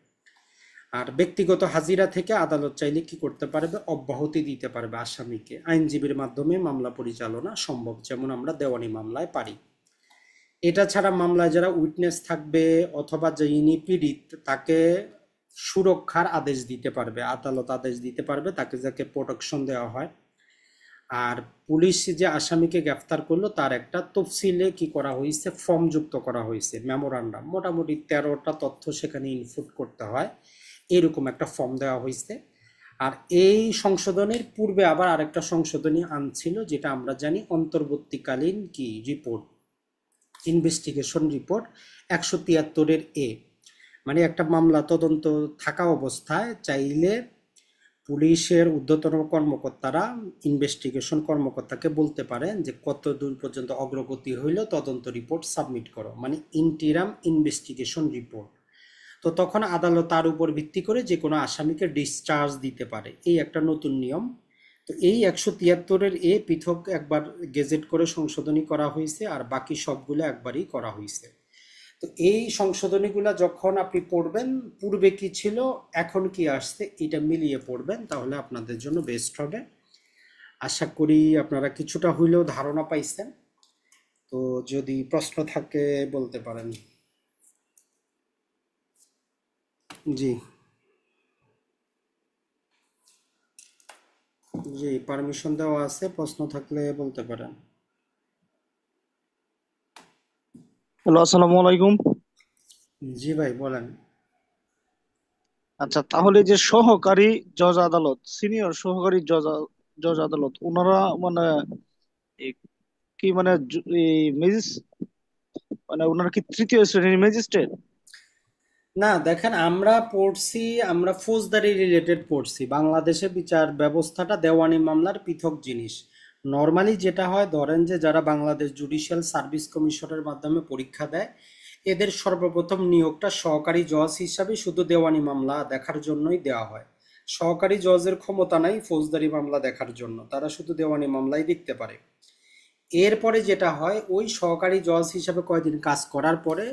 আর ব্যক্তিগত হাজিরা থেকে আদালত চাইলে কি করতে পারবে, অব্যাহতি দিতে পারবে আসামিকে। আইনজীবীর মাধ্যমে মামলা পরিচালনা সম্ভব, যেমন আমরা দেওয়ানি মামলায় পারি। এটা ছাড়া মামলায় যারা উইটনেস থাকবে অথবা যিনি পীড়িত, তাকে সুরক্ষার আদেশ দিতে পারবে, আদালত আদেশ দিতে পারবে তাকে, যাকে প্রোটেকশন দেওয়া হয়। আর পুলিশ যে আসামিকে গ্রেফতার করলো তার একটা তফসিলে কি করা হয়েছে, ফর্ম যুক্ত করা হয়েছে, মেমোরান্ডাম, মোটামুটি 13টা তথ্য সেখানে ইনপুট করতে হয়, এরকম একটা ফর্ম দেওয়া হয়েছে। আর এই সংশোধনীর পূর্বে আবার আরেকটা সংশোধনী আনছিল, যেটা আমরা জানি অন্তর্বর্তীকালীন কি রিপোর্ট, ইনভেস্টিগেশন রিপোর্ট 173-এর এ। মানে একটা মামলা তদন্ত থাকা অবস্থায় চাইলে পুলিশের ঊর্ধ্বতন কর্মকর্তারা ইনভেস্টিগেশন কর্মকর্তাকে বলতে পারেন যে কত দূর পর্যন্ত অগ্রগতি হইল, তদন্ত রিপোর্ট সাবমিট করো, মানে ইন্টিরাম ইনভেস্টিগেশন রিপোর্ট। তো তখন আদালত তার উপর ভিত্তি করে যে কোনো আসামিকে ডিসচার্জ দিতে পারে, এই একটা নতুন নিয়ম। তো এই 173-এর এ পৃথক একবার গেজেট করে সংশোধনী করা হয়েছে, আর বাকি সবগুলো একবারই করা হয়েছে। তো এই সংশোধনীগুলা যখন আপনি পড়বেন, পূর্বে কি ছিল এখন কি আসছে, এটা মিলিয়ে পড়বেন, তাহলে আপনাদের জন্য বেস্ট হবে। আশা করি আপনারা কিছুটা হইলেও ধারণা পাইছেন। তো যদি প্রশ্ন থাকে বলতে পারেন। জি জি, পারমিশন দেওয়া আছে, প্রশ্ন থাকলে বলতে পারেন। হ্যালো, আসসালামু আলাইকুম। জি ভাই বলেন। আচ্ছা, তাহলে যে সহকারী জজ আদালত, সিনিয়র সহকারী জজ আদালত, ওনারা মানে এ- কি মানে মানে ওনারা কি তৃতীয় শ্রেণীর ম্যাজিস্ট্রেট? না দেখেন, আমরা পড়ছি, আমরা ফৌজদারি রিলেটেড পড়ছি। বাংলাদেশে বিচার ব্যবস্থাটা দেওয়ানি মামলার পৃথক জিনিস। নর্মালি যেটা হয়, ধরেন যে যারা বাংলাদেশ জুডিশিয়াল সার্ভিস কমিশনের মাধ্যমে পরীক্ষা দেয়, এদের সর্বপ্রথম নিয়োগটা সহকারী জজ হিসাবে শুধু দেওয়ানি মামলা দেখার জন্যই দেওয়া হয়। সহকারী জজের ক্ষমতা নাই ফৌজদারি মামলা দেখার জন্য, তারা শুধু দেওয়ানি মামলাই দেখতে পারে। এরপরে যেটা হয়, ওই সহকারী জজ হিসাবে কয়েকদিন কাজ করার পরে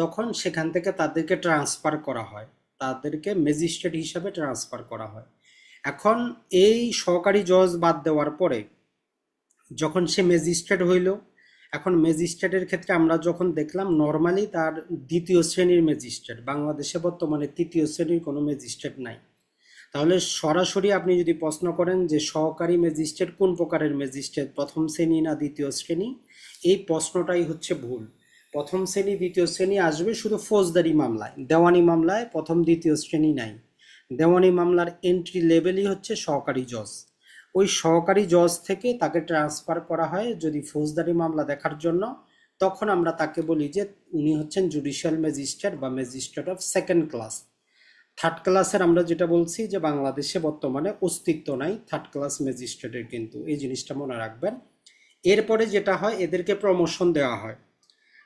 তখন সেখান থেকে তাদেরকে ট্রান্সফার করা হয়, তাদেরকে ম্যাজিস্ট্রেট হিসাবে ট্রান্সফার করা হয়। এখন এই সহকারী জজ বাদ দেওয়ার পরে যখন সে ম্যাজিস্ট্রেট হইল, এখন ম্যাজিস্ট্রেটের ক্ষেত্রে আমরা যখন দেখলাম নর্মালি তার দ্বিতীয় শ্রেণীর ম্যাজিস্ট্রেট, বাংলাদেশে বর্তমানে তৃতীয় শ্রেণীর কোনো ম্যাজিস্ট্রেট নাই। তাহলে সরাসরি আপনি যদি প্রশ্ন করেন যে সহকারী ম্যাজিস্ট্রেট কোন প্রকারের ম্যাজিস্ট্রেট, প্রথম শ্রেণী না দ্বিতীয় শ্রেণী, এই প্রশ্নটাই হচ্ছে ভুল। প্রথম শ্রেণী দ্বিতীয় শ্রেণী আসবে শুধু ফৌজদারি মামলায়, দেওয়ানি মামলায় প্রথম দ্বিতীয় শ্রেণী নাই। দেওয়ানি মামলার এন্ট্রি লেভেলই হচ্ছে সহকারী জজ। ওই সহকারী জজ থেকে তাকে ট্রান্সফার করা হয় যদি ফৌজদারি মামলা দেখার জন্য, তখন আমরা তাকে বলি যে উনি হচ্ছেন জুডিশিয়াল ম্যাজিস্ট্রেট বা magistrate of second class. Third ক্লাসের আমরা যেটা বলছি যে বাংলাদেশে বর্তমানে অস্তিত্ব নাই থার্ড ক্লাস ম্যাজিস্ট্রেটের, কিন্তু এই জিনিসটা মনে রাখবেন। এরপরে যেটা হয় এদেরকে প্রমোশন দেওয়া হয়।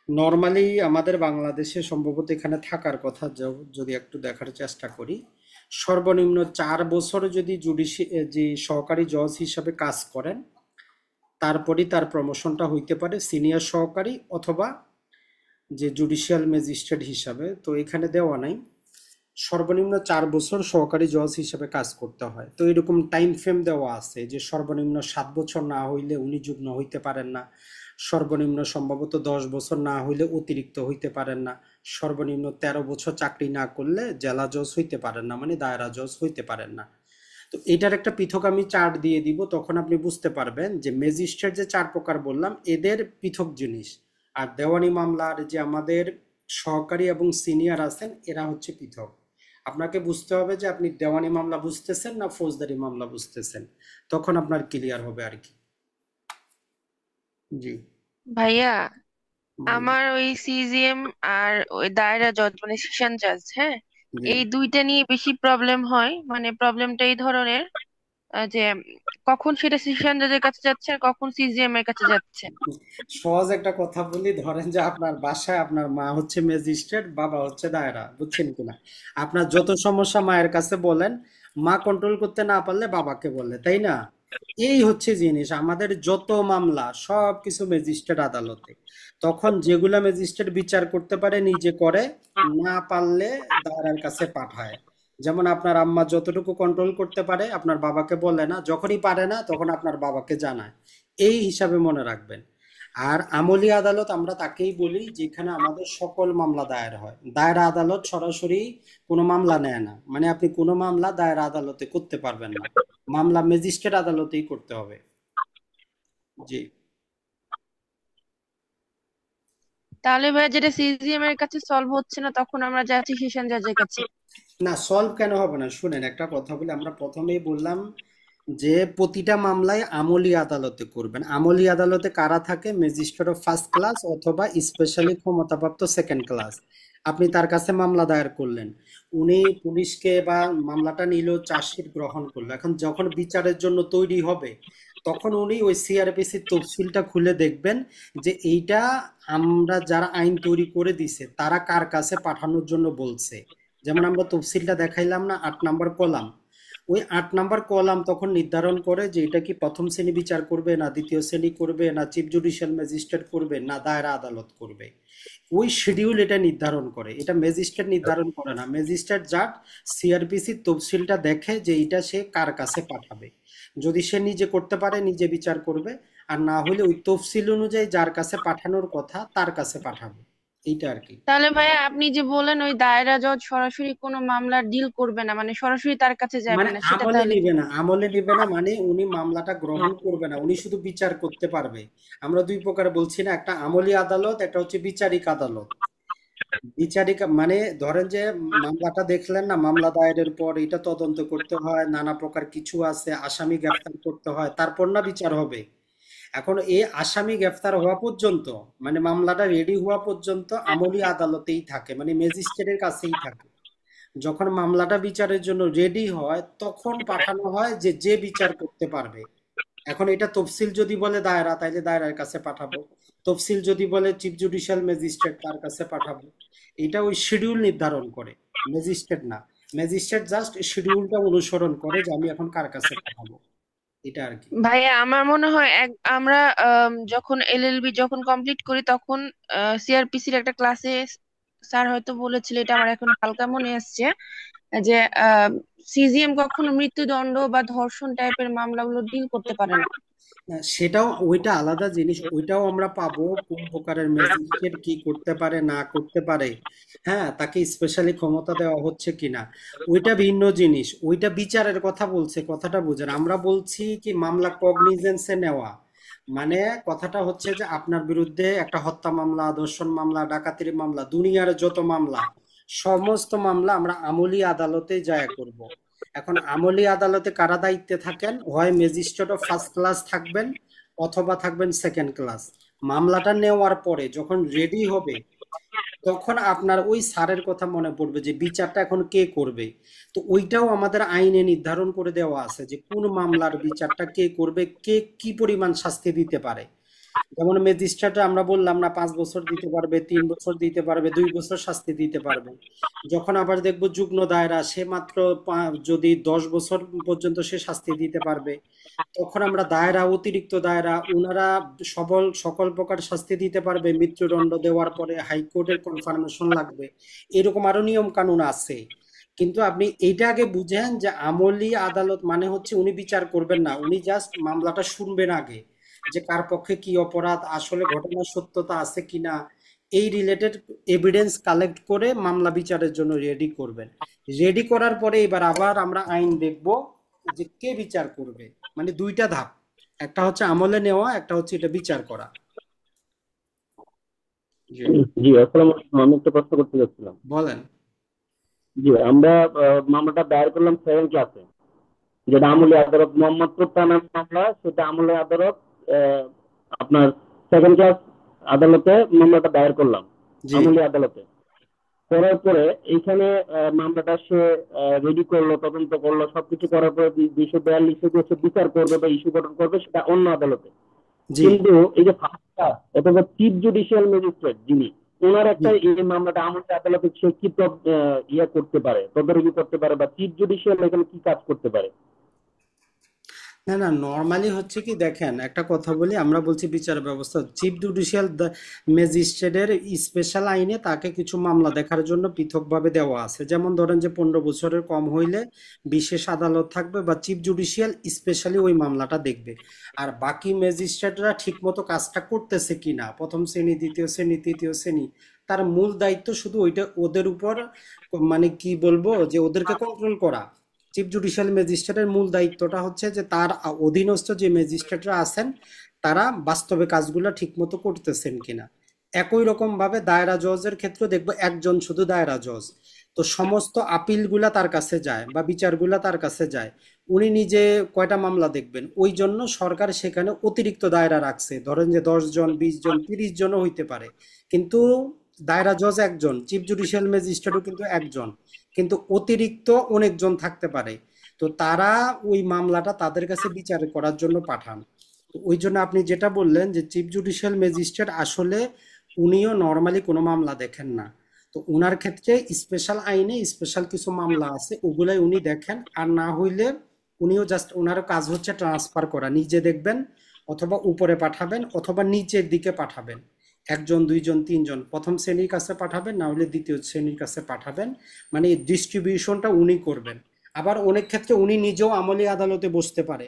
নর্মালি আমাদের বাংলাদেশে সম্ভবত এখানে থাকার কথা, যদি একটু দেখার চেষ্টা করি, সর্বনিম্ন 4 বছর যদি যে সহকারী জজ হিসাবে কাজ করেন, তারপরই তার প্রমোশনটা হইতে পারে সিনিয়র সহকারী অথবা যে জুডিশিয়াল ম্যাজিস্ট্রেট হিসাবে। তো এখানে দেওয়া নাই, সর্বনিম্ন 4 বছর সহকারী জজ হিসেবে কাজ করতে হয়। তো এরকম টাইম ফ্রেম দেওয়া আছে যে সর্বনিম্ন 7 বছর না হইলে উনি যুগ্ম হইতে পারেন না, সর্বনিম্ন সম্ভবত 10 বছর না হইলে অতিরিক্ত হইতে পারেন না, সর্বনিম্ন 13 বছর চাকরি না করলে জেলা জজ হইতে পারেন না, মানে দায়রা জজ হইতে পারেন না। তো এটার একটা পৃথক আমি চার্ট দিয়ে দিব, তখন আপনি বুঝতে পারবেন যে ম্যাজিস্ট্রেট যে 4 প্রকার বললাম এদের পৃথক জিনিস, আর দেওয়ানি মামলার যে আমাদের সহকারী এবং সিনিয়র আছেন এরা হচ্ছে পৃথক। আপনাকে বুঝতে হবে যে আপনি দেওয়ানি মামলা বুঝতেছেন না ফৌজদারি মামলা বুঝতেছেন, তখন আপনার ক্লিয়ার হবে আর কি। জি ভাইয়া, বলেন। আমার ওই সিজিএম আর ওই দায়রা জজ মানে সেশন জাজ, হ্যাঁ, জি, এই দুইটা নিয়ে বেশি প্রবলেম হয়। মানে প্রবলেমটা এই ধরনের যে কখন সেটা সেশন জাজের কাছে যাচ্ছে আর কখন সিজিএম এর কাছে যাচ্ছে। সহজ একটা কথা বলি, ধরেন যে আপনার বাসায় আপনার মা হচ্ছে ম্যাজিস্ট্রেট, বাবা হচ্ছে দায়রা, বুঝছেন কিনা? আপনার যত সমস্যা মায়ের কাছে বলেন, মা কন্ট্রোল করতে না পারলে বাবাকে বলে, তাই না? এই হচ্ছে জিনিস, আমাদের যত মামলা সব কিছু ম্যাজিস্ট্রেট আদালতে, তখন যেগুলা ম্যাজিস্ট্রেট বিচার করতে পারে নিজে করে, না পারলে দায়রার কাছে পাঠায়। যেমন আপনার আম্মা যতটুকু কন্ট্রোল করতে পারে আপনার বাবাকে বলে না, যখনই পারে না তখন আপনার বাবাকে জানায়। এই হিসাবে মনে রাখবেন। আর আমলি আদালত আমরা তাকেই বলি যেখানে আমাদের সকল মামলা দায়ের হয়। দায়রা আদালত সরাসরি কোনো মামলা নেয় না, মানে আপনি কোনো মামলা দায়রা আদালতে করতে পারবেন না, মামলা ম্যাজিস্ট্রেট আদালতেই করতে হবে। জি, তাহলে ভাইয়া যেটা সিজিএম এর কাছে সলভ হচ্ছে না তখন আমরা যাচ্ছি সেশন জাজের কাছে। না সলভ কেন হবে না, শুনেন একটা কথা বলি, আমরা প্রথমেই বললাম যে প্রতিটা মামলায় আমলি আদালতে করবেন। আমলি আদালতে কারা থাকে? ম্যাজিস্ট্রেট অফ ফার্স্ট ক্লাস অথবা স্পেশালি ক্ষমতাপ্রাপ্ত সেকেন্ড ক্লাস। আপনি তার কাছে মামলা দায়ের করলেন, উনি পুলিশকে বা মামলাটা নিল, চার্জশিট গ্রহণ করলো, এখন যখন বিচারের জন্য তৈরি হবে তখন উনি ওই সিআরপিসির তফসিলটা খুলে দেখবেন যে এইটা আমরা যারা আইন তৈরি করে দিছে তারা কার কাছে পাঠানোর জন্য বলছে। যেমন আমরা তফসিলটা দেখাইলাম না, 8 নম্বর কলাম, ওই 8 নম্বর কলাম তখন নির্ধারণ করে যে এটা কি প্রথম শ্রেণী বিচার করবে না দ্বিতীয় শ্রেণী করবে না চিফ জুডিশিয়াল ম্যাজিস্ট্রেট করবে না দায়রা আদালত করবে। ওই শিডিউল এটা নির্ধারণ করে, এটা ম্যাজিস্ট্রেট নির্ধারণ করে না। ম্যাজিস্ট্রেট জাস্ট সিআরপিসির তফসিলটা দেখে যে এটা সে কার কাছে পাঠাবে, যদি সে নিজে করতে পারে নিজে বিচার করবে, আর না হলে ওই তফসিল অনুযায়ী যার কাছে পাঠানোর কথা তার কাছে পাঠাবে। এইটা আর কি। তাহলে ভাইয়া আপনি যে বলেন ওই দায়রা জজ সরাসরি কোনো মামলা ডিল করবে না, মানে সরাসরি তার কাছে যাবে মানে না, সেটা আমলে তাহলে কি? নিবে না, আমলে নিবে না মানে উনি মামলাটা গ্রহণ করবে না, উনি শুধু বিচার করতে পারবে। আমরা 2 প্রকার বলছি না, একটা আমলি আদালত, একটা হচ্ছে বিচারিক আদালত। বিচারিক মানে ধরেন যে মামলাটা দেখলেন না, মামলা দায়েরের পর এটা তদন্ত করতে হয়, নানা প্রকার কিছু আছে, আসামি গ্রেফতার করতে হয়, তারপর না বিচার হবে। এখন এই আসামি গ্রেফতার হওয়া পর্যন্ত, মানে মামলাটা রেডি হওয়া পর্যন্ত আমলি আদালতেই থাকে, মানে ম্যাজিস্ট্রেটের কাছেই থাকে। যখন মামলাটা বিচারের জন্য রেডি হয় তখন পাঠানো হয় যে যে বিচার করতে পারবে। এখন এটা তফসিল যদি বলে দায়রা, তাইলে দায়রার কাছে পাঠাবো, তফসিল যদি বলে চিফ জুডিশিয়াল ম্যাজিস্ট্রেট তার কাছে পাঠাবো। এটা ওই শিডিউল নির্ধারণ করে, ম্যাজিস্ট্রেট না। ম্যাজিস্ট্রেট জাস্ট শিডিউলটা অনুসরণ করে যে আমি এখন কার কাছে পাঠাবো, এটা আর কি। ভাইয়া আমার মনে হয় আমরা যখন এলএলবি যখন কমপ্লিট করি তখন সিআরপিসির একটা ক্লাসে স্যার হয়তো বলেছিল, এটা আমার এখন হালকা মনে আসছে, যে সিজিএম কখনো মৃত্যুদণ্ড বা ধর্ষণ টাইপের মামলাগুলো ডিল করতে পারে না। সেটাও ওইটা আলাদা জিনিস, ওইটাও আমরা পাবো কোন প্রকারের ম্যাজিস্ট্রেট কি করতে পারে না করতে পারে, হ্যাঁ, তাকে স্পেশালি ক্ষমতা দেওয়া হচ্ছে কিনা, ওইটা ভিন্ন জিনিস। ওইটা বিচারের কথা বলছে, কথাটা বুঝেন। আমরা বলছি কি মামলা কগনিজেন্সে নেওয়া, মানে কথাটা হচ্ছে যে আপনার বিরুদ্ধে একটা হত্যা মামলা, ধর্ষণ মামলা, ডাকাতির মামলা, দুনিয়ার যত মামলা, সমস্ত মামলা আমরা আমলি আদালতে যায় করব। এখন আমলি আদালতে কারা দায়িত্বে থাকেন? হয় ম্যাজিস্ট্রেট অফ ফার্স্ট ক্লাস থাকবেন, অথবা থাকবেন সেকেন্ড ক্লাস। মামলাটা নেওয়ার পরে যখন রেডি হবে, তখন আপনার ওই স্যারের কথা মনে পড়বে যে বিচারটা এখন কে করবে। তো ওইটাও আমাদের আইনে নির্ধারণ করে দেওয়া আছে যে কোন মামলার বিচারটা কে করবে, কে কি পরিমাণ শাস্তি দিতে পারে। যেমন ম্যাজিস্ট্রেট আমরা বললাম না 5 বছর দিতে পারবে, 3 বছর দিতে পারবে, 2 বছর শাস্তি দিতে পারবে। যখন আবার দেখবো যুগ্ম দায়রা, সে মাত্র যদি 10 বছর পর্যন্ত সে শাস্তি দিতে পারবে। তখন আমরা দায়রা, অতিরিক্ত দায়রা, ওনারা সকল প্রকার শাস্তি দিতে পারবে। মৃত্যুদণ্ড দেওয়ার পরে হাইকোর্টের কনফার্মেশন লাগবে। এরকম আরো নিয়ম কানুন আছে। কিন্তু আপনি এইটা আগে বুঝেন যে আমলি আদালত মানে হচ্ছে উনি বিচার করবেন না, উনি জাস্ট মামলাটা শুনবেন আগে, যে কার পক্ষে কি অপরাধ, আসলে ঘটনার সত্যতা আছে কিনা, এই রিলেটেড এভিডেন্স কালেক্ট করে মামলা বিচারের জন্য রেডি করবেন। রেডি করার পরে এবার আবার আমরা আইন দেখব যে কে বিচার করবে। মানে দুইটা ধাপ, একটা হচ্ছে আমলে নেওয়া, একটা হচ্ছে এটা বিচার করা। জি, জি, আসসালামু আলাইকুম। আমি একটা প্রশ্ন করতে চাচ্ছিলাম। বলেন। জি, আমরা মামলাটা দায়ের করলাম 7 ক্লাসে, যেটা আমলি আদালত মোহাম্মদপুর থানার মামলা, সেটা আমলি আদালত আপনার 7 ক্লাস আদালতে মামলাটা দায়ের করলাম, জি, আমলি আদালতে। করার পরে এইখানে মামলাটা সে রেডি করলো, তদন্ত করলো, সবকিছু করার পরে 242 বিচার করবে বা ইস্যু গঠন করবে, সেটা অন্য আদালতে। জি, কিন্তু এই যে ফার্স্ট ক্লাস অথবা চিফ জুডিশিয়াল ম্যাজিস্ট্রেট যিনি, ওনার জি। একটা এই মামলাটা আমাদের আদালতে সে কি ইয়ে করতে পারে, তদারকি করতে পারে, বা চিফ জুডিশিয়াল এখানে কি কাজ করতে পারে? না না, নর্মালি হচ্ছে কি, দেখেন একটা কথা বলি, আমরা বলছি বিচার ব্যবস্থা, চিফ জুডিশিয়াল ম্যাজিস্ট্রেটের স্পেশাল আইনে তাকে কিছু মামলা দেখার জন্য পৃথকভাবে দেওয়া আছে। যেমন ধরেন যে 15 বছরের কম হইলে বিশেষ আদালত থাকবে, বা চিফ জুডিশিয়াল স্পেশালি ওই মামলাটা দেখবে। আর বাকি ম্যাজিস্ট্রেটরা ঠিক মতো কাজটা করতেছে কিনা, প্রথম শ্রেণী, দ্বিতীয় শ্রেণী, তৃতীয় শ্রেণী, তার মূল দায়িত্ব শুধু ওইটা ওদের উপর, মানে কি বলবো, যে ওদেরকে কন্ট্রোল করা। চিফ জুডিশিয়াল ম্যাজিস্ট্রেটের মূল দায়িত্বটা হচ্ছে যে তার অধীনস্থ যে ম্যাজিস্ট্রেটরা আছেন তারা বাস্তবে কাজগুলো ঠিক মতো করতেছেন কিনা। একই রকম ভাবে দায়রা জজের ক্ষেত্রে দেখবো একজন শুধু দায়রা জজ, তো সমস্ত আপিলগুলা তার কাছে যায় বা বিচারগুলা তার কাছে যায়। উনি নিজে কয়টা মামলা দেখবেন? ওই জন্য সরকার সেখানে অতিরিক্ত দায়রা রাখছে, ধরেন যে 10 জন, 20 জন, 30 জনও হইতে পারে। কিন্তু দায়রা জজ একজন, চিফ জুডিশিয়াল ম্যাজিস্ট্রেটও কিন্তু একজন, কিন্তু অতিরিক্ত অনেকজন থাকতে পারে। তো তারা ওই মামলাটা তাদের কাছে বিচার করার জন্য পাঠান। তো ওই জন্য আপনি যেটা বললেন যে চিফ জুডিশিয়াল ম্যাজিস্ট্রেট আসলে উনিও নর্মালি কোনো মামলা দেখেন না। তো ওনার ক্ষেত্রে স্পেশাল আইনে স্পেশাল কিছু মামলা আছে, ওগুলাই উনি দেখেন। আর না হইলে উনিও জাস্ট, ওনার কাজ হচ্ছে ট্রান্সফার করা, নিজে দেখবেন, অথবা উপরে পাঠাবেন, অথবা নিচের দিকে পাঠাবেন। 1 জন, 2 জন, 3 জন প্রথম শ্রেণীর কাছে পাঠাবেন, না হলে দ্বিতীয় শ্রেণীর কাছে পাঠাবেন। মানে ডিস্ট্রিবিউশনটা উনি করবেন। আবার অনেক ক্ষেত্রে উনি নিজেও আমলি আদালতে বসতে পারে।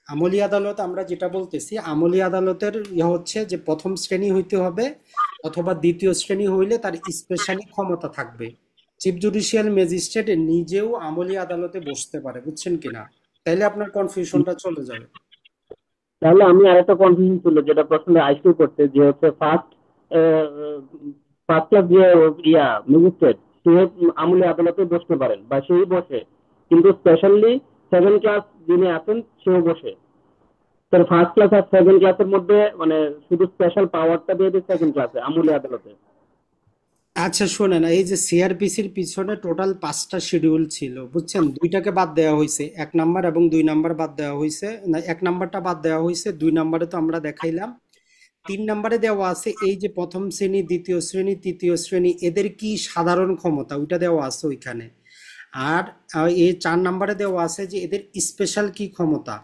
আমলি আদালত আমরা যেটা বলতেছি, আমলি আদালতের হচ্ছে যে প্রথম শ্রেণী হইতে হবে, অথবা দ্বিতীয় শ্রেণী হইলে তার স্পেশালি ক্ষমতা থাকবে। চিফ জুডিশিয়াল ম্যাজিস্ট্রেট নিজেও আমলি আদালতে বসতে পারে, বুঝছেন কিনা? তাইলে আপনার কনফিউশনটা চলে যাবে। তাহলে আমি আরেকটা কনফিউশন ছিল, যেটা প্রশ্নে আইসিউ করতে, যে হচ্ছে ফার্স্ট ক্লাস যে ম্যাজিস্ট্রেট, সে আমলি আদালতে বসতে পারেন বা সেই বসে, কিন্তু স্পেশালি 7 ক্লাস যিনি আছেন সেও বসে। তার ফার্স্ট ক্লাস আর 7 ক্লাসের মধ্যে মানে শুধু স্পেশাল পাওয়ারটা দিয়ে দিচ্ছে 2nd ক্লাসে আমলি আদালতে। আচ্ছা শোনেন, এই যে সিআরপিসির পিছনে টোটাল 5টা শিডিউল ছিল, বুঝছেন? 2টাকে বাদ দেওয়া হয়েছে, 1 নাম্বার এবং 2 নাম্বার বাদ দেওয়া হয়েছে। না, 1 নাম্বারটা বাদ দেওয়া হয়েছে, 2 নাম্বারে তো আমরা দেখাইলাম। 3 নাম্বারে দেওয়া আছে এই যে প্রথম শ্রেণী, দ্বিতীয় শ্রেণী, তৃতীয় শ্রেণী, এদের কি সাধারণ ক্ষমতা, ওইটা দেওয়া আছে ওইখানে। আর এই 4 নাম্বারে দেওয়া আছে যে এদের স্পেশাল কি ক্ষমতা।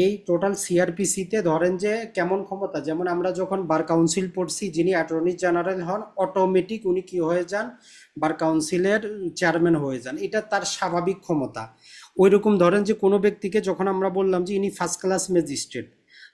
এই টোটাল সিআরপিসিতে ধরেন যে কেমন ক্ষমতা, যেমন আমরা যখন বার কাউন্সিল পড়ছি, যিনি অ্যাটর্নি জেনারেল হন, অটোমেটিক উনি কি হয়ে যান, বার কাউন্সিলের চেয়ারম্যান হয়ে যান, এটা তার স্বাভাবিক ক্ষমতা। ওইরকম ধরেন যে কোনো ব্যক্তিকে যখন আমরা বললাম যে ইনি ফার্স্ট ক্লাস ম্যাজিস্ট্রেট,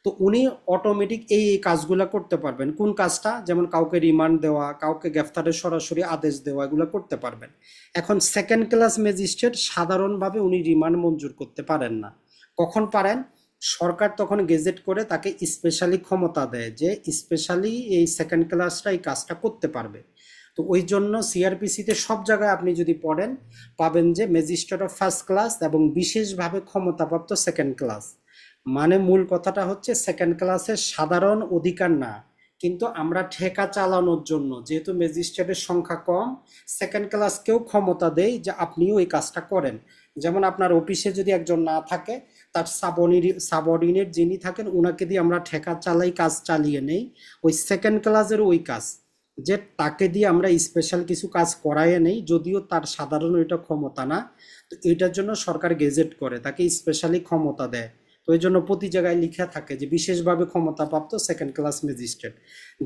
তো উনি অটোমেটিক এই এই কাজগুলো করতে পারবেন। কোন কাজটা? যেমন কাউকে রিমান্ড দেওয়া, কাউকে গ্রেফতারের সরাসরি আদেশ দেওয়া, এগুলো করতে পারবেন। এখন সেকেন্ড ক্লাস ম্যাজিস্ট্রেট সাধারণভাবে উনি রিমান্ড মঞ্জুর করতে পারেন না। কখন পারেন? সরকার তখন গেজেট করে তাকে স্পেশালি ক্ষমতা দেয় যে স্পেশালি এই সেকেন্ড ক্লাসটা এই কাজটা করতে পারবে। তো ওই জন্য সিআরপিসিতে সব জায়গায় আপনি যদি পড়েন পাবেন যে ম্যাজিস্ট্রেট অফ ফার্স্ট ক্লাস এবং বিশেষভাবে ক্ষমতাপ্রাপ্ত সেকেন্ড ক্লাস। মানে মূল কথাটা হচ্ছে সেকেন্ড ক্লাসের সাধারণ অধিকার না, কিন্তু আমরা ঠেকা চালানোর জন্য যেহেতু ম্যাজিস্ট্রেটের সংখ্যা কম, সেকেন্ড ক্লাসকেও ক্ষমতা দেয় যে আপনিও এই কাজটা করেন। যেমন আপনার অফিসে যদি একজন না থাকে, তার সাবঅর্ডিনেট যিনি থাকেন ওনাকে দিয়ে আমরা ঠেকা চালাই, কাজ চালিয়ে নেই। ওই সেকেন্ড ক্লাসের ওই কাজ যে তাকে দিয়ে আমরা স্পেশাল কিছু কাজ করাইয়ে নেই, যদিও তার সাধারণ এটা ক্ষমতা না। তো এটার জন্য সরকার গেজেট করে তাকে স্পেশালি ক্ষমতা দেয়। তো এই জন্য প্রতি জায়গায় লেখা থাকে যে বিশেষভাবে ক্ষমতাপ্রাপ্ত সেকেন্ড ক্লাস ম্যাজিস্ট্রেট।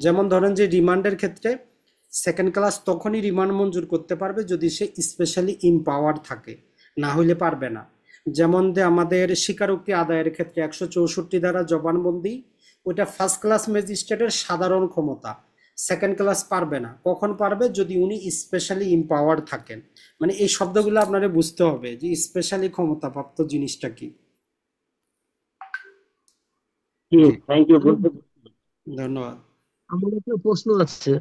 যেমন ধরেন যে রিমান্ডের ক্ষেত্রে সেকেন্ড ক্লাস তখনই রিমান্ড মঞ্জুর করতে পারবে যদি সে স্পেশালি ইম্পাওয়ার থাকে, না হইলে পারবে না। যেমন যে আমাদের স্বীকারোক্তি আদায়ের ক্ষেত্রে 164 ধারা জবানবন্দি, ওইটা ফার্স্ট ক্লাস ম্যাজিস্ট্রেটের সাধারণ ক্ষমতা, সেকেন্ড ক্লাস পারবে না। কখন পারবে? যদি উনি স্পেশালি ইম্পাওয়ার থাকেন। মানে এই শব্দগুলো আপনারা বুঝতে হবে যে স্পেশালি ক্ষমতাপ্রাপ্ত জিনিসটা কি। জি, থ্যাংক ইউ। ধন্যবাদ। আমার একটা প্রশ্ন আছে,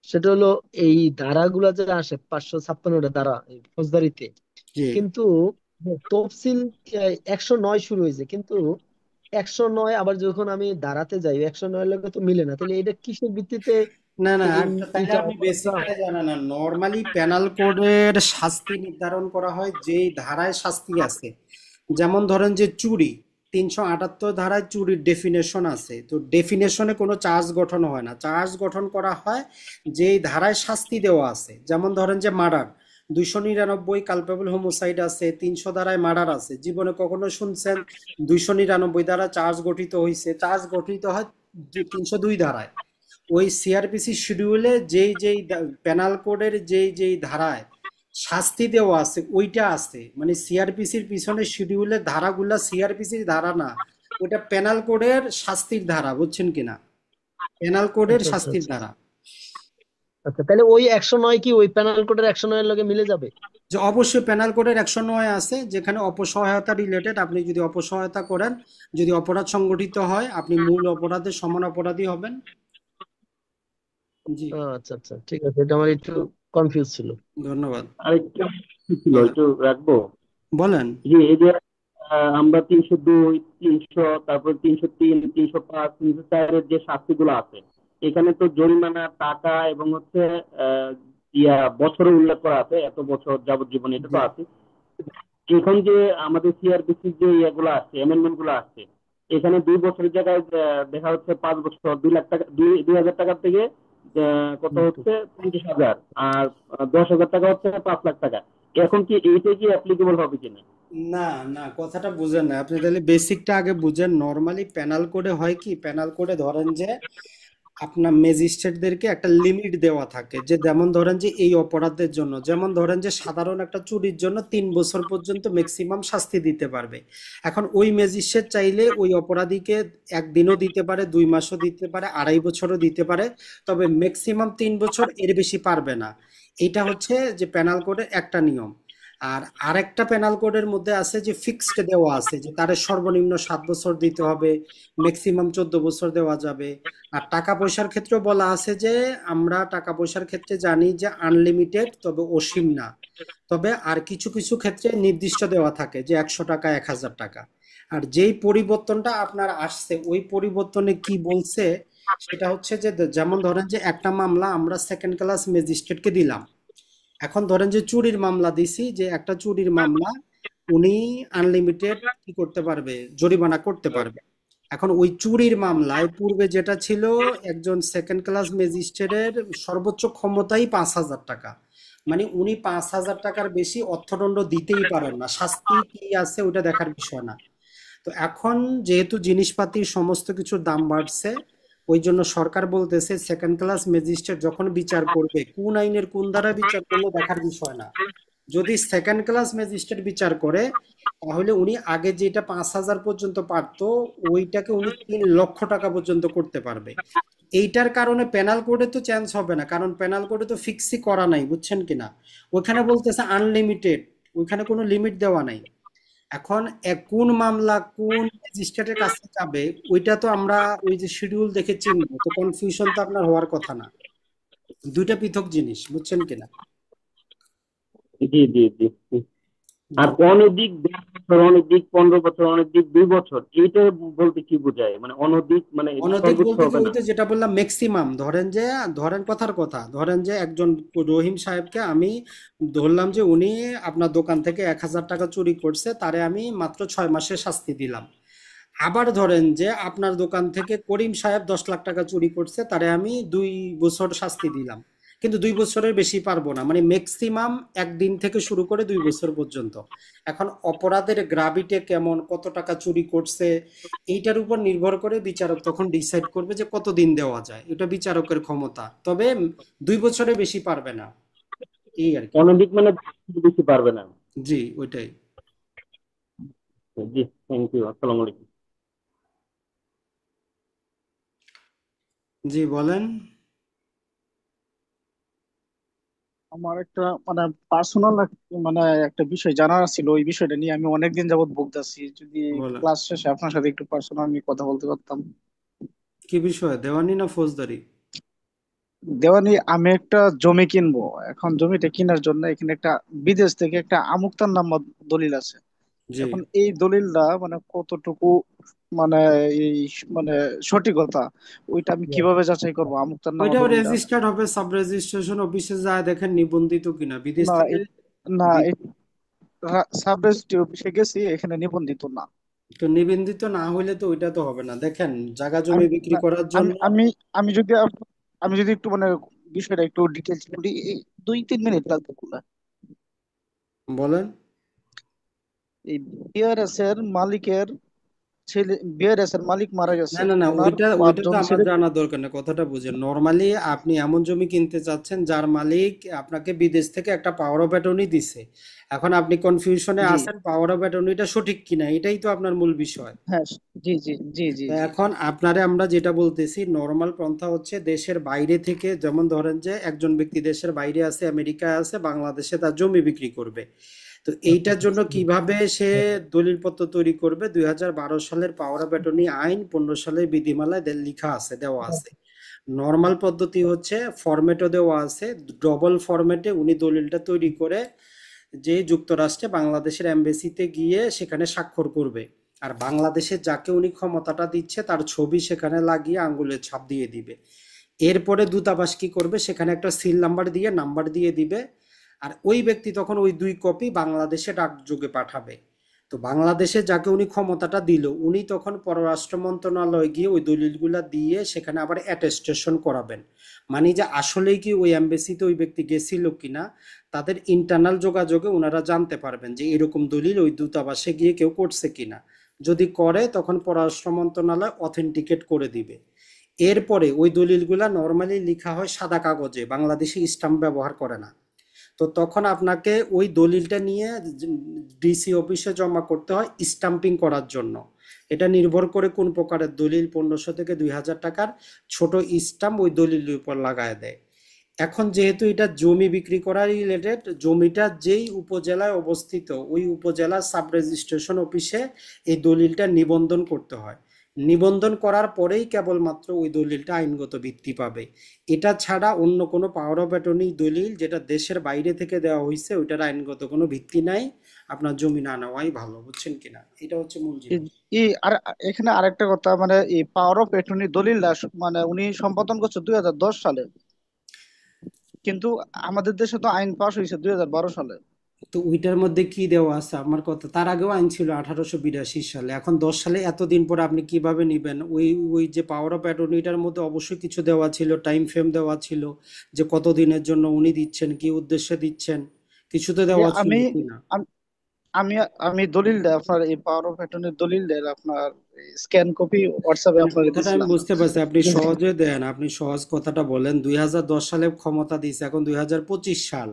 সেটা হলো এই ধারাগুলা যে আসে 556টা ধারা এই ফৌজদারিতে, জি কিন্তু তফসিল 109 শুরু হয়েছে, কিন্তু 109 আবার যখন আমি দাঁড়াতে যাই 109 লগে তো মিলে না, তাহলে এটা কিসের ভিত্তিতে না না, এই তাহলে এইটা আপনি অপরাধটা? বেসিকটাই জানেন না। নর্মালি পেনাল কোডের শাস্তি নির্ধারণ করা হয় যেই ধারায় শাস্তি আছে। যেমন ধরেন যে চুরি, 378 ধারায় চুরির ডেফিনেশন আছে। তো ডেফিনেশনে কোনো চার্জ গঠন হয় না, চার্জ গঠন করা হয় যেই ধারায় শাস্তি দেওয়া আছে। যেমন ধরেন যে মার্ডার, 299 কালপেবল হোমোসাইড আছে, 300 ধারায় মার্ডার আছে। জীবনে কখনো শুনছেন 299 ধারা চার্জ গঠিত হয়েছে? চার্জ গঠিত হয় 302 ধারায়। ওই সিআরপিসি শিডিউলে যেই যেই পেনাল কোডের যেই যেই ধারায় শাস্তি দেওয়া আছে ওইটা আছে। মানে সিআরপিসির পিছনে শিডিউলের ধারাগুলা সিআরপিসির ধারা না, ওটা পেনাল কোডের শাস্তির ধারা, বুঝছেন কিনা? পেনাল কোডের আচ্ছা আচ্ছা শাস্তির আচ্ছা ধারা। আচ্ছা, তাহলে ওই 109 কি ওই পেনাল কোডের 109 এর লগে মিলে যাবে? যে অবশ্যই পেনাল কোডের 109 আছে, যেখানে অপসহায়তা রিলেটেড। আপনি যদি অপসহায়তা করেন, যদি অপরাধ সংগঠিত হয়, আপনি মূল অপরাধের সমান অপরাধী হবেন। জি, আচ্ছা আচ্ছা, ঠিক আছে, এটা আমার একটু কনফিউজ ছিল। ধন্যবাদ। আরেকটা ছিল, বলেন একটু রাখবো। বলেন। জি, এই যে আমরা 302, 300, তারপর 303, 305, 304-এর যে শাস্তিগুলো আছে, এখানে তো জরিমানা টাকা এবং হচ্ছে আহ, বছরের উল্লেখ করা আছে, এত বছর যাবজ্জীবন, এটা তো জি আছে। এখন যে আমাদের সিআরপিসি যে ইয়েগুলো আসছে, অ্যামেন্ডমেন্ট গুলো আসছে, এখানে 2 বছরের জায়গায় দেখা হচ্ছে 5 বছর, 2 লাখ টাকা, 2,000 টাকা থেকে কত হচ্ছে 50,000, আর 10,000 টাকা হচ্ছে 5 লাখ টাকা। এখন কি এইটা কি অ্যাপ্লিকেবল হবে কিনা? না না, কথাটা বুঝেন না আপনি। তাহলে বেসিকটা আগে বুঝেন। নর্মালি পেনাল কোডে হয় কি, পেনাল কোডে ধরেন যে আপনার ম্যাজিস্ট্রেটদেরকে একটা লিমিট দেওয়া থাকে, যে যেমন ধরেন যে এই অপরাধের জন্য, যেমন ধরেন যে সাধারণ একটা চুরির জন্য 3 বছর পর্যন্ত ম্যাক্সিমাম শাস্তি দিতে পারবে। এখন ওই ম্যাজিস্ট্রেট চাইলে ওই অপরাধীকে 1 দিনও দিতে পারে, 2 মাসও দিতে পারে, 2.5 বছরও দিতে পারে, তবে ম্যাক্সিমাম 3 বছর, এর বেশি পারবে না। এটা হচ্ছে যে পেনাল কোডের একটা নিয়ম। আর আরেকটা পেনাল কোডের মধ্যে আছে যে ফিক্সড দেওয়া আছে যে তার সর্বনিম্ন 7 বছর দিতে হবে, ম্যাক্সিমাম 14 বছর দেওয়া যাবে। আর টাকা পয়সার ক্ষেত্রেও বলা আছে যে আমরা টাকা পয়সার ক্ষেত্রে জানি যে আনলিমিটেড, তবে অসীম না। তবে আর কিছু কিছু ক্ষেত্রে নির্দিষ্ট দেওয়া থাকে যে 100 টাকা, 1,000 টাকা। আর যেই পরিবর্তনটা আপনার আসছে ওই পরিবর্তনে কি বলছে সেটা হচ্ছে যে যেমন ধরেন যে একটা মামলা আমরা সেকেন্ড ক্লাস ম্যাজিস্ট্রেটকে দিলাম। এখন ধরেন যে চুরির মামলা দিছি, যে একটা চুরির মামলা উনি আনলিমিটেড কি করতে পারবে, জরিমানা করতে পারবে। এখন ওই চুরির মামলায় পূর্বে যেটা ছিল, একজন সেকেন্ড ক্লাস ম্যাজিস্ট্রেটের সর্বোচ্চ ক্ষমতাই 5,000 টাকা। মানে উনি 5,000 টাকার বেশি অর্থদণ্ড দিতেই পারেন না, শাস্তি কি আছে ওটা দেখার বিষয় না। তো এখন যেহেতু জিনিসপাতির সমস্ত কিছুর দাম বাড়ছে, ওই জন্য সরকার বলতেছে সেকেন্ড ক্লাস ম্যাজিস্ট্রেট যখন বিচার করবে কোন আইনের কোন ধারা বিচার করলে দেখার বিষয় না। যদি সেকেন্ড ক্লাস ম্যাজিস্ট্রেট বিচার করে তাহলে উনি আগে যেটা 5,000 পর্যন্ত পারতো ওইটাকে উনি 3 লক্ষ টাকা পর্যন্ত করতে পারবে। এইটার কারণে পেনাল কোডে তো চেঞ্জ হবে না, কারণ পেনাল কোডে তো ফিক্সই করা নাই, বুঝছেন কিনা? ওখানে বলতেছে আনলিমিটেড, ওইখানে কোনো লিমিট দেওয়া নাই। এখন কোন মামলা কোন ম্যাজিস্ট্রেটের কাছে যাবে ওইটা তো আমরা ওই যে শিডিউল দেখে চিনবো, তো কনফিউশন তো আপনার হওয়ার কথা না। দুইটা পৃথক জিনিস, বুঝছেন কিনা? জি জি জি জি। আর জি। অনধিক 10 বছর, অনধিক 15 বছর, অনধিক 2 বছর, এইটা বলতে কি বোঝায়? মানে অনধিক মানে এটা অনধিক সর্বোচ্চ বলতে কি, হবে ওই না? তো যেটা বললাম ম্যাক্সিমাম, ধরেন কথার কথা, ধরেন যে একজন রহিম সাহেবকে আমি ধরলাম যে উনি আপনার দোকান থেকে 1,000 টাকা চুরি করছে, তারে আমি মাত্র 6 মাসের শাস্তি দিলাম। আবার ধরেন যে আপনার দোকান থেকে করিম সাহেব 10 লাখ টাকা চুরি করছে, তারে আমি 2 বছর শাস্তি দিলাম। কিন্তু 2 বছরের বেশি পারবো না, মানে ম্যাক্সিমাম 1 দিন থেকে শুরু করে 2 বছর পর্যন্ত। এখন অপরাধের গ্রাভিটি কেমন, কত টাকা চুরি করছে, এইটার উপর নির্ভর করে বিচারক তখন ডিসাইড করবে যে কতদিন দেওয়া যায়। এটা বিচারকের ক্ষমতা, তবে 2 বছরের বেশি পারবে না, এই আর কি। অনধিক মানে বেশি পারবে না। জি, ওইটাই। জি, থ্যাংক ইউ, আসসালামু আলাইকুম। জি বলেন। আমার একটা মানে পার্সোনাল মানে একটা বিষয় জানার ছিল, ওই বিষয়টা নিয়ে আমি অনেকদিন যাবত ভুগতেছি। যদি বলেন, ক্লাস শেষে আপনার সাথে একটু পার্সোনাল আমি কথা বলতে পারতাম। কি বিষয়, দেওয়ানি না ফৌজদারি? দেওয়ানি, আমি একটা জমি কিনবো। এখন জমিটা কেনার জন্য এখানে একটা বিদেশ থেকে একটা আমুক্তার নামা দলিল আছে। জি। এখন এই দলিলটা মানে কতটুকু মানে এই মানে সঠিকতা, ওইটা আমি কিভাবে যাচাই করবো আমুক্তার নামা ওইটাও দলিলটা? রেজিস্টার্ড হবে, সাব রেজিস্ট্রেশন অফিসে যায় দেখেন নিবন্ধিত কিনা বিদেশ না থেকে। না, বি- সাব রেজিস্ট্রি অফিসে গেছি, এখানে নিবন্ধিত না। তো নিবন্ধিত না হইলে তো ওইটা তো হবে না। দেখেন, জায়গা আমি জমি বিক্রি না, করার আমি জন্য। আমি আমি যদি আমি যদি একটু মানে বিষয়টা একটু ডিটেলস বলি, এই 2-3 মিনিট লাগবে পুরো। বলেন। এই বিআরএস এর মালিকের ছেলে, বিআরএস এর মালিক মারা না গেছে, না না, ওনার ওইটা ওইটা তো 5 জন আমার ছেলে। জানার দরকার নেই, কথাটা বুঝেন। নর্মালি আপনি এমন জমি কিনতে চাচ্ছেন যার মালিক আপনাকে বিদেশ থেকে একটা পাওয়ার অফ অ্যাটর্নি দিছে। এখন আপনি কনফিউশনে জি, আছেন পাওয়ার অফ অ্যাটর্নিটা সঠিক কিনা, এটাই তো আপনার মূল বিষয়। হ্যাঁ, জি জি জি জি তো জি। এখন আপনারে আমরা যেটা বলতেছি, নর্মাল পন্থা হচ্ছে দেশের বাইরে থেকে, যেমন ধরেন যে একজন ব্যক্তি দেশের বাইরে আছে, আমেরিকায় আছে, বাংলাদেশে তার জমি বিক্রি করবে। তো এইটার জন্য কিভাবে সে দলিলপত্র তৈরি করবে, 2012 সালের পাওয়ার অফ অ্যাটর্নি আইন, 15 সালের বিধিমালায় লিখা আছে, দেওয়া আছে। নর্মাল পদ্ধতি হচ্ছে ফরম্যাটও দেওয়া আছে, ডবল ফরম্যাটে উনি দলিলটা তৈরি করে যে যুক্তরাষ্ট্রে বাংলাদেশের এমবেসিতে গিয়ে সেখানে স্বাক্ষর করবে। আর বাংলাদেশে যাকে উনি ক্ষমতাটা দিচ্ছে তার ছবি সেখানে লাগিয়ে আঙ্গুলের ছাপ দিয়ে দিবে। এরপরে দূতাবাস কি করবে, সেখানে একটা সিল নাম্বার দিয়ে নাম্বার দিয়ে দিবে। আর ওই ব্যক্তি তখন ওই 2 কপি বাংলাদেশে ডাকযোগে পাঠাবে। তো বাংলাদেশে যাকে উনি ক্ষমতাটা দিল, উনি তখন পররাষ্ট্র মন্ত্রণালয়ে গিয়ে ওই দলিলগুলা দিয়ে সেখানে আবার অ্যাটেস্টেশন করাবেন। মানে যে আসলেই কি ওই এমবেসিতে ওই ব্যক্তি গেছিল কিনা, তাদের ইন্টারনাল যোগাযোগে ওনারা জানতে পারবেন যে এরকম দলিল ওই দূতাবাসে গিয়ে কেউ করছে কিনা। যদি করে তখন পররাষ্ট্র মন্ত্রণালয় অথেন্টিকেট করে দিবে। এরপরে ওই দলিলগুলা নর্মালি লেখা হয় সাদা কাগজে, বাংলাদেশি স্টাম্প ব্যবহার করে না। তো তখন আপনাকে ওই দলিলটা নিয়ে ডিসি অফিসে জমা করতে হয় স্টাম্পিং করার জন্য। এটা নির্ভর করে কোন প্রকারের দলিল, 1500 থেকে 2000 টাকার ছোট স্টাম্প ওই দলিলের উপর লাগায় দেয়। এখন যেহেতু এটা জমি বিক্রি করা রিলেটেড, জমিটা যেই উপজেলায় অবস্থিত ওই উপজেলার সাব রেজিস্ট্রেশন অফিসে এই দলিলটা নিবন্ধন করতে হয়। নিবন্ধন করার পরেই কেবলমাত্র ওই দলিলটা আইনগত ভিত্তি পাবে। এটা ছাড়া অন্য কোনো পাওয়ার অফ অ্যাটর্নি দলিল যেটা দেশের বাইরে থেকে দেওয়া হয়েছে ওইটার আইনগত কোনো ভিত্তি নাই। আপনার জমি না নেওয়াই ভালো, বুঝছেন কিনা? এটা হচ্ছে মূল জিনিস। এই আর এখানে আরেকটা কথা, মানে এই পাওয়ার অফ অ্যাটর্নি দলিলটা মানে উনি সম্পাদন করছে 2010 সালে, কিন্তু আমাদের দেশে তো আইন পাস হয়েছে 2012 সালে। তো ওইটার মধ্যে কি দেওয়া আছে, আমার কথা, তার আগেও আইন ছিল 1882 সালে, এখন 10 সালে, এতদিন পরে আপনি কিভাবে নিবেন? ওই ওই যে পাওয়ার অফ অ্যাটর্নিটার মধ্যে অবশ্যই কিছু দেওয়া ছিল, টাইম ফ্রেম দেওয়া ছিল, যে কত দিনের জন্য উনি দিচ্ছেন, কি উদ্দেশ্যে দিচ্ছেন, কিছু তো যে দেওয়া ছিল আমি কি না? আম- আমি আমি দলিল দেয় আপনার, এই পাওয়ার অফ অ্যাটর্নির দলিল দেয় আপনার, স্ক্যান কপি হোয়াটসঅ্যাপে মানে আপনাকে কথাটা আমি দিছিলাম। বুঝতে পারছি, আপনি সহজে দেন, আপনি সহজ কথাটা বলেন। 2010 সালে ক্ষমতা দিয়েছে, এখন 2025 সাল।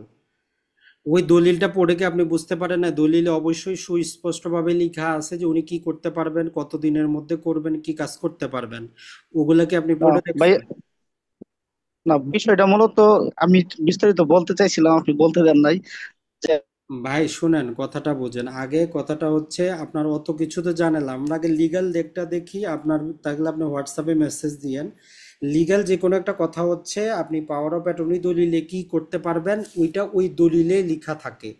ওই দলিলটা পড়ে কি আপনি বুঝতে পারেন না? দলিলে অবশ্যই সুস্পষ্টভাবে লেখা আছে যে উনি কি করতে পারবেন, কত দিনের মধ্যে করবেন, কি কাজ করতে পারবেন। ওগুলা কি আপনি পড়ে ভাই, দেখছেন? না বিষয়টা মূলত আমি বিস্তারিত বলতে চাইছিলাম, আপনি বলতে দেন নাই। ভাই শুনেন, কথাটা বোঝেন আগে। কথাটা হচ্ছে আপনার অত কিছু তো জানালাম, আমরা আগে লিগ্যাল দিকটা দেখি। আপনার থাকলে আপনি হোয়াটসঅ্যাপে মেসেজ দিয়েন। লিগ্যাল যে কোনো একটা কথা হচ্ছে, আপনি পাওয়ার অফ অ্যাটর্নি দলিলে কি করতে পারবেন ওইটা ওই দলিলে লেখা থাকে,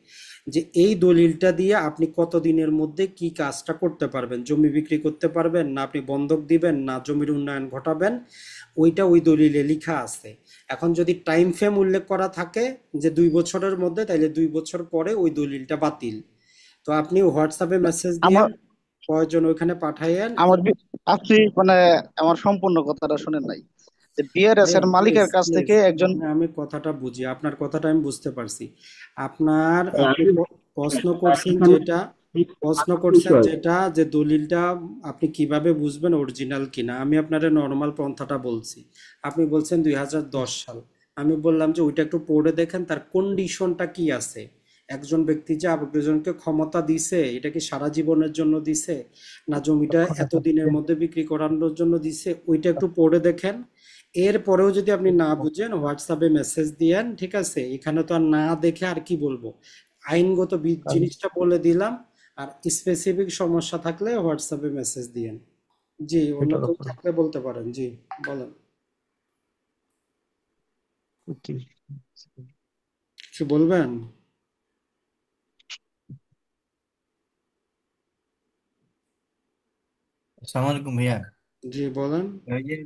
যে এই দলিলটা দিয়ে আপনি কত দিনের মধ্যে কি কাজটা করতে পারবেন। জমি বিক্রি করতে পারবেন, না আপনি বন্ধক দিবেন, না জমির উন্নয়ন ঘটাবেন, ওইটা ওই দলিলে লেখা আছে। এখন যদি টাইম ফ্রেম উল্লেখ করা থাকে যে 2 বছরের মধ্যে, তাইলে 2 বছর পরে ওই দলিলটা বাতিল। তো আপনি হোয়াটসঅ্যাপে মেসেজ দিয়েন, আমার প্রয়োজন ওইখানে পাঠাইয়েন। আমার আপনি মানে আমার সম্পূর্ণ কথাটা শুনেন নাই। বিআরএস আরে এর প্লিজ মালিকের কাছ প্লিজ, থেকে একজন আমি কথাটা বুঝি, আপনার কথাটা আমি বুঝতে পারছি। আপনার আপনি আমি প্রশ্ন করছেন এখানে যেটা, প্রশ্ন আরেকটা করছেন বিষয়, যেটা যে দলিলটা আপনি কিভাবে বুঝবেন অরিজিনাল কিনা। আমি আপনার নর্মাল পন্থাটা বলছি। আপনি বলছেন 2010 সাল, আমি বললাম যে ওইটা একটু পড়ে দেখেন তার কন্ডিশনটা কি আছে। একজন ব্যক্তি যে আরেকজনকে ক্ষমতা দিছে, এটা কি সারা জীবনের জন্য দিছে, না জমিটা এতদিনের মধ্যে বিক্রি করানোর জন্য দিছে, ওইটা একটু পড়ে দেখেন। এরপরেও যদি আপনি না বুঝেন হোয়াটসঅ্যাপে মেসেজ দিয়েন, ঠিক আছে? এখানে তো আর না দেখে আর কি বলবো, আইনগত জিনিসটা বলে দিলাম। আর স্পেসিফিক সমস্যা থাকলে হোয়াটসঅ্যাপে মেসেজ দিয়েন। জি, অন্য এটার কেউ উপরে থাকলে বলতে পারেন। জি, বলেন, কি কিছু বলবেন? আসসালামু আলাইকুম ভাইয়া। জি বলেন। ওই যে